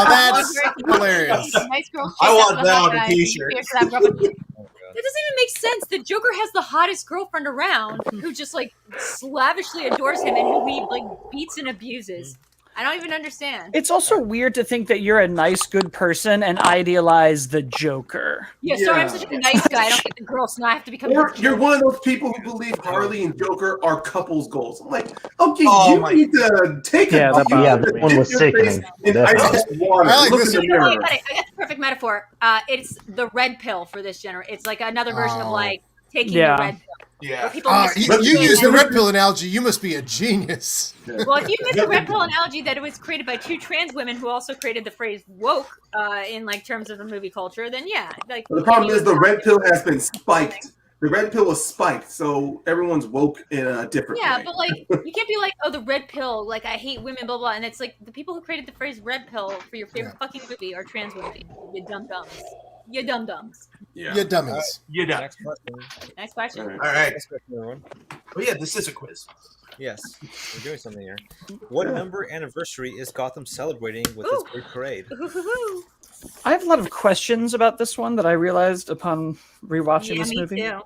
that's hilarious.
Nice girl.
I want that on a t-shirt.
That doesn't even make sense. The Joker has the hottest girlfriend around who just like slavishly adores him and who he like beats and abuses. I don't even understand.
It's also weird to think that you're a nice, good person and idealize the Joker.
Yeah, so I'm such a nice guy. I don't get the girl, so now I have to become.
Or you're one of those people who believe Harley and Joker are couples goals. I'm like, okay,
Oh
you
my-
need to take
Yeah,
a
that one was sickening.
and ice water.
I like
Look
this
in the
You know what?
mirror.
I got the perfect metaphor. It's the red pill for this generation. It's like another version of like taking the red pill.
Yeah.
People
You use the red pill analogy. You must be a genius.
Well, if you miss the red pill analogy that it was created by 2 trans women who also created the phrase woke in like terms of the movie culture, then yeah. Like
The problem is the red pill has been spiked. The red pill was spiked, so everyone's woke in a different way.
but like you can't be like, oh, the red pill, like I hate women, blah blah. And it's like the people who created the phrase red pill for your favorite fucking movie are trans women. You dum dums. You dum dums.
Yeah.
You dummies.
You done.
Next question.
Next question.
All right.
All right.
Next question, everyone.
Oh yeah, this is a quiz.
Yes, we're doing something here. What number anniversary is Gotham celebrating with its big parade?
Ooh.
I have a lot of questions about this one that I realized upon rewatching this movie.
Me too.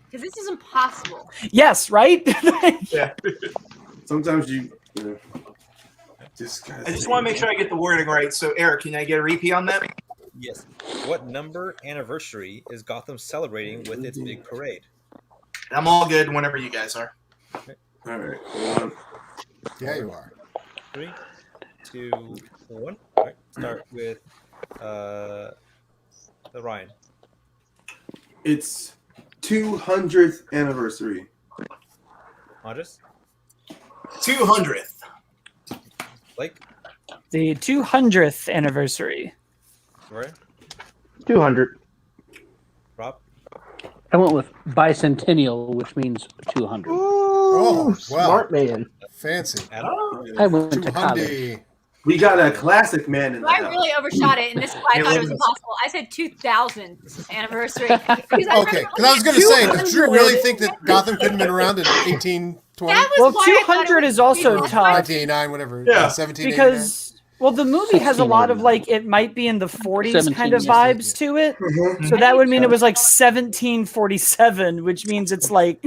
Because this is impossible.
Yes, right?
Yeah.
Sometimes you know, just
I just want to make sure I get the wording right. So, Eric, can I get a repeat on that?
Yes. What number anniversary is Gotham celebrating with its big parade?
I'm all good whenever you guys are.
All right. Hold on.
Yeah, you are.
3, 2, 1. All right. Start with Ryan.
It's 200th anniversary.
Andres?
200th.
Blake?
The 200th anniversary.
Roy?
200.
Rob?
I went with bicentennial, which means 200.
Oh, wow.
Smart man.
Fancy.
Adam?
I went to college.
200.
We got a classic man in the
I
house.
really overshot it, and this is why I thought it was impossible. I said 2000th anniversary. Because
Okay, because I was going to say, does Drew really think that Gotham couldn't have been around in 1820?
That was
Well,
why I thought it
200
was
is also
stupid.
tough
1989, whatever.
Yeah.
1789.
because, well, the movie has a lot of like, it might be in the 40s kind of
17,
vibes to it. So that would mean it was like 1747, which means it's like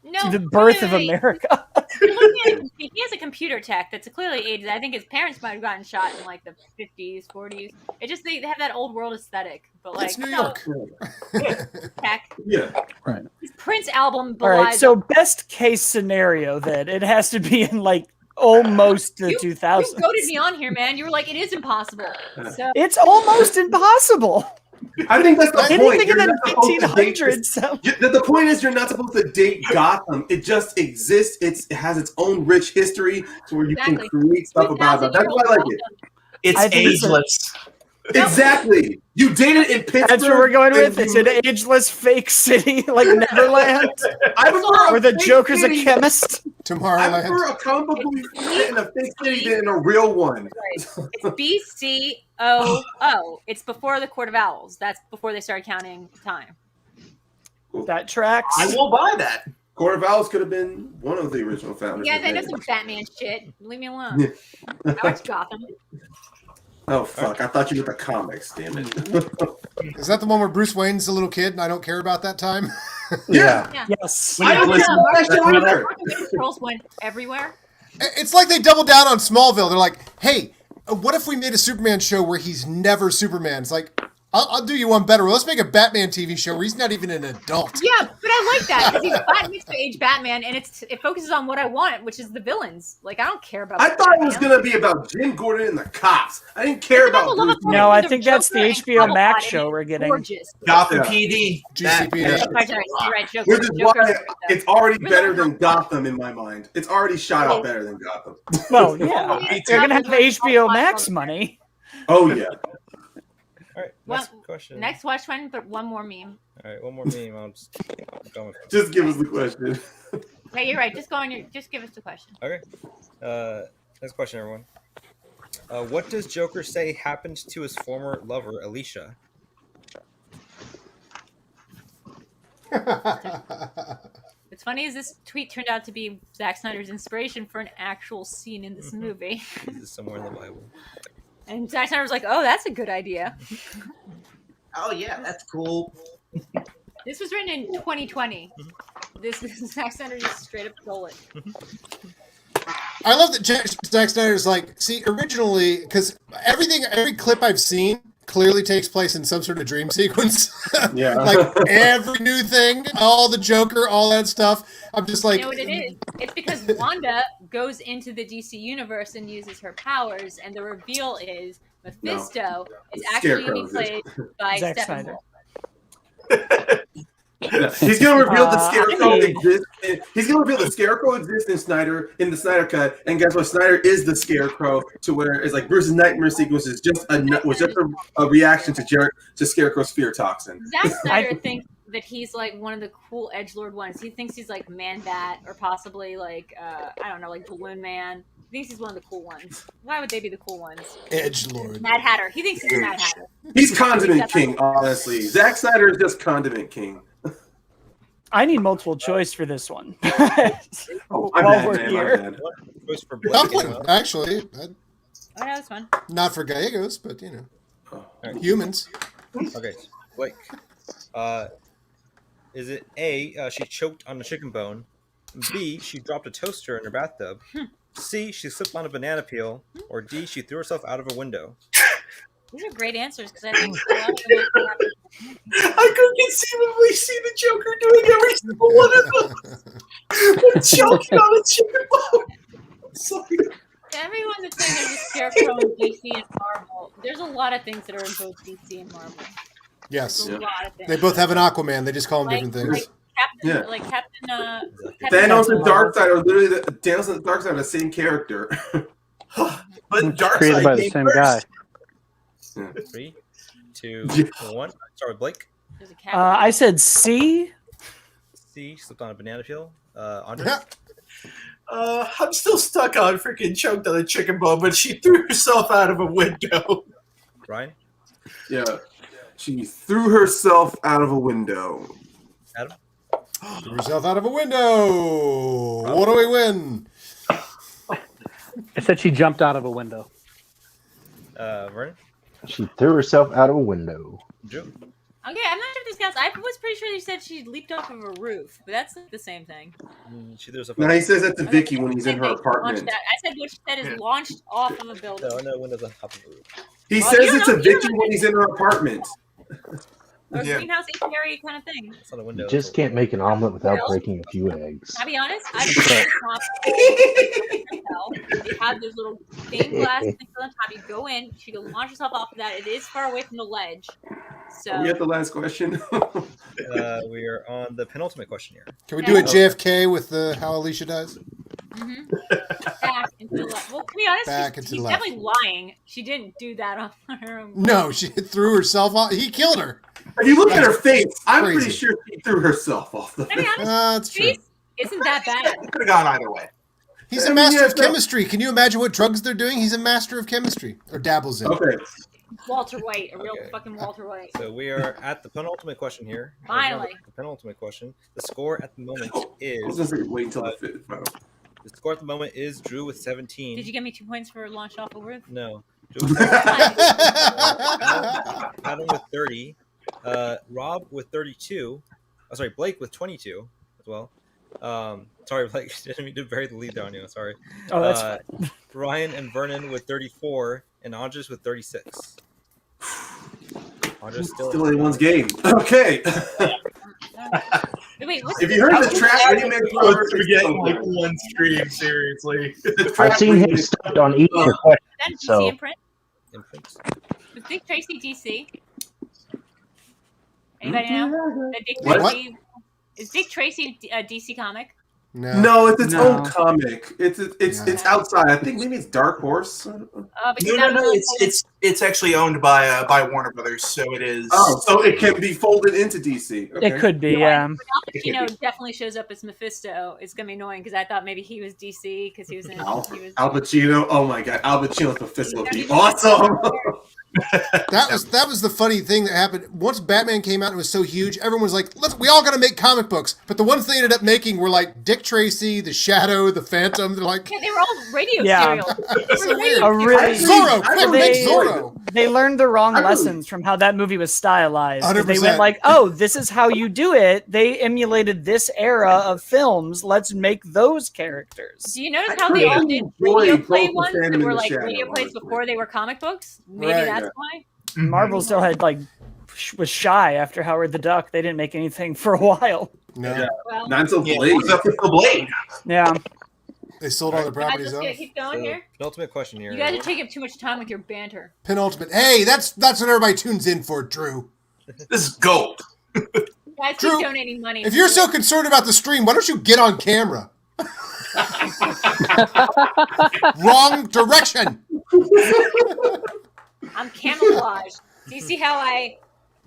No,
the birth of
wait.
America.
You're looking at he has a computer tech that's clearly aged. I think his parents might have gotten shot in like the 50s, 40s. It just they have that old world aesthetic, but like
It's New
no,
York.
tech.
Yeah.
Right.
His Prince album
All right,
belies.
so best case scenario then it has to be in like almost the
you
2000s.
goaded me on here, man. You were like, it is impossible. So
It's almost impossible.
I think that's the point.
Anything in
You're
the
not supposed to date
1800s. so-
The point is, you're not supposed to date Gotham. It just exists. It has its own rich history to where you
Exactly.
can create stuff about it. That's why I like it.
It's
I think it's a-
ageless.
Exactly. You dated in Pittsburgh.
That's what we're going with.
and
It's
you-
an ageless fake city like Neverland,
I prefer
where the
fake
Joker's a
city.
chemist.
I
Tomorrowland.
prefer a comic book movie set in a fake city than in a real one.
it's BCOO. It's before the Court of Owls. That's before they started counting time.
That tracks.
I will buy that.
Court of Owls could have been one of the original founders.
Yeah,
of
I know
it.
some Batman shit. Leave me alone. I watch Gotham.
Oh fuck! I thought you were the comics. Damn it.
Is that the one where Bruce Wayne's a little kid and I don't care about that time?
Yeah.
Yeah.
Yes.
I don't care about that shit either.
Girls went everywhere.
It's like they doubled down on Smallville. They're like, hey, what if we made a Superman show where he's never Superman? It's like, I'll do you one better. Let's make a Batman TV show where he's not even an adult.
Yeah, but I like that because he's needs to age Batman, and it focuses on what I want, which is the villains. Like I don't care about.
I thought it was gonna be about Jim Gordon and the cops. I didn't care about.
the love
Bruce
affair
Wayne.
No, I
with
think that's the
Joker and
HBO
Cobblepot,
Max
and
show
it's
we're getting.
Gorgeous.
Gotham
Yeah.
PD.
GCPD.
You're right, Joker.
Which is why
Joker.
it's already better than Gotham in my mind. It's already shot out better than Gotham.
Well, yeah. They're gonna have HBO Max money.
Oh yeah.
All right.
Well,
Next question.
Next one, but one more meme.
All right. One more meme. I'm going with.
Just give us the question.
Yeah, you're right. Just go on. Just give us the question.
Okay. Next question, everyone. What does Joker say happened to his former lover, Alicia?
What's funny is this tweet turned out to be Zack Snyder's inspiration for an actual scene in this movie.
This is somewhere in the Bible.
And Zack Snyder was like, "Oh, that's a good idea."
Oh yeah, that's cool.
This was written in 2020. This Zack Snyder just straight up stole it.
I love that Zack Snyder's like, see, originally, because every clip I've seen clearly takes place in some sort of dream sequence.
Yeah.
Like every new thing, all the Joker, all that stuff. I'm just like,
You know what it is? It's because Wanda goes into the DC universe and uses her powers, and the reveal is Mephisto is actually being played by
Zack
Steppenwolf.
Snyder.
He's gonna reveal the Scarecrow
I mean-
exists. He's gonna reveal the Scarecrow exists in the Snyder cut, and guess what? Snyder is the Scarecrow, to where it's like Bruce's nightmare sequence is just a reaction to Scarecrow's fear toxin.
Zack Snyder thinks that he's like one of the cool edgelord ones. He thinks he's like Man Bat or possibly like I don't know, like Balloon Man. He thinks he's one of the cool ones. Why would they be the cool ones?
Edgelord.
Mad Hatter. He thinks he's a Mad Hatter.
He's Condiment King, honestly. Zack Snyder is just Condiment King.
I need multiple choice for this one.
Oh,
While we're here.
Choice for Blake.
Dumpling, actually.
Oh, that was fun.
Not for Gallegos, but, you know.
Alright.
Humans.
Okay, Blake. Is it A, she choked on a chicken bone, B, she dropped a toaster in her bathtub, C, she slipped on a banana peel, or D, she threw herself out of a window?
These are great answers because I think a lot of them
I could conceivably see the Joker doing every single one of them. Choking on a chicken bone. It's like,
everyone that's saying there's a Scarecrow in DC and Marvel, there's a lot of things that are in both DC and Marvel.
Yes.
There's a lot of things.
They both have an Aquaman. They just call them different things.
Captain
Thanos and Darkseid are literally Thanos and Darkseid are the same character.
but
Created by
Darkseid
the
came
same
first.
guy.
3, 2, 1. Start with Blake.
There's a Captain.
I said C.
C, slipped on a banana peel. Andre?
I'm still stuck on freaking choked on a chicken bone, but she threw herself out of a window.
Ryan?
Yeah. She threw herself out of a window.
Adam?
Threw herself out of a window. What do we win?
I said she jumped out of a window.
Vernon?
She threw herself out of a window.
Joe?
Okay, I'm not sure if this counts. I was pretty sure you said she leaped off of a roof, but that's the same thing.
She threw herself
No,
out.
he says that to Vicky when he's in her
Launched
apartment.
that. I said what she said is launched off of a building.
No, windows on top of the roof.
He
Well,
says
you
it's
don't
a
know- you don't
Vicky
know-
when he's in her apartment.
Or
Yeah.
greenhouse apiary kind of thing.
It's not a window.
You just can't make an omelet without breaking a few eggs.
I'll be honest, I've been They have those little stained glass things on the top. You go in, she can launch herself off of that. It is far away from the ledge. So
Are we at the last question?
We are on the penultimate question here.
Can we do a JFK with how Alicia dies?
back into the left. Well, to be honest,
Back into
she's
the left.
definitely lying. She didn't do that on her own.
No, she threw herself off. He killed her.
If you look at her face, I'm
Crazy.
pretty sure she threw herself off the
To be honest,
That's true.
face isn't that bad.
Could have gone either way.
He's
I
a
mean,
master
yeah,
of
no.
chemistry. Can you imagine what drugs they're doing? He's a master of chemistry, or dabbles in.
Okay.
Walter White, a real
Okay.
fucking Walter White.
So we are at the penultimate question here.
Finally.
The penultimate question. The score at the moment
I was
is
gonna say wait until the fifth.
the score at the moment is Drew with 17.
Did you give me 2 points for launch off a roof?
No. Drew with 17. Adam with 30. Rob with 32. Oh, sorry, Blake with 22 as well. Sorry, Blake, didn't mean to bury the lead there on you. Sorry.
Oh, that's fine.
Ryan and Vernon with 34, and Andres with 36. Andres
Still anyone's game. Okay.
Wait, what's
If you heard the trap remix,
We're getting like one stream, seriously.
I've seen him stumped on each of your questions.
that DC
So
imprint?
imprints.
Was Dick Tracy DC? Anybody know? Dick
What?
Tracy, is Dick Tracy a DC comic?
No, it's its
No.
own comic. It's outside. I think maybe it's Dark Horse.
Because I don't know if
It's actually owned by Warner Brothers, so it is.
Oh, so it can be folded into DC. Okay.
It could be, yeah.
Al Pacino definitely shows up as Mephisto. It's gonna be annoying because I thought maybe he was DC because he was in.
Al
He was,
Pacino. Oh my God, Al Pacino's Mephisto would be awesome.
That was the funny thing that happened. Once Batman came out and was so huge, everyone was like, we all got to make comic books. But the ones they ended up making were like Dick Tracy, the Shadow, the Phantom. They're like,
yeah, they were all radio
Yeah.
serials. They
so
were
weird.
A really-
Zorro, quick, make
They-
Zorro.
They learned the wrong
I really-
lessons from how that movie was stylized. 'Cause They
100%.
went like, oh, this is how you do it. They emulated this era of films. Let's make those characters.
Do you notice
I
how they all
really
did
enjoy
radio
both
play
the
ones
Phantom
that
and
were
the
like
Shadow,
radio plays
honestly.
before they were comic books? Maybe
Right,
that's
yeah.
why.
Marvel still had like was shy after Howard the Duck. They didn't make anything for a while.
No,
Yeah.
Well,
Not until
Yeah,
Blade.
what's up with the Blade?
Yeah.
they sold all their
guys,
properties
let's
off.
keep going
So,
here.
penultimate question here.
You guys are taking up too much time with your banter.
Penultimate. Hey, that's what everybody tunes in for, Drew.
This is gold.
Well, Guys,
Drew,
keep donating money.
if you're so concerned about the stream, why don't you get on camera? Wrong direction.
I'm camouflaged. Do you see how I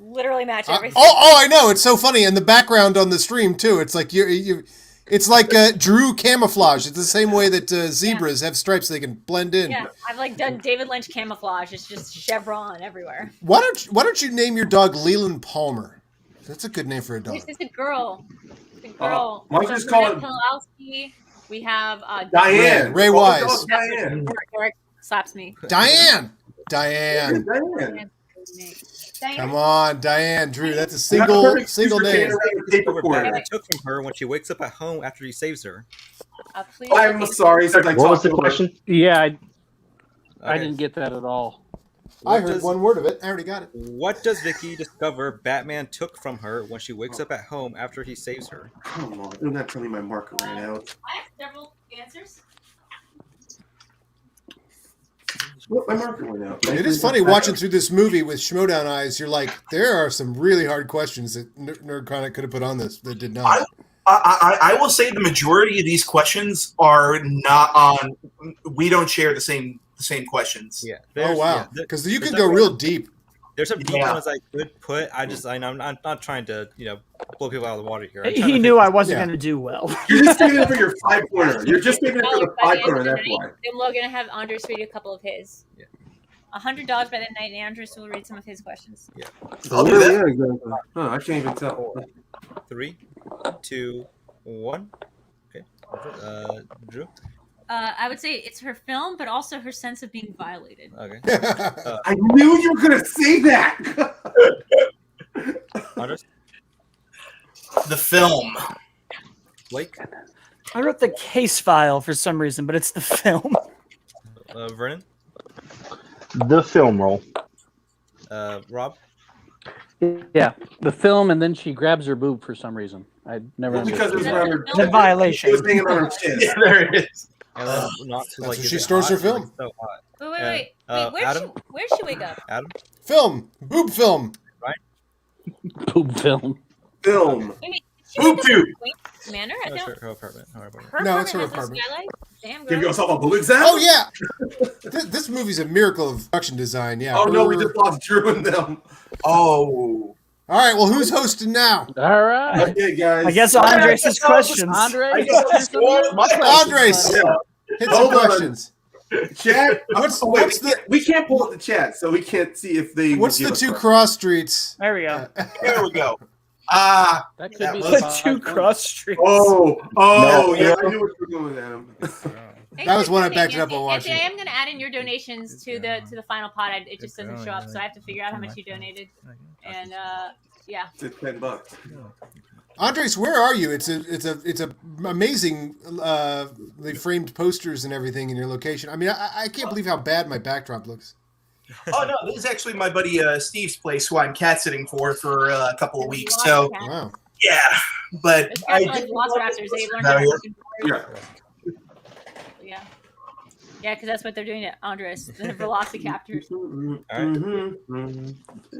literally match everything?
I know. It's so funny. And the background on the stream too. It's like it's like Drew camouflage. It's the same way that zebras have stripes; they can blend in.
Yeah, I've like done David Lynch camouflage. It's just chevron everywhere.
Why don't you name your dog Leland Palmer? That's a good name for a dog.
This is a girl. It's a girl.
why don't you just call it
Pilowski. We have
Diane?
Ray Wise.
Diane.
Derek slaps me.
Diane.
Diane.
Come on, Diane. Drew, that's a single name.
Batman took from her when she wakes up at home after he saves her.
Please
I'm sorry.
What was the question?
Yeah, I didn't get that at all.
I heard one word of it. I already got it.
What does Vicky discover Batman took from her when she wakes up at home after he saves her?
Come on, do not tell me my marker ran out.
I have several answers.
What, my marker went out.
It is funny watching through this movie with Schmoedown eyes. You're like, there are some really hard questions that NerdChronic could have put on this that did not.
I will say the majority of these questions are not on. We don't share the same questions.
Yeah.
Oh wow, because you could go real deep.
There's some deep ones I could put. I'm not trying to blow people out of the water here.
He knew I wasn't going to do well.
You're just saving it for your 5-pointer. You're just saving it for the 5-pointer. That's why.
Then we're gonna have Andres read a couple of his. Yeah. $100 by the night, and Andres will read some of his questions.
Yeah.
I'll do that.
Yeah, exactly. Huh, I can't even tell.
3, 2, 1. Okay. Drew.
I would say it's her film, but also her sense of being violated.
Okay.
I knew you were gonna say that.
Andres.
The film.
Blake.
I wrote the case file for some reason, but it's the film.
Vernon.
The film roll.
Rob.
Yeah, the film, and then she grabs her boob for some reason. I never.
Because it was around her.
The violation.
It was hanging on her chin.
Yeah, there it is.
And then not to,
That's
is
where she
it
stores her
hot?
film.
So hot.
Wait.
Adam?
Where'd she wake up?
Adam.
Film. Boob film.
Boob film.
Film.
Wait,
Boob tube.
Manor? I
No,
don't.
her apartment. Her apartment.
No, it's her
has a
apartment.
skylight? Damn,
Give
girl.
yourself a boob exam.
Oh yeah. This movie's a miracle of production design. Yeah.
Oh no, we just lost Drew and them.
Oh.
All right. Well, who's hosting now?
All right.
Okay, guys.
I guess Andres' questions.
Andres.
Andres.
Yeah.
Hit
Hold
some
on.
questions.
Chat.
What's
Wait, we can't pull up the chat, so we can't see if they.
What's
give
the
us
two
questions.
cross streets?
There we go.
There we go.
That could
That
be
was-
The two cross streets.
Oh,
No.
yeah, I knew what you were doing with Adam.
That was one I backed it up on
Actually,
watching.
I am going to add in your donations to the final pot. It just doesn't show up, so I have to figure out how much you donated. And yeah.
It's $10.
Andres, where are you? It's a amazing the framed posters and everything in your location. I mean, I can't believe how bad my backdrop looks.
Oh no, this is actually my buddy Steve's place, who I'm cat sitting for a couple of weeks. So
Wow.
yeah, but
It's
I
kind of like Velociraptors. They learn
Out
how to
here.
listen for it.
Yeah.
Yeah. Yeah, because that's what they're doing to Andres, the Velociraptors.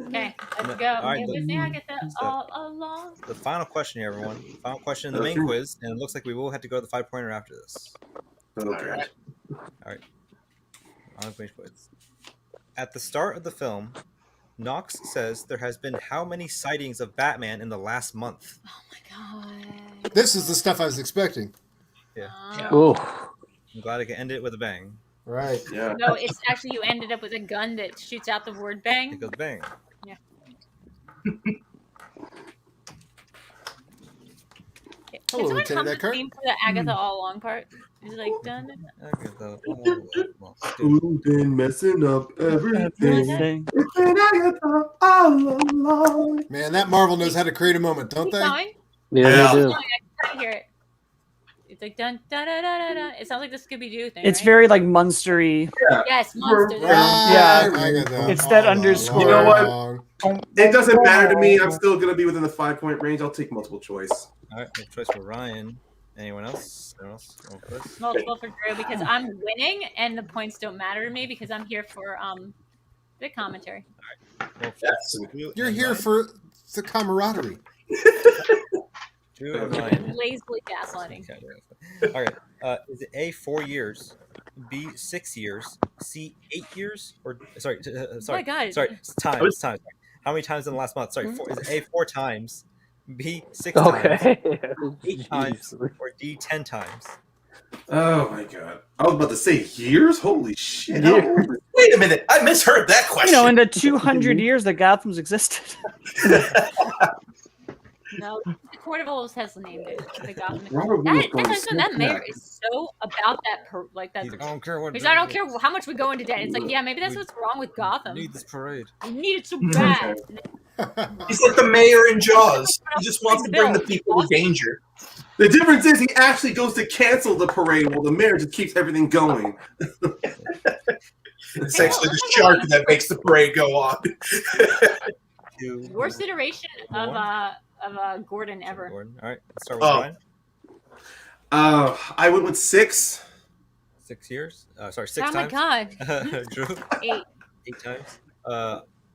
Okay, let's go.
All right,
It was there, I get that all along.
The final question here, everyone. Final question in the main quiz, and it looks like we will have to go to the 5-pointer after this.
Okay.
On the main quiz. At the start of the film, Knox says there has been how many sightings of Batman in the last month?
Oh my god.
This is the stuff I was expecting.
Yeah.
Oh,
I'm glad I can end it with a bang.
Right.
Yeah.
No, it's actually you ended up with a gun that shoots out the word bang.
It goes bang.
Yeah. Can
Hello,
someone
Lieutenant
come to the
Eckhart.
theme for the Agatha all along part? Is it like done?
Okay, so,
Who's been messing up everything?
Everything.
It's been Agatha all along.
Man, that Marvel knows how to create a moment, don't
Keep
they?
going.
yeah,
Yeah.
they do.
I can't hear it. It's like dun da da da da da. It sounds like the Scooby Doo thing.
It's
right?
very like Munstery.
yes, monster.
Right,
Yeah.
Agatha,
It's that
all
underscore.
You know what?
along.
It doesn't matter to me. I'm still gonna be within the 5-point range. I'll take multiple choice.
All right, no choice for Ryan. Anyone else? Anyone else? Going first?
Multiple for Drew because I'm winning and the points don't matter to me because I'm here for the commentary.
Well,
Yes.
you
You're
and
here
Ryan.
for the camaraderie.
Drew and Ryan.
Lazily gaslighting.
All right. Is it A, 4 years, B, 6 years, C, 8 years, or sorry,
Oh my
sorry,
God.
sorry, times. How many times in the last month? Sorry, is it A, 4 times, B, 6 times,
Okay.
8 times,
Jeez.
or D, 10 times?
Oh my god. I was about to say years? Holy shit.
Yeah.
How old is-
Wait a minute. I misheard that
You
question.
know, in the 200 years that Gotham's existed.
No, the Court of Owls has named it the Gotham.
Robert Williams going
That mayor
back.
is so about that that.
He's like, I don't care what.
Because I don't care how much we go into debt. It's like, yeah, maybe that's what's wrong with Gotham.
Need this parade.
We need it so bad.
He's like the mayor in Jaws. He just wants to bring the people to danger.
The difference is he actually goes to cancel the parade while the mayor just keeps everything going.
It's actually the shark that makes the parade go on.
Worst iteration of Gordon ever.
Gordon. All right, let's start with Ryan.
I went with 6.
6 years. Sorry, 6
Oh my
times.
God.
Drew.
8.
8 times.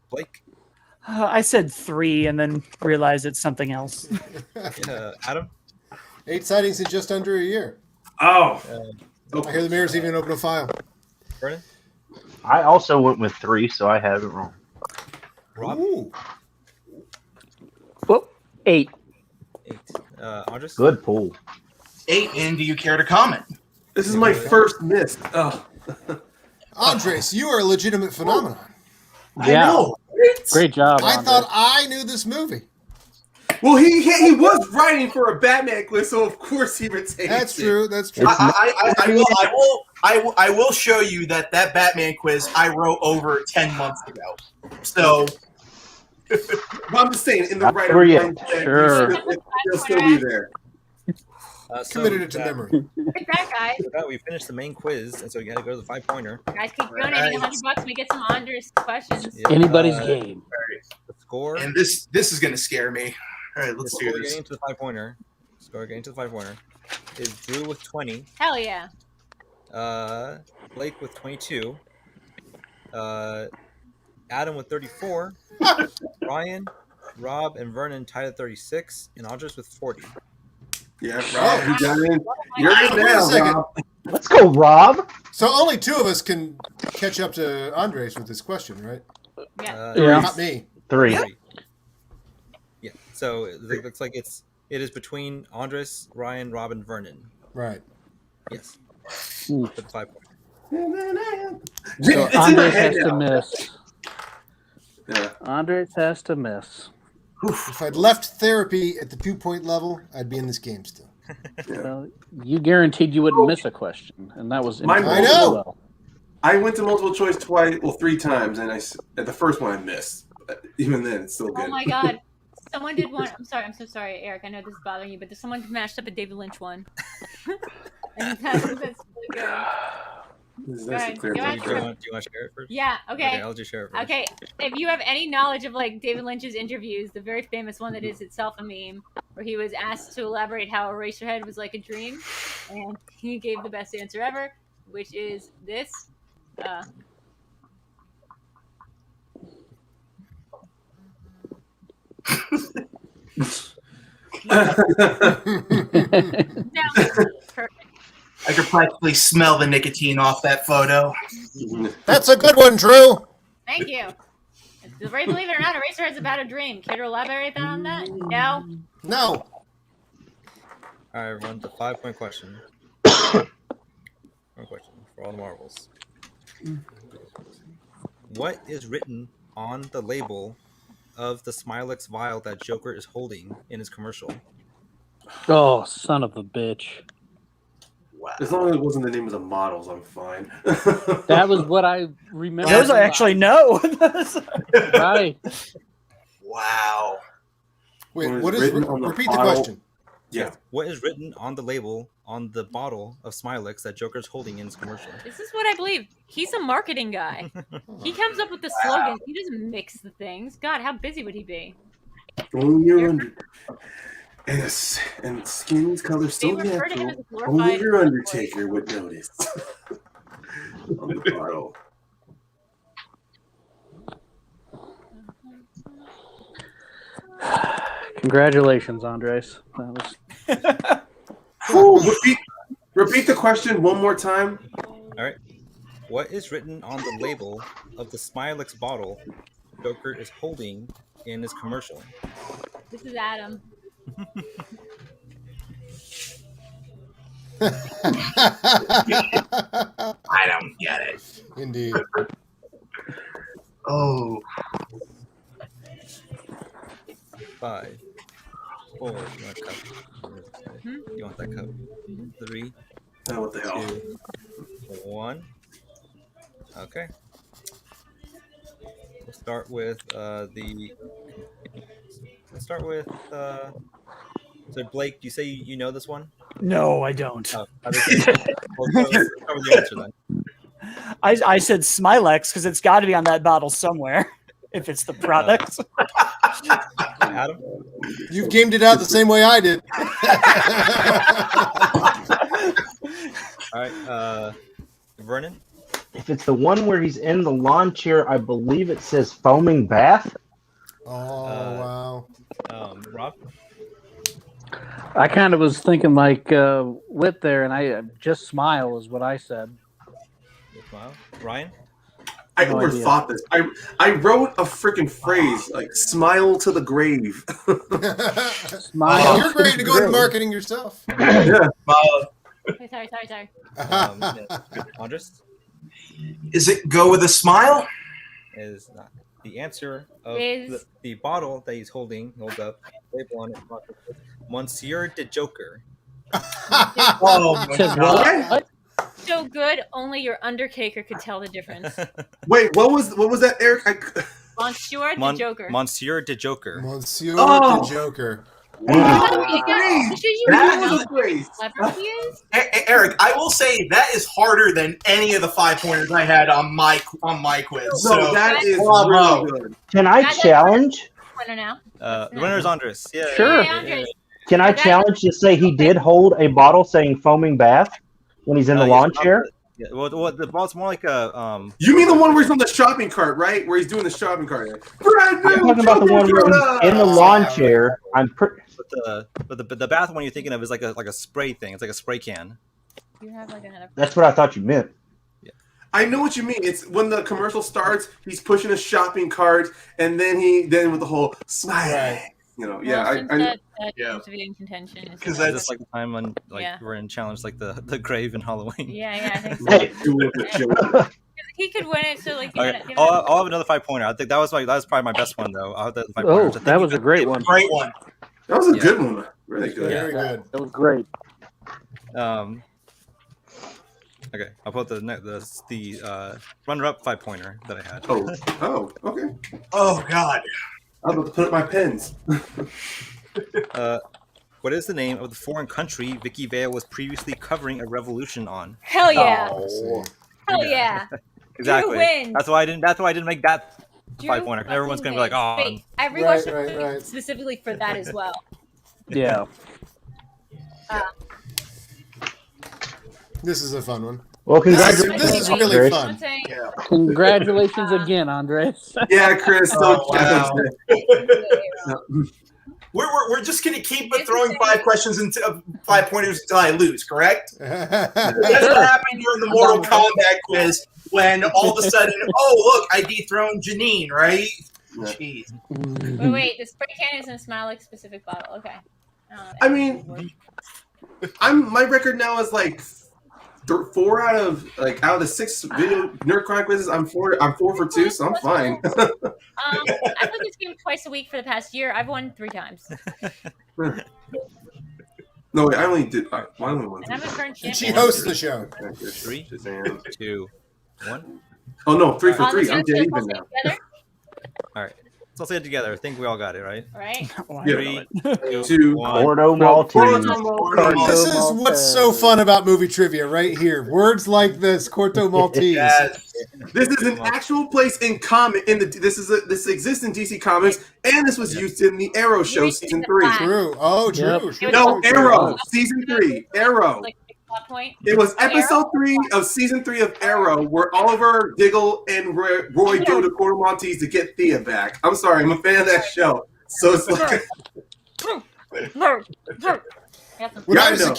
Blake.
I said 3 and then realized it's something else.
Adam.
8 sightings in just under a year.
Oh.
I hear the mayor's even open a file.
Vernon.
I also went with 3, so I have it wrong.
Rob.
Ooh.
Well, 8.
8. Andres.
Good pool.
8, and do you care to comment?
This is my first miss. Oh.
Andres, you are a legitimate phenomenon.
Yeah.
I know.
Great job.
I
Andre.
thought I knew this movie.
Well, he was writing for a Batman quiz, so of course he retains
That's
it.
true. That's true.
I will show you that Batman quiz I wrote over 10 months ago. So
But I'm just saying, in the
Not
writer
sure yet.
mindset,
Sure.
he'll still be there.
Committed it to memory.
With that, guys.
With that, we finished the main quiz, and so we got to go to the 5-pointer.
Guys, keep donating $100. We get some Andres questions.
Yeah,
Anybody's game.
The score.
and this is gonna scare me. All right,
The
let's
score
do this.
getting to the 5-pointer. Score getting to the 5-pointer is Drew with 20.
Hell yeah.
Blake with 22. Adam with 34. Ryan, Rob, and Vernon tied at 36, and Andres with 40.
Yeah, Rob, you got in. You're in
Wait a
now,
second.
Rob.
Let's go, Rob.
So only 2 of us can catch up to Andres with this question, right?
Yeah.
Yeah.
Not me.
3.
Yeah. So it looks like it is between Andres, Ryan, Rob, and Vernon.
Right.
Yes.
Ooh.
For the 5-pointer.
So
It's in my
Andres
head
has to
now.
miss.
Yeah.
Andres has to miss.
If I'd left therapy at the 2-point level, I'd be in this game still.
Well, you guaranteed you wouldn't miss a question, and that was
Mine-
I know.
well.
I went to multiple choice twice, 3 times, and at the first one I missed. Even then, it's still good.
Oh my God. Someone did one. I'm so sorry, Eric. I know this is bothering you, but someone mashed up a David Lynch one. And that's really good.
This is
Go ahead.
actually clear.
Go ahead.
Do you want to share it first?
Yeah. Okay.
I'll just share it first.
Okay, if you have any knowledge of like David Lynch's interviews, the very famous one that is itself a meme, where he was asked to elaborate how Eraserhead was like a dream, and he gave the best answer ever, which is this. Perfect.
I could practically smell the nicotine off that photo.
That's a good one, Drew.
Thank you. Believe it or not, Eraserhead's about a dream. Care to elaborate on that? No.
No.
All right, everyone. The 5-point question. 5-point question for all the marbles. What is written on the label of the Smilex vial that Joker is holding in his commercial?
Oh, son of a bitch.
Wow.
As long as it wasn't the name of the models, I'm fine.
That was what I remember.
Those I actually know.
Right.
Wow.
Wait,
What
what
is
is?
written on the
Repeat the
bottle?
question.
Yeah.
What is written on the label on the bottle of Smilex that Joker's holding in his commercial?
This is what I believe. He's a marketing guy. He comes up with the slogan. He doesn't mix the things. God, how busy would he be?
Only your and skin's color so
They refer to him
natural,
as a
only
glorified
your Undertaker would notice. On the bottle.
Congratulations, Andres. That was
Whew, repeat the question one more time.
All right. What is written on the label of the Smilex bottle Joker is holding in his commercial?
This is Adam.
I don't get it.
Indeed.
Oh,
5, 4. You want a cup? You want that cup? 3,
Oh, what the hell?
2, 1. Okay. We'll start with Let's start with. So Blake, you say you know this one?
No, I don't.
Oh, let's start with the answer then.
I said Smilex because it's got to be on that bottle somewhere. If it's the product.
Adam?
You've gamed it out the same way I did.
All right, Vernon?
If it's the one where he's in the lawn chair, I believe it says foaming bath.
Oh, wow.
Rob?
I kind of was thinking like Whit there, and I just smile is what I said.
Smile. Ryan?
I
No
overthought this. I wrote a freaking phrase like "smile to the grave."
Smile.
You're ready to go into marketing yourself.
Yeah.
Sorry.
Andres?
is it go with a smile?
Is not. The answer of
Is-
the bottle that he's holding, holds up, label on it, Monsieur de Joker.
Oh my
Says
god.
what?
So good, only your Undertaker could tell the difference.
Wait, what was that, Eric?
Monsieur the Joker.
Monsieur de Joker.
Monsieur
Oh.
the Joker.
That was a phrase.
Clever he is.
Eric, I will say that is harder than any of the 5 pointers I had on my quiz.
So
So
that is
bravo.
really good.
Can I challenge?
Winner now.
The winner is Andres. Yeah.
Sure.
Hey, Andres.
Can I challenge to say he did hold a bottle saying foaming bath when he's in the lawn chair?
Yeah, well, the bottle's more like a
You mean the one where he's on the shopping cart, right? Where he's doing the shopping cart. Brand new
I'm talking about the one where he's in the lawn chair.
but the bath one you're thinking of is like a spray thing. It's like a spray can.
You have like another.
That's what I thought you meant.
I know what you mean. It's when the commercial starts, he's pushing a shopping cart, and then with the whole smile.
Right.
You know,
Well,
yeah.
since that seems to be in contention.
Because
Is this like the time when
Yeah.
we're in challenge like the grave in Halloween?
Yeah, I think so.
Hey.
He could win it, so like. give
Okay.
it- give it
I'll have another 5 pointer. I think that was probably my best one though. I'll have the 5
Oh,
pointers. I think
that was a great one.
Great one.
That was a
Yeah.
good one. Really good.
Very good.
That was great.
Okay, I'll put the runner-up 5 pointer that I had.
Oh, okay.
Oh god.
I'm about to put up my pens.
What is the name of the foreign country Vicky Vale was previously covering a revolution on?
Hell yeah!
Oh.
Hell yeah!
Exactly.
wins.
That's why I didn't make that
Drew
5 pointer. Everyone's gonna be like,
fucking
oh.
wins. I
Right,
rewatched it
right.
specifically for that as well.
Yeah.
This is a fun one.
Well,
This
congratulations.
is really
Chris.
fun.
Congratulations again, Andres.
Yeah, Chris.
Oh,
Don't
wow. We're just gonna keep throwing 5 questions into 5 pointers until I lose, correct? That's what happened during the Mortal Kombat quiz when all of a sudden, oh look, I dethroned Janine, right? Jeez.
Wait, the spray can is in a Smilex specific bottle. Okay.
I mean, my record now is like 4 out of the 6 video NerdChronic quizzes. I'm 4 for 2, so I'm fine.
I played this game twice a week for the past year. I've won 3 times.
No, wait, I only did. I only won.
And I'm a current champion.
And she hosts the show.
3, 2, 1.
Oh no, 3 for
On the
3. I'm
show,
dead
so
even
let's
now.
get together,
All right. So let's say it together. I think we all got it, right?
right?
Yeah.
3,
2,
1.
Porto Maltese.
This is what's so fun about movie trivia right here. Words like this, Corto Maltese.
Yes.
This is an actual place in comic. This exists in DC Comics, and this was used in the Arrow show season 3.
True. Oh,
Yep.
true. true,
No,
true, true.
Arrow season 3. Arrow.
Like plot point.
It was
Arrow?
episode 3 of season 3 of Arrow, where Oliver, Diggle, and Roy go to Corto Maltese to get Thea back. I'm sorry, I'm a fan of that show, so it's like
When
Yeah,
I
I
was a
know.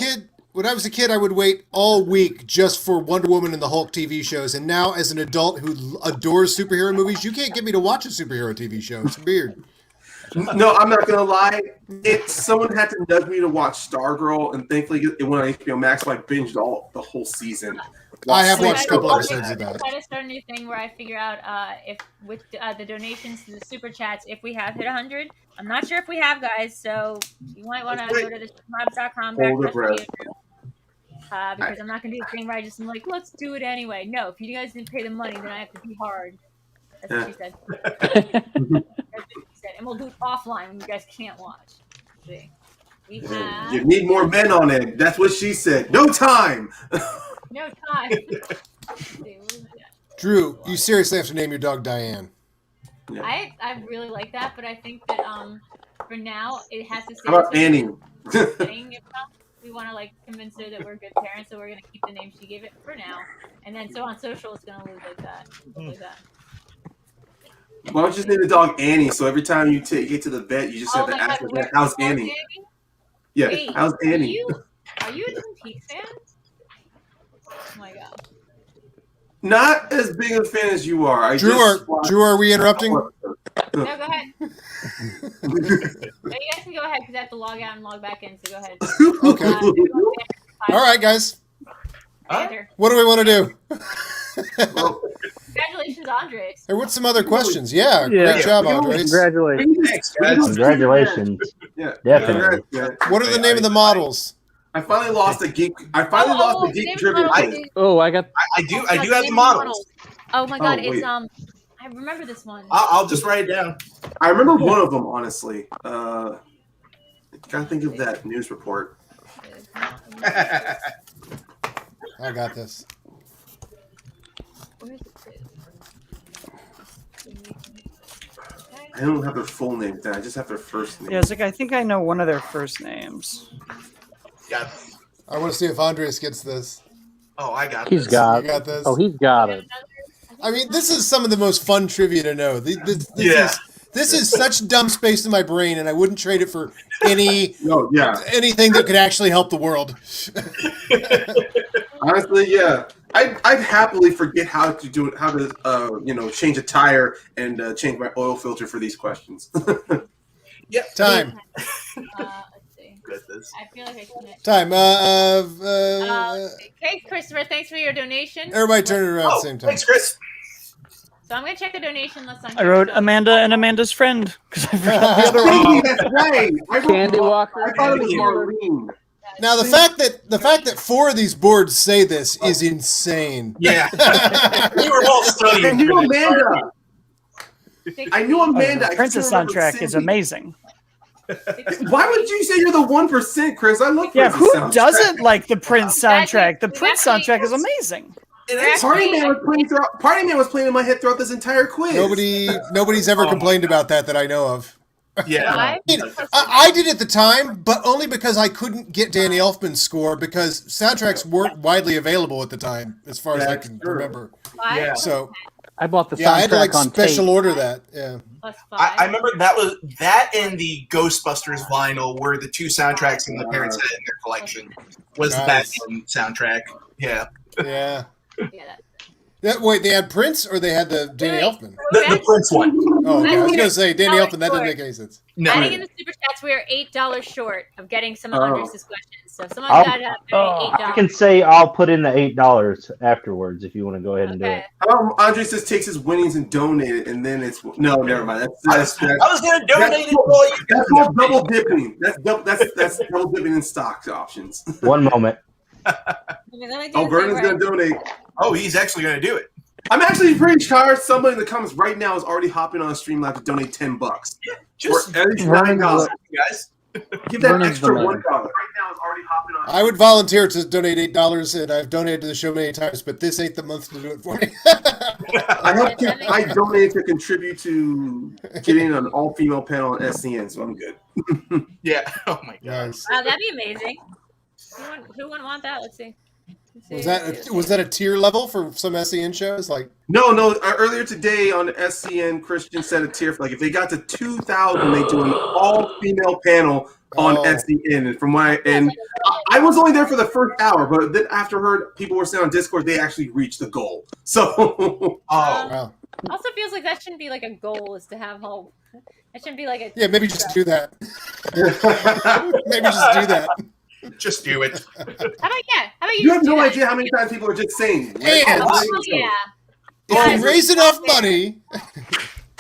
kid, I would wait all week just for Wonder Woman and the Hulk TV shows. And now, as an adult who adores superhero movies, you can't get me to watch a superhero TV show. It's weird.
No, I'm not gonna lie. Someone had to nudge me to watch Stargirl, and thankfully it went on HBO Max, so I binged the whole season.
I have
Wait,
watched a couple episodes of
I
that.
try to start a new thing where I figure out if with the donations to the super chats, if we have hit 100. I'm not sure if we have, guys. So you might want to go to the schmoedown.com
Hold your breath.
because I'm not gonna do a thing where I just am like, let's do it anyway. No, if you guys didn't pay the money, then I have to be hard. That's what she said. That's what she said. And we'll do it offline when you guys can't watch. See, we have
You need more men on it. That's what she said. No time.
no time. See, what was that?
Drew, you seriously have to name your dog Diane.
Yeah.
I really like that, but I think that for now it has to stay.
How about
the same
Annie?
thing. We want to like convince her that we're good parents, so we're gonna keep the name she gave it for now, and then so on social it's gonna lose like that. Like that.
Why don't you just name the dog Annie? So every time you get to the vet, you just have to
my
ask
God,
her, "How's Annie?" Yeah,
Wait,
how's Annie?
Are you a Twin Peaks fan? Oh my god.
Not as big a fan as you are.
Drew, are we interrupting?
No, go ahead. No, you guys can go ahead because I have to log out and log back in. So go ahead.
Okay. All right, guys. What do we want to do?
Congratulations, Andres.
Hey, what's some other questions? Yeah, great job, Andres.
Congratulations.
Thanks, guys.
Congratulations.
Yeah,
Definitely.
What are the name of the models?
I finally lost a geek. I finally lost the geek trivia.
I do have the models.
Oh my god,
Oh,
it's
wait.
I remember this one.
I'll just write it down.
I remember one of them, honestly. Gotta think of that news report.
I got this.
Where's the quiz?
I don't have their full name. I just have their first name.
Yeah, it's like I think I know one of their first names.
Yeah.
I want to see if Andres gets this.
Oh, I got
He's
this.
got
You got this?
Oh, he's got it.
I mean, this is some of the most fun trivia to know.
Yeah.
This is such dumb space in my brain, and I wouldn't trade it for anything that could actually help the world.
Honestly, yeah. I'd happily forget how to do it, how to change a tire and change my oil filter for these questions.
Yeah.
Time.
Let's see.
Goodness.
I feel like I can't.
Time.
Okay, Christopher, thanks for your donation.
Everybody turn it around at the same time.
Thanks, Chris.
So I'm gonna check the donation list on.
I wrote Amanda and Amanda's friend because I forgot the other one.
That's right.
Candy Walker.
I thought it was Marlene.
Now the fact that 4 of these boards say this is insane.
Yeah. We were all studying.
I knew
for this.
Amanda. I knew Amanda.
The Princess soundtrack is amazing.
Why would you say you're the 1%, Chris? I love
Yeah,
Princess
who
soundtrack.
doesn't like the Prince soundtrack? The
We've
Prince
actually-
soundtrack is amazing.
Party Man was playing in my head throughout this entire quiz.
Nobody's ever complained about that I know of.
Yeah.
I did at the time, but only because I couldn't get Danny Elfman's score because soundtracks weren't widely available at the time, as far as I can remember.
Yeah.
So
I bought the soundtrack
I had to like
on
special
tape.
order that. Yeah.
I remember that and the Ghostbusters vinyl were the two soundtracks that the parents had in their collection. Was the
Nice.
Batman soundtrack. Yeah.
Yeah.
Yeah,
Wait, they had Prince or they had the Danny Elfman?
The Prince one.
Oh, okay. I was gonna say Danny
$8
Elfman. That didn't make any sense.
No.
Adding in the super chats, we are $8 short of getting some of
Oh.
Andres' questions. So someone's
I'll-
got to donate $8.
I can say I'll put in the $8 afterwards if you want to go ahead and do it.
Andre just takes his winnings and donate it, and then it's no, never mind. That's
I was going to donate it for you.
That's called double dipping. That's double dipping in stocks options.
One moment.
Oh, Vernon's gonna donate.
Oh, he's actually going to do it.
I'm actually pretty sure somebody in the comments right now is already hopping on Streamlabs to donate $10.
Just
Or at least
Vernon's
$9.
guys.
Give that
Vernon's
extra
the
$1.
man.
Right now is already hopping on.
I would volunteer to donate $8, and I've donated to the show many times, but this ain't the month to do it for me.
I donated to contribute to getting an all-female panel on SCN, so I'm good.
Yeah. Oh my god.
Nice.
Wow, that'd be amazing. Who wouldn't want that? Let's see.
Was that a tier level for some SEN shows? Like
No. Earlier today on SCN, Christian set a tier for, like, if they got to 2,000, they do an all-female panel on SCN. And from I was only there for the first hour, but then after people were saying on Discord, they actually reached the goal. So,
wow.
Also feels like that shouldn't be like a goal, is to have all. That shouldn't be like a.
Yeah, maybe just do that. Maybe just do that.
Just do it.
How about you?
You have no idea how many times people are just saying.
And
yeah.
if you raise enough money.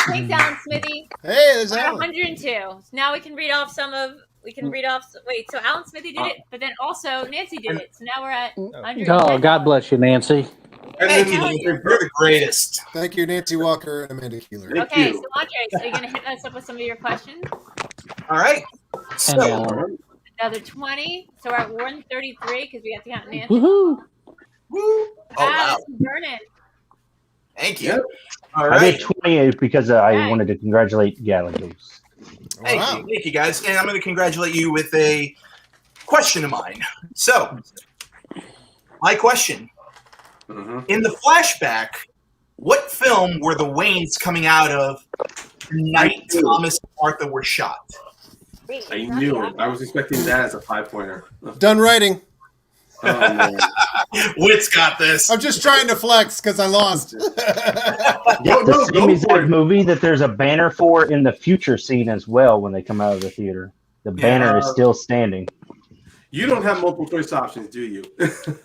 Thanks, Alan Smithy.
Hey, there's
We're at
Alan.
102. So now we can read off some of. Wait, so Alan Smithy did it, but then also Nancy did it. So now we're at 100.
Oh, God bless you, Nancy.
Thank you, Nancy. You're the greatest.
Thank you, Nancy Walker and Amanda Keeler.
Okay, so Andres, are you going to hit us up with some of your questions?
All right. So,
Another 20. So we're at 133 because we have to count Nancy.
Woohoo!
Oh, wow.
Vernon.
Thank you.
Yep.
All
I
right.
did 28 because I wanted to congratulate Galagos.
Thank you, guys. And I'm going to congratulate you with a question of mine. So, my question. In the flashback, what film were the Waynes coming out of the night Thomas and Martha were shot?
I knew it. I was expecting that as a 5-pointer.
Done writing.
Wit's got this.
I'm just trying to flex because I lost.
The same exact movie that there's a banner for in the future scene as well when they come out of the theater. The banner is still standing.
You don't have multiple choice options, do you?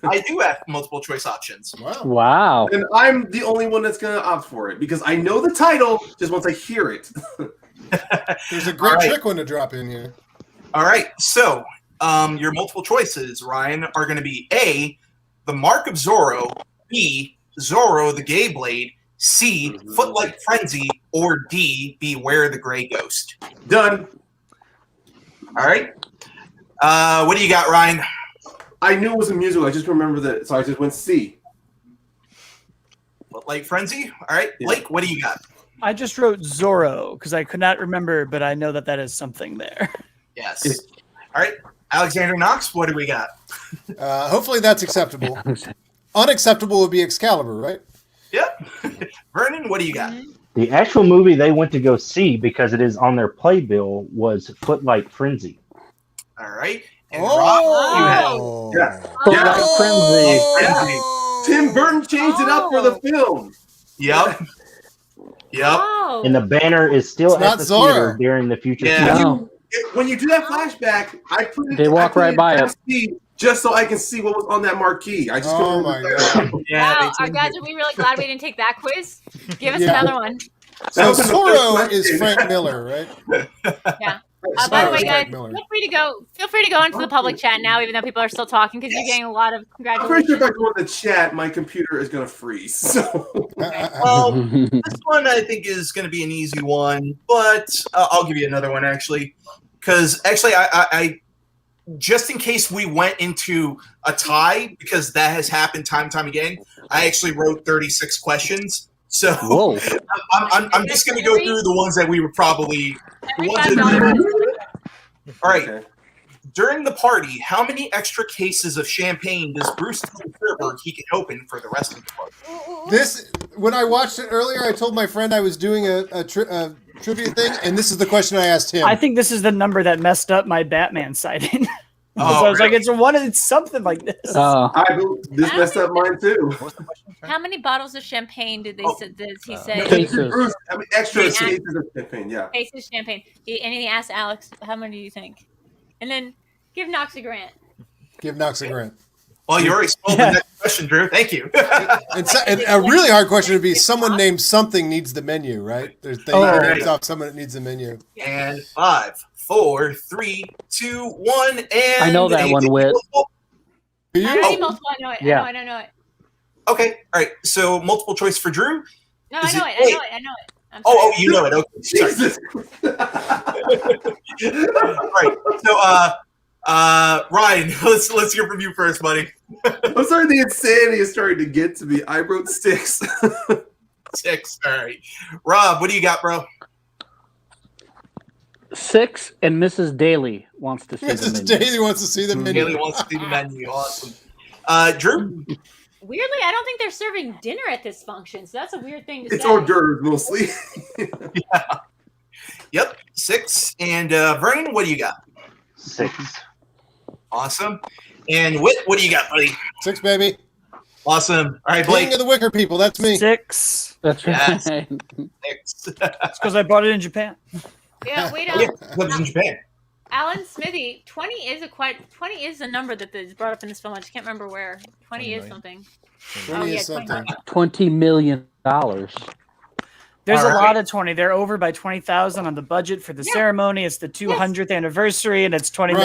I do have multiple choice options.
Wow.
And I'm the only one that's going to opt for it because I know the title just once I hear it.
There's a great trick one to drop in here.
All right. So, your multiple choices, Ryan, are going to be A, the Mark of Zorro, B, Zorro the Gay Blade, C, Footlight Frenzy, or D, Beware the Gray Ghost.
Done.
All right. What do you got, Ryan?
I knew it was a musical. I just remember that, so I just went C.
Footlight Frenzy? All right. Blake, what do you got?
I just wrote Zorro because I could not remember, but I know that is something there.
Yes. All right. Alexander Knox, what do we got?
Hopefully that's acceptable. Unacceptable would be Excalibur, right?
Yep. Vernon, what do you got?
The actual movie they went to go see because it is on their playbill was Footlight Frenzy.
All right. And Rob, you have.
Frenzy. Tim Burton changed it up for the film.
Yep. Yep.
And the banner is still at the theater during the future.
When you do that flashback, I put it.
They walk right by it.
Just so I can see what was on that marquee. I just couldn't remember.
Wow, guys, are we really glad we didn't take that quiz? Give us another one.
So Zorro is Frank Miller, right?
Yeah. By the way, guys, feel free to go into the public chat now, even though people are still talking, because you're getting a lot of
I'm
congratulations.
pretty sure if I go in the chat, my computer is going to freeze. So.
Well, this one I think is going to be an easy one, but I'll give you another one actually, because actually I just in case we went into a tie, because that has happened time and time again, I actually wrote 36 questions. So I'm just going to go through the ones that we were probably. All right. Okay. During the party, how many extra cases of champagne does Bruce tell the server he can open for the rest of the party?
When I watched it earlier, I told my friend I was doing a trivia thing, and this is the question I asked him.
I think this is the number that messed up my Batman sighting. So I was like, it's something like this.
This messed up mine too.
How many bottles of champagne did he say?
Cases. Extra cases of champagne, yeah.
Cases of champagne. And he asked Alex, how many do you think? And then give Knox a grant.
Give Knox a grant.
Well, you already spoke the next question, Drew. Thank you.
And a really hard question would be someone named something needs the menu, right? There's someone that needs the menu.
And 5, 4, 3, 2, 1, and
I know that one, Whit.
I know it.
Yeah.
I know it.
Okay. All right. So multiple choice for Drew.
No, I know it.
Oh, you know it. Okay. Jesus. All right. So, Ryan, let's hear from you first, buddy.
I'm sorry, the insanity is starting to get to me. I wrote 6.
6. All right. Rob, what do you got, bro?
6, and Mrs. Daly wants to see the menu.
Mrs. Daly wants to see the menu.
Daly wants to see the menu. Awesome. Drew?
Weirdly, I don't think they're serving dinner at this function, so that's a weird thing to
It's
say.
hors d'oeuvres mostly.
Yep, 6. And Vernon, what do you got?
6.
Awesome. And Whit, what do you got, buddy?
6, baby.
Awesome. All right, Blake.
King of the Wicker People. That's me.
6.
That's
Yes.
right.
6.
It's because I bought it in Japan.
Yeah, wait
Yeah, that was in Japan.
Alan Smithy, 20 is a number that is brought up in this film. I just can't remember where. 20 is something.
20
yeah,
is something.
$20 million.
There's
All
a
right.
lot of 20. They're over by 20,000 on the budget for the ceremony. It's the 200th anniversary, and it's $20 million.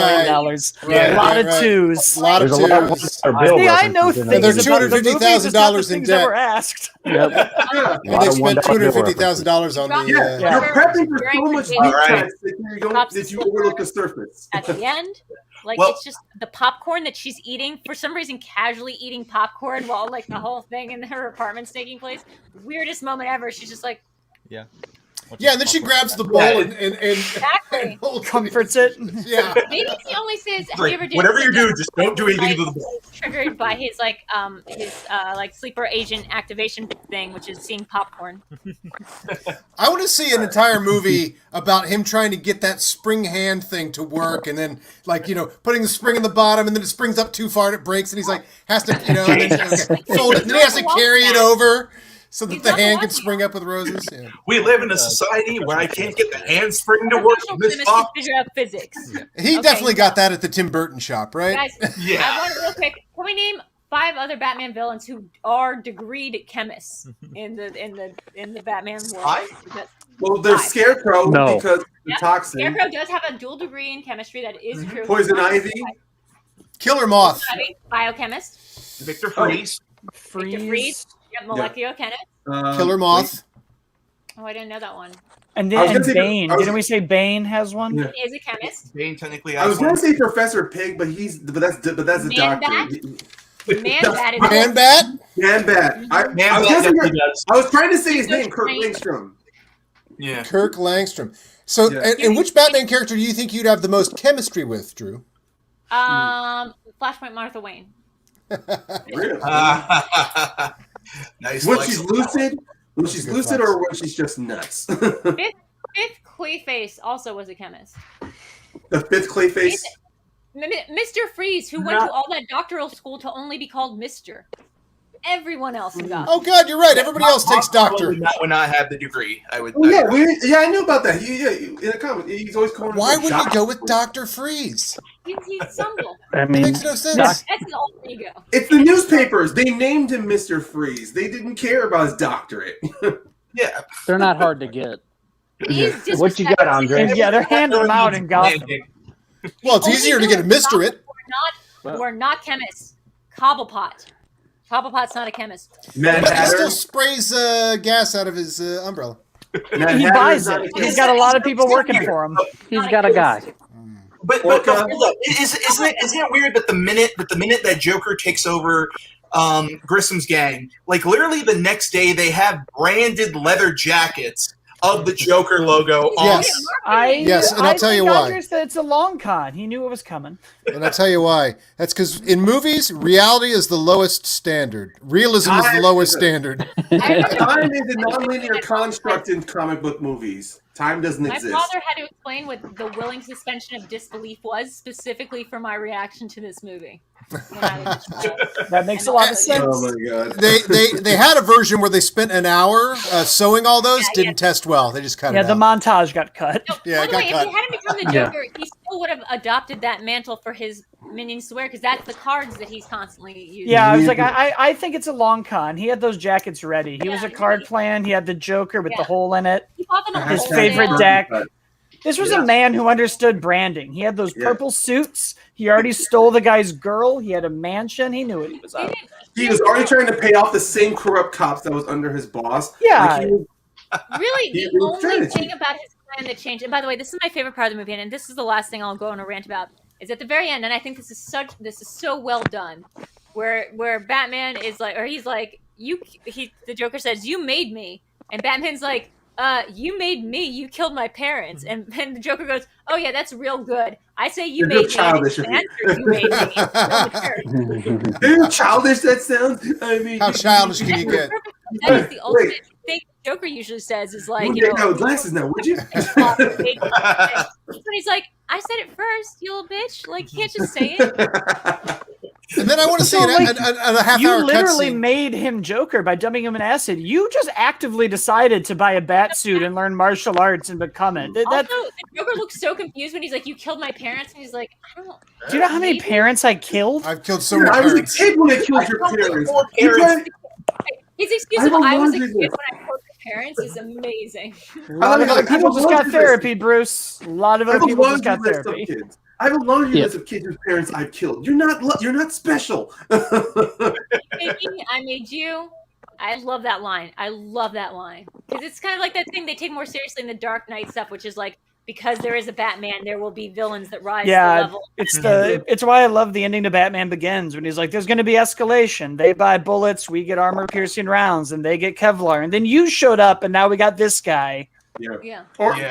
Right,
a lot of
right.
twos.
A lot of
There's a lot of
twos.
bill
See, I know
references in
things
there.
They're
about the movies, just not the
$250,000 in
things that
debt.
were asked.
Yep.
Yeah.
And they
Lot of
spent
$1
$250,000 on the.
Yeah,
Yeah.
you're prepping for so much meat
All right.
cuts that you overlook the surface.
At the end, like
Well-
it's just the popcorn that she's eating, for some reason casually eating popcorn while like the whole thing in her apartment's taking place. Weirdest moment ever. She's just like,
Yeah.
Yeah, and then she grabs the bowl and
exactly.
holds
Comforts it.
Yeah.
Maybe he only says, have
Like,
you ever did
whatever you do, just don't do anything to the bowl.
Triggered by his like sleeper agent activation thing, which is seeing popcorn.
I want to see an entire movie about him trying to get that spring hand thing to work, and then putting the spring in the bottom, and then it springs up too far and it breaks, and he's like has to and then, fold it, and then he has to carry it over so that the hand can spring up with roses. Yeah.
We live in a society where I can't get the handspring to work in this
Chemist
box.
can figure out physics.
He
Okay.
definitely got that at the Tim Burton shop, right?
Guys,
Yeah.
I want to real quick. Can we name 5 other Batman villains who are degreed chemists in the Batman world?
5?
Well, there's
5.
Scarecrow
No.
because of the
Yep.
toxin.
Scarecrow does have a dual degree in chemistry. That is true.
Poison Ivy.
Killer Moth.
Biochemist.
Victor Freeze.
Victor Freeze. Yep, molecular chemist.
Killer Moth.
Oh, I didn't know that one.
And
I was
then
gonna say-
Bane.
I was-
Didn't we say Bane has one?
Yeah.
He is a chemist.
Bane technically
I was
has
going
one.
to say Professor Pig, but that's a
Man
doctor.
Bat? Man-Bat is
Man Bat.
Man Bat. I was
Bat
guessing-
definitely does.
I was trying to say his name,
He's
Kirk
trained.
Langstrom.
Yeah.
Kirk Langstrom. So,
Yeah.
and which Batman character do you think you'd have the most chemistry with, Drew?
Flashpoint Martha Wayne.
Really?
Nice.
When
Lex.
she's lucid,
Good flex.
or when she's just nuts.
Fifth Clayface also was a chemist.
The 5th Clayface.
Mr. Freeze, who went to all that doctoral school to only be called Mr. Everyone else in Gotham.
Oh God, you're right. Everybody else takes doctor.
Would not have the degree. I would.
Oh, yeah, I knew about that. In the comment, he's always calling.
Why
himself
would you
Doctor.
go with Doctor Freeze?
He's humble.
I
It
mean,
makes no sense.
That's his alter ego.
It's the newspapers. They named him Mr. Freeze. They didn't care about his doctorate.
Yeah.
they're not hard to get.
He's
What you got, Andre?
And yeah, they're handing them out in Gotham.
Well, it's easier to get a Mister It.
We're not chemists. Cobblepot. Cobblepot's not a chemist.
Mad
But he still
Hatter.
sprays gas out of his umbrella.
Mad
He
Hatter's
buys
not a
it.
kid.
He's got a lot of people working for him.
He's got a guy.
But
Orca.
hold up. Isn't it weird that the minute that Joker takes over Grissom's gang, like literally the next day they have branded leather jackets of the Joker logo on.
Yes. Yes, and I'll tell you
think
why.
Andre said it's a long con. He knew it was coming.
And I'll tell you why. That's because in movies, reality is the lowest standard. Realism is the lowest standard.
Time is a nonlinear construct in comic book movies. Time doesn't
My
exist.
father had to explain what the willing suspension of disbelief was specifically for my reaction to this movie. When I was a child.
That makes a lot of sense.
Oh my god.
They had a version where they spent an hour sewing all those. Didn't test well. They just cut
Yeah,
it
the
out.
montage got cut.
Yeah,
By
it
the
got
way, if
cut.
he hadn't become the Joker, he still would have adopted that mantle for his minions to wear because that's the cards that he's constantly using.
Yeah, I was like, I think it's a long con. He had those jackets ready. He was
Yeah,
a card plan. He had the Joker with the hole in it.
He bought them on
His
wholesale.
favorite deck. This was
Yeah.
a man who understood branding. He had those
Yeah.
purple suits. He already stole the guy's girl. He had a mansion. He knew what he was up.
He was already trying to pay off the same corrupt cops that was under his boss.
Yeah.
Like, he was-
Really,
He
the
was
only
strategy.
thing about his plan that changed, and by the way, this is my favorite part of the movie, and this is the last thing I'll go on a rant about, is at the very end, and I think this is so well done, where Batman is like, or he's like, the Joker says, "You made me," and Batman's like, you made me. You killed my parents. And then the Joker goes, oh yeah, that's real good. I say you
You're
made
real
me.
childish of
The
you.
answer, you made me. You killed my parents.
How childish that sounds. I mean,
How childish can you get?
That is the ultimate thing Joker usually says is like,
you
you
take
know,
out glasses now, would you?
but he's like, I said it first, you little bitch. Like, you can't just say it.
And then I want to see
So,
a
like,
half-hour
You literally
cutscene.
made him Joker by dumping him in acid. You just actively decided to buy a bat suit and learn martial arts and become it.
Also, the Joker looks so confused when he's like, you killed my parents. And he's like, I don't.
Do you know how many parents I killed?
I've killed so many
I was a
parents.
kid when I killed your parents.
His excuse of I was a kid when I killed your parents is amazing.
A lot of other people just got therapy, Bruce. A lot of other people just got therapy.
I have a laundry list of kids whose parents I've killed. You're not special.
I made you. I love that line. I love that line because it's kind of like that thing they take more seriously in the Dark Knight stuff, which is like, because there is a Batman, there will be villains that rise to the level.
It's why I love the ending to Batman Begins when he's like, "There's going to be escalation. They buy bullets, we get armor-piercing rounds, and they get Kevlar, and then you showed up, and now we got this guy."
Yeah.
Also,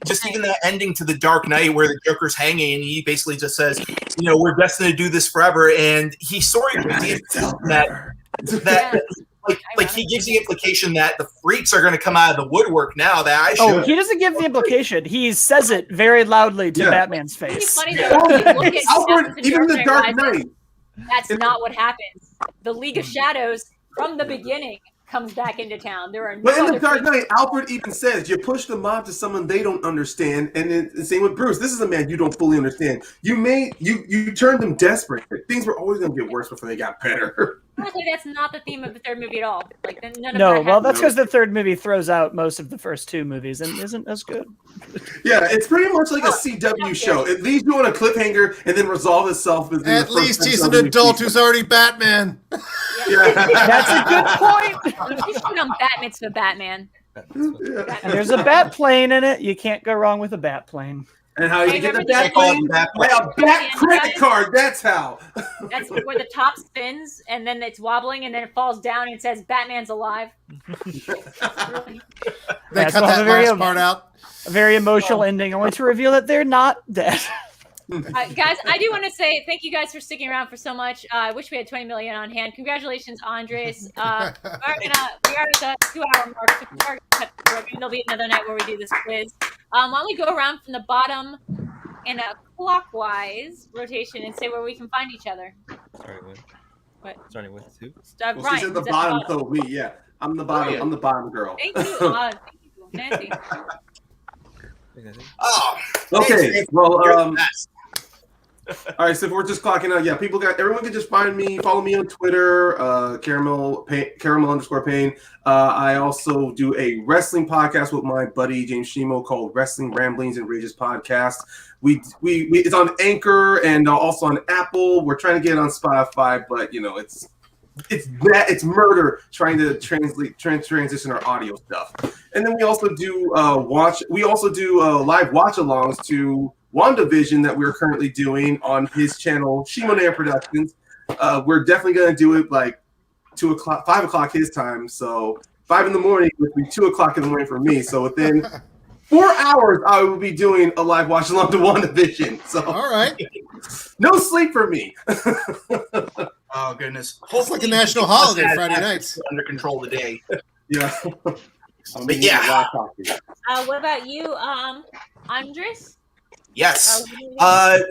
just even that ending to the Dark Knight where the Joker's hanging and he basically just says, you know, we're destined to do this forever, and he sort of that like he gives the implication that the freaks are going to come out of the woodwork now. That I should.
Oh, he doesn't give the implication. He says it very loudly to Batman's face.
It's funny though, when you look at
Albert, even the Dark Knight.
That's not what happens. The League of Shadows from the beginning comes back into town. There are no
But in the
other
Dark
freaks.
Knight, Albert even says you push the mob to someone they don't understand, and then same with Bruce. This is a man you don't fully understand. You turned them desperate. Things were always going to get worse before they got better.
Honestly, that's not the theme of the third movie at all. Like, none of
No,
that
well, that's
happens.
because the third movie throws out most of the first two movies and isn't as good.
Yeah, it's pretty much like a CW show. It leaves you on a cliffhanger and then resolves itself.
At least he's an adult who's already Batman.
That's a good point.
He's put on Bat Mitzvah Batman.
And there's a bat plane in it. You can't go wrong with a bat plane.
And how you get the
remember
bat plane? By a bat credit card. That's how.
That's where the top spins and then it's wobbling and then it falls down and it says Batman's alive.
They
That's
cut
all
that
the very-
last part out.
A very emotional ending, only to reveal that they're not dead.
Guys, I do want to say thank you guys for sticking around for so much. I wish we had 20 million on hand. Congratulations, Andres. We are at the 2-hour mark. There'll be another night where we do this quiz. Why don't we go around from the bottom in a clockwise rotation and say where we can find each other?
Starting with who?
Well,
Ryan,
she's at the
who's
bottom, so me. Yeah, I'm the bottom.
yeah.
I'm the bottom girl.
Thank you. Thank you, Nancy.
Oh,
Okay. Well,
you're the best.
all right. So if we're just clocking out, yeah, everyone can just find me, follow me on Twitter, caramel _pain. I also do a wrestling podcast with my buddy James Shimo called Wrestling Ramblings and Rages Podcast. We it's on Anchor and also on Apple. We're trying to get it on Spotify, but you know it's murder trying to transition our audio stuff. And then we also do live watch-alongs to WandaVision that we're currently doing on his channel, Shimonair Productions. We're definitely going to do it like 5 o'clock his time. So 5 in the morning would be 2 o'clock in the morning for me. So within 4 hours, I will be doing a live watch-along to WandaVision. So
All right.
no sleep for me.
Oh goodness!
It's like a national holiday Friday nights.
Under control today.
Yeah.
But yeah.
What about you, Andres?
Yes.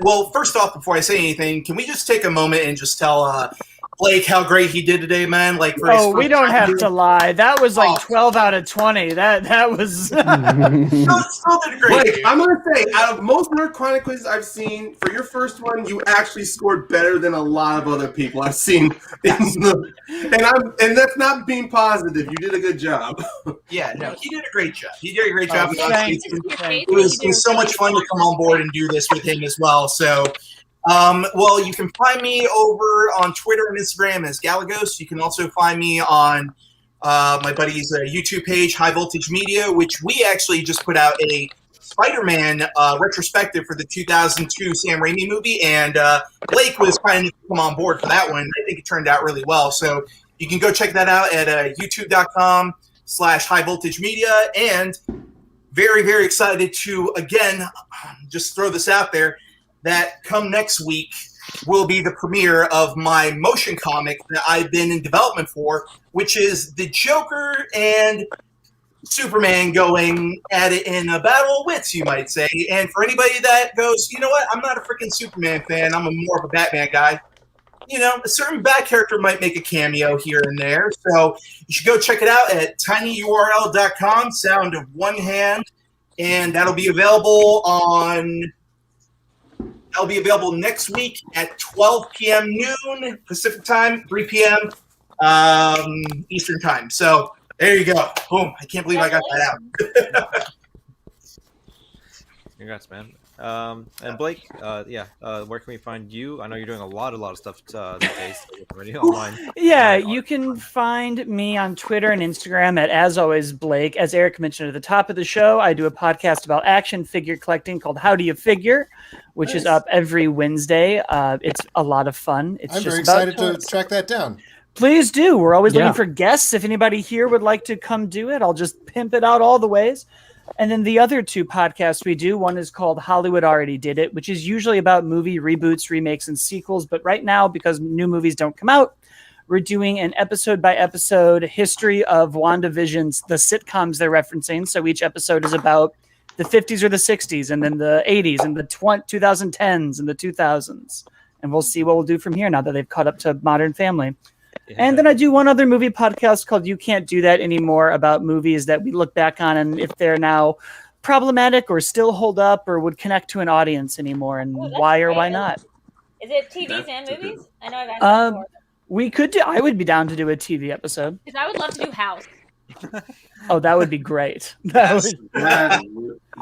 Well, first off, before I say anything, can we just take a moment and just tell Blake how great he did today, man? Like, for his
We
first
don't
time
have
doing-
to lie. That was like 12 out of 20. That was.
Still did great.
Wait,
dude.
I'm gonna say, out of most NerdChronic quizzes I've seen, for your first one, you actually scored better than a lot of other people I've seen. And that's not being positive. You did a good job.
Yeah, no, he did a great job. He did a great job.
thanks.
It was so much fun to come on board and do this with him as well. So, well, you can find me over on Twitter and Instagram as Galagos. You can also find me on my buddy's YouTube page, High Voltage Media, which we actually just put out a Spider-Man retrospective for the 2002 Sam Raimi movie, and Blake was kind enough to come on board for that one. I think it turned out really well. So You can go check that out at youtube.com/high voltage media. And very, very excited to, again, just throw this out there, that come next week will be the premiere of my motion comic that I've been in development for, which is the Joker and Superman going at it in a battle of wits, you might say. And for anybody that goes, you know what, I'm not a freaking Superman fan, I'm more of a Batman guy, you know, a certain bad character might make a cameo here and there. So you should go check it out at tinyurl.com, sound of one hand. And that'll be available next week at 12 p.m. noon Pacific time, 3 p.m. Eastern time. So there you go. Boom. I can't believe I got that out.
Congrats, man. And Blake, where can we find you? I know you're doing a lot of stuff these days. Already online.
Yeah, you can find me on Twitter and Instagram at As Always Blake. As Eric mentioned at the top of the show, I do a podcast about action figure collecting called How Do You Figure, which is up every Wednesday. It's a lot of fun.
I'm very excited to track that down.
Please do. We're always looking for guests. If anybody here would like to come do it, I'll just pimp it out all the ways. And then the other two podcasts we do, one is called Hollywood Already Did It, which is usually about movie reboots, remakes, and sequels. But right now, because new movies don't come out, we're doing an episode-by-episode history of WandaVision's, the sitcoms they're referencing. So each episode is about the 50s or the 60s, and then the 80s, and the 2010s, and the 2000s. And we'll see what we'll do from here now that they've caught up to Modern Family. Yeah. And then I do one other movie podcast called You Can't Do That Anymore, about movies that we look back on and if they're now problematic or still hold up or would connect to an audience anymore, and why or why not.
Is it TVs and movies? I know I've asked before.
We could do. I would be down to do a TV episode.
Because I would love to do House.
Oh, that would be great.
That'd be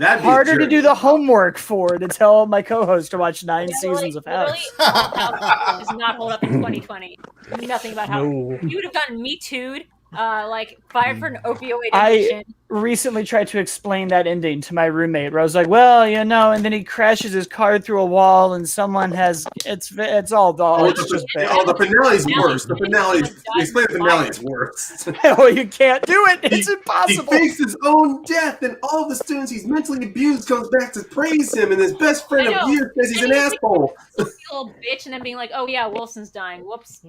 harder to do the homework for, to tell my co-host to watch 9 seasons of House.
House does not hold up in 2020. Nothing about House. You would have gotten Me Too'd, fired for an opioid addiction.
I recently tried to explain that ending to my roommate, where I was like, well, you know, and then he crashes his car through a wall and someone has, it's all it's just bad.
Oh, the finale's worse. The finale is worse.
Oh, you can't do it. It's impossible.
He fakes his own death, and all the students he's mentally abused comes back to praise him, and his best friend of years says he's an asshole.
Like a little bitch, and then being like, oh yeah, Wilson's dying. Whoops.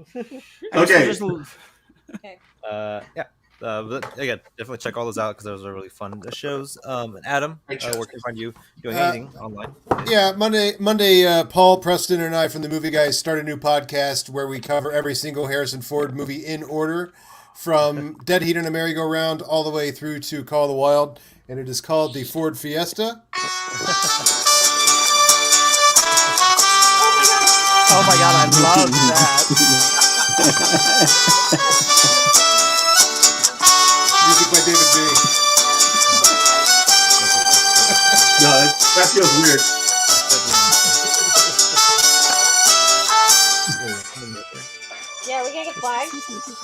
Okay.
Okay.
But again, definitely check all those out because those are really fun shows. And Adam, where can we find you doing anything online?
Yeah, Monday, Paul, Preston, and I from the Movie Guys start a new podcast where we cover every single Harrison Ford movie in order, from Dead Heat on a Merry-Go-Round all the way through to Call of the Wild, and it is called the Ford Fiesta.
Oh my god, I love that.
Music by David B.
No, that feels weird.
Yeah, we're gonna get flagged.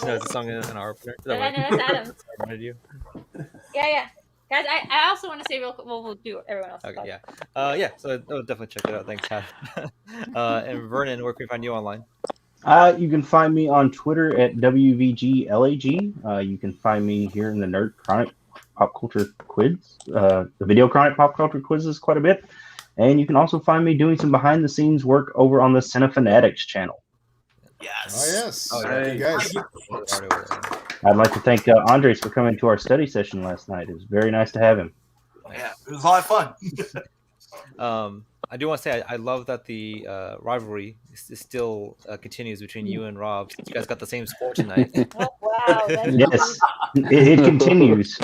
No, it's a song in our opener.
No, that's Adam.
You?
Yeah. Guys, I also want to say real quick, we'll do everyone else.
Okay, so I'll definitely check it out. Thanks, Adam. And Vernon, where can we find you online?
You can find me on Twitter at WVGLAG. You can find me here in the NerdChronic Pop Culture Quiz, the VideoChronic Pop Culture Quizzes quite a bit. And you can also find me doing some behind-the-scenes work over on the Cinefanatics channel.
Yes.
Oh, yes.
Oh,
Thank you, guys.
I'd like to thank Andres for coming to our study session last night. It was very nice to have him.
Yeah, it was a lot of fun.
I do want to say I love that the rivalry still continues between you and Rob. You guys got the same score tonight.
Oh, wow.
Yes, it continues.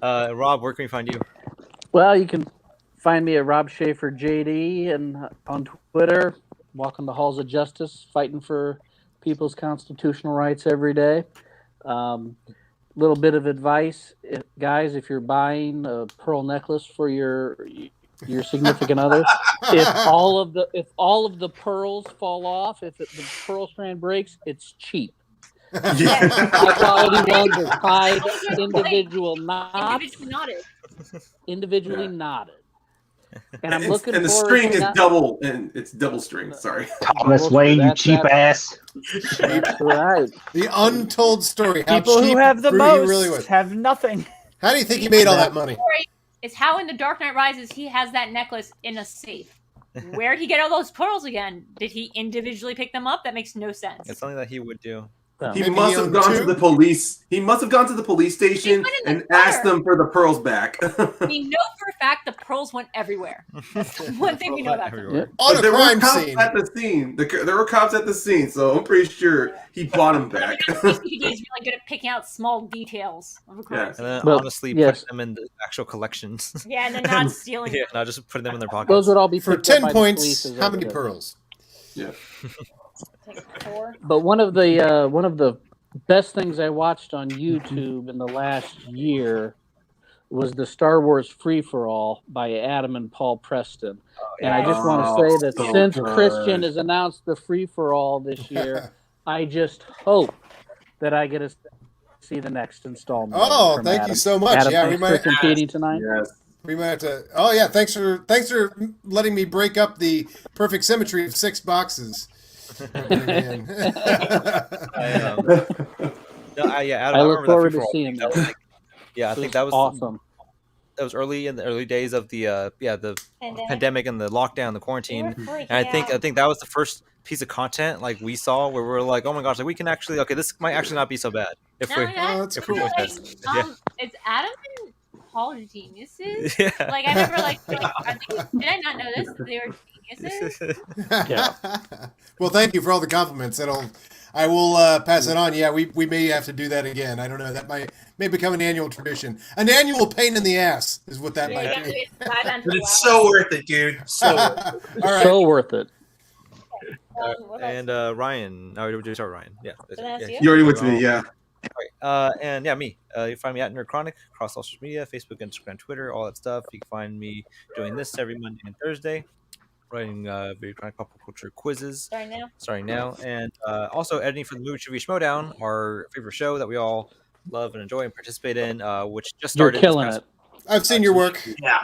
Rob, where can we find you?
Well, you can find me at Rob Schaefer JD and on Twitter. Walking the halls of justice, fighting for people's constitutional rights every day. Little bit of advice, guys: if you're buying a pearl necklace for your significant other, if all of the pearls fall off, if the pearl strand breaks, it's cheap. High quality ones are tied individually knotted. And I'm looking
and the
forward
string
to
is
not-
double, and it's double string. Sorry.
Thomas Wayne, you cheap ass.
That's right.
The untold story. How
People
cheap
who have the
Brew
most
he really was.
have nothing.
How do you think he made all that money?
Is how in The Dark Knight Rises he has that necklace in a safe. Where'd he get all those pearls again? Did he individually pick them up? That makes no sense.
It's something that he would do.
He
Maybe
must
he
have
owned
gone to
two?
the police. He must have gone to the police station
went in the
and asked
car.
them for the pearls back.
We know for a fact the pearls went everywhere. That's the one thing we know about them.
Everywhere.
On
But
a
there were
crime
cops
scene.
at the scene. There were cops at the scene, so I'm pretty sure he bought them back.
CCTV is really good at picking out small details of a crime
Yeah.
And
scene.
then
Well,
honestly
yes.
put them in the actual collections.
Yeah, and then not stealing.
Yeah, not just putting them in their pockets.
Those would all be
For
picked up
10
by the
points,
police as
how many
evidence.
pearls?
Yeah.
Take 4.
But one of the best things I watched on YouTube in the last year was the Star Wars Free for All by Adam and Paul Preston. And I just want to say that
so
since
good.
Christian has announced the Free for All this year, I just hope that I get to see the next installment.
Oh,
from
thank
Adam.
you so much.
Adam,
Yeah, we
thanks for
might
competing tonight.
Yes.
we might have to. Oh yeah, thanks for letting me break up the perfect symmetry of 6 boxes. Man.
Yeah, Adam,
I
I
look
remember
forward
that
to
free-for-all.
seeing
That was
that.
like- yeah, I think
It's
that was
awesome.
that was early in the early days of the the pandemic and the lockdown, the quarantine. And I think that was the first piece of content like we saw where we were like, oh my gosh, like we can actually this might actually not be so bad if we
Oh, that's
if
cool.
we do
Like,
this. Yeah.
it's Adam and Paul geniuses.
Yeah.
Like I remember, did I not know this? That they were geniuses.
Yeah.
Well, thank you for all the compliments. I will pass it on. Yeah, we may have to do that again. I don't know. That may become an annual tradition. An annual pain in the ass is what that might be.
But it's so worth it, dude. So worth it.
All right.
So worth it.
And Ryan, did we start Ryan? Yeah.
that's you?
You already went to me, yeah.
And yeah, me. You find me at NerdChronic across social media, Facebook, Instagram, Twitter, all that stuff. You can find me doing this every Monday and Thursday, writing VideoChronic pop culture quizzes. Starting now, and also editing for the movie trivia Schmoedown, our favorite show that we all love and enjoy and participate in, which just
You're
started.
killing it.
I've seen your work.
Yeah.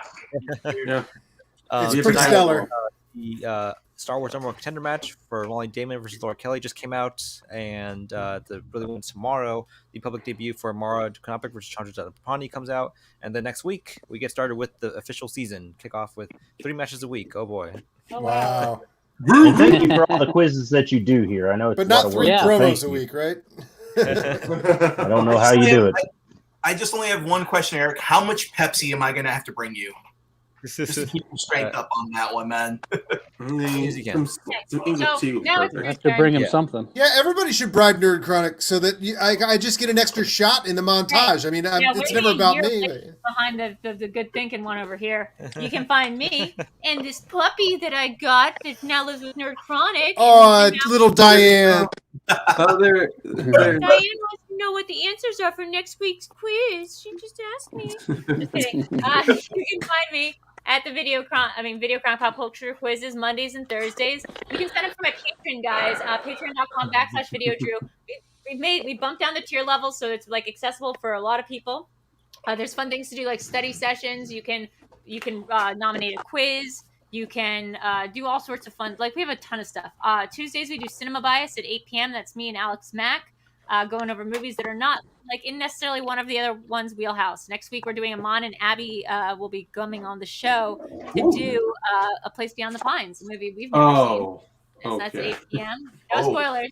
It's
You
pretty
have
stellar.
The Star Wars number 1 contender match for Molly Damon versus Laura Kelly just came out, and the really one tomorrow, the public debut for Mara Dukanopik versus Chandra Dapani comes out, and then next week we get started with the official season, kick off with 3 matches a week. Oh boy.
Wow.
And thank you for all the quizzes that you do here. I know it's
But
a lot
not
of
3
work. so thank
promos a
you.
week, right?
I don't know how you do it.
I just only have one question, Eric. How much Pepsi am I going to have to bring you? Just to keep your strength up on that one, man.
Easy can.
Some English tea would be
now it's
perfect.
your
I have to
turn.
bring him
Yeah.
something.
Yeah, everybody should bribe NerdChronic so that I just get an extra shot in the montage. I mean,
Yeah,
it's
wait
never
a
about
year
me.
behind the good thinking one over here. You can find me and this puppy that I got that now lives with NerdChronic.
Oh,
and now
little Diane.
Oh, there.
Diane wants to know what the answers are for next week's quiz. She just asked me. Just kidding. You can find me at the VideoChronic Pop Culture Quizzes Mondays and Thursdays. You can sign up for my Patreon, guys. Patreon.com/VideoDrew. We bumped down the tier level so it's like accessible for a lot of people. There's fun things to do like study sessions. You can nominate a quiz. You can do all sorts of fun. Like we have a ton of stuff. Tuesdays we do Cinema Bias at 8 p.m. That's me and Alex Mack going over movies that are not like in necessarily one of the other ones' wheelhouse. Next week we're doing Amon and Abby will be coming on the show to do A Place Beyond the Pines, a movie we've never seen. So that's
okay.
8 p.m. No spoilers.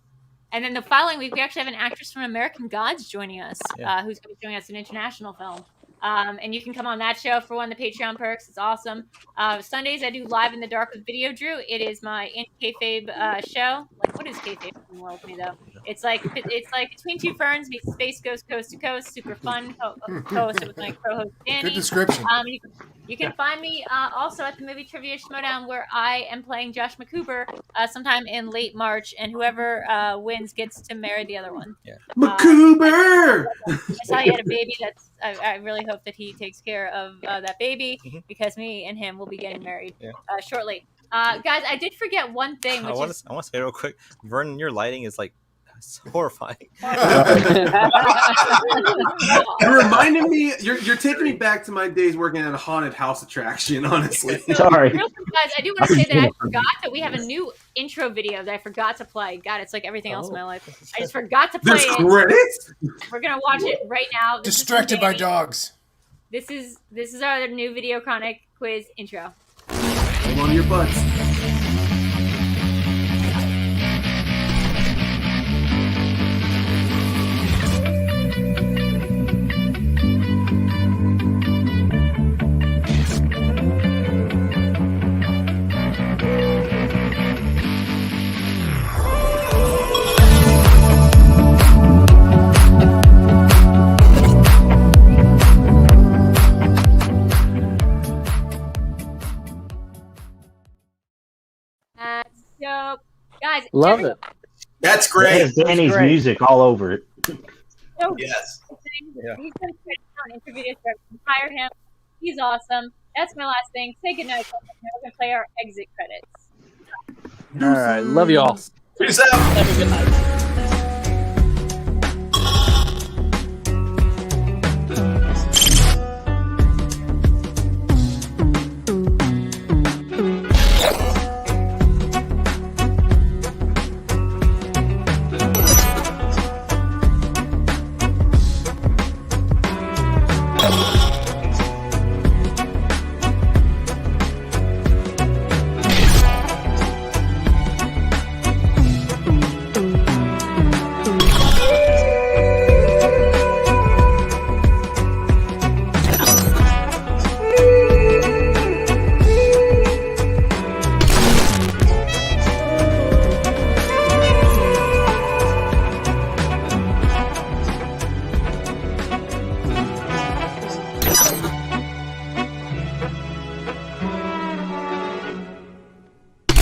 And then the following week, we actually have an actress from American Gods joining us,
Yeah.
who's going to be showing us an international film. And you can come on that show for one of the Patreon perks. It's awesome. Sundays, I do Live in the Dark with VideoDrew. It is my in-kayfabe show. Like, what is kayfabe in the world to me, though? It's like Between Two Ferns meets Space Ghost Coast to Coast. Super fun. Co-hosted with my co-host, Danny.
Good description.
You can find me also at the movie Trivia Schmoedown, where I am playing Josh McCooper sometime in late March, and whoever wins gets to marry the other one.
Yeah.
McCooper!
I saw he had a baby. I really hope that he takes care of that baby because me and him will be getting married shortly. Guys, I did forget one thing.
I
Which
want
is
to say real quick, Vernon, your lighting is like It's horrifying.
You're reminding me. You're taking me back to my days working at a haunted house attraction. Honestly,
Sorry.
Real quick, guys, I do want to say that I forgot that we have a new intro video that I forgot to play. God, it's like everything else in my life. I just forgot to play
there's
it.
credits.
We're gonna watch it right now. This is from
Distracted by
Danny.
dogs.
This is our new VideoChronic quiz intro.
Hold on to your butts.
That's dope, guys.
Love it.
That's
That
great.
is Danny's
great.
music all over it.
So
Yes.
Yeah.
He's gonna put on interview. Hire him. He's awesome. That's my last thing. Say goodnight. We're gonna play our exit credits.
All right. Love you all.
Peace out.
Have a good night.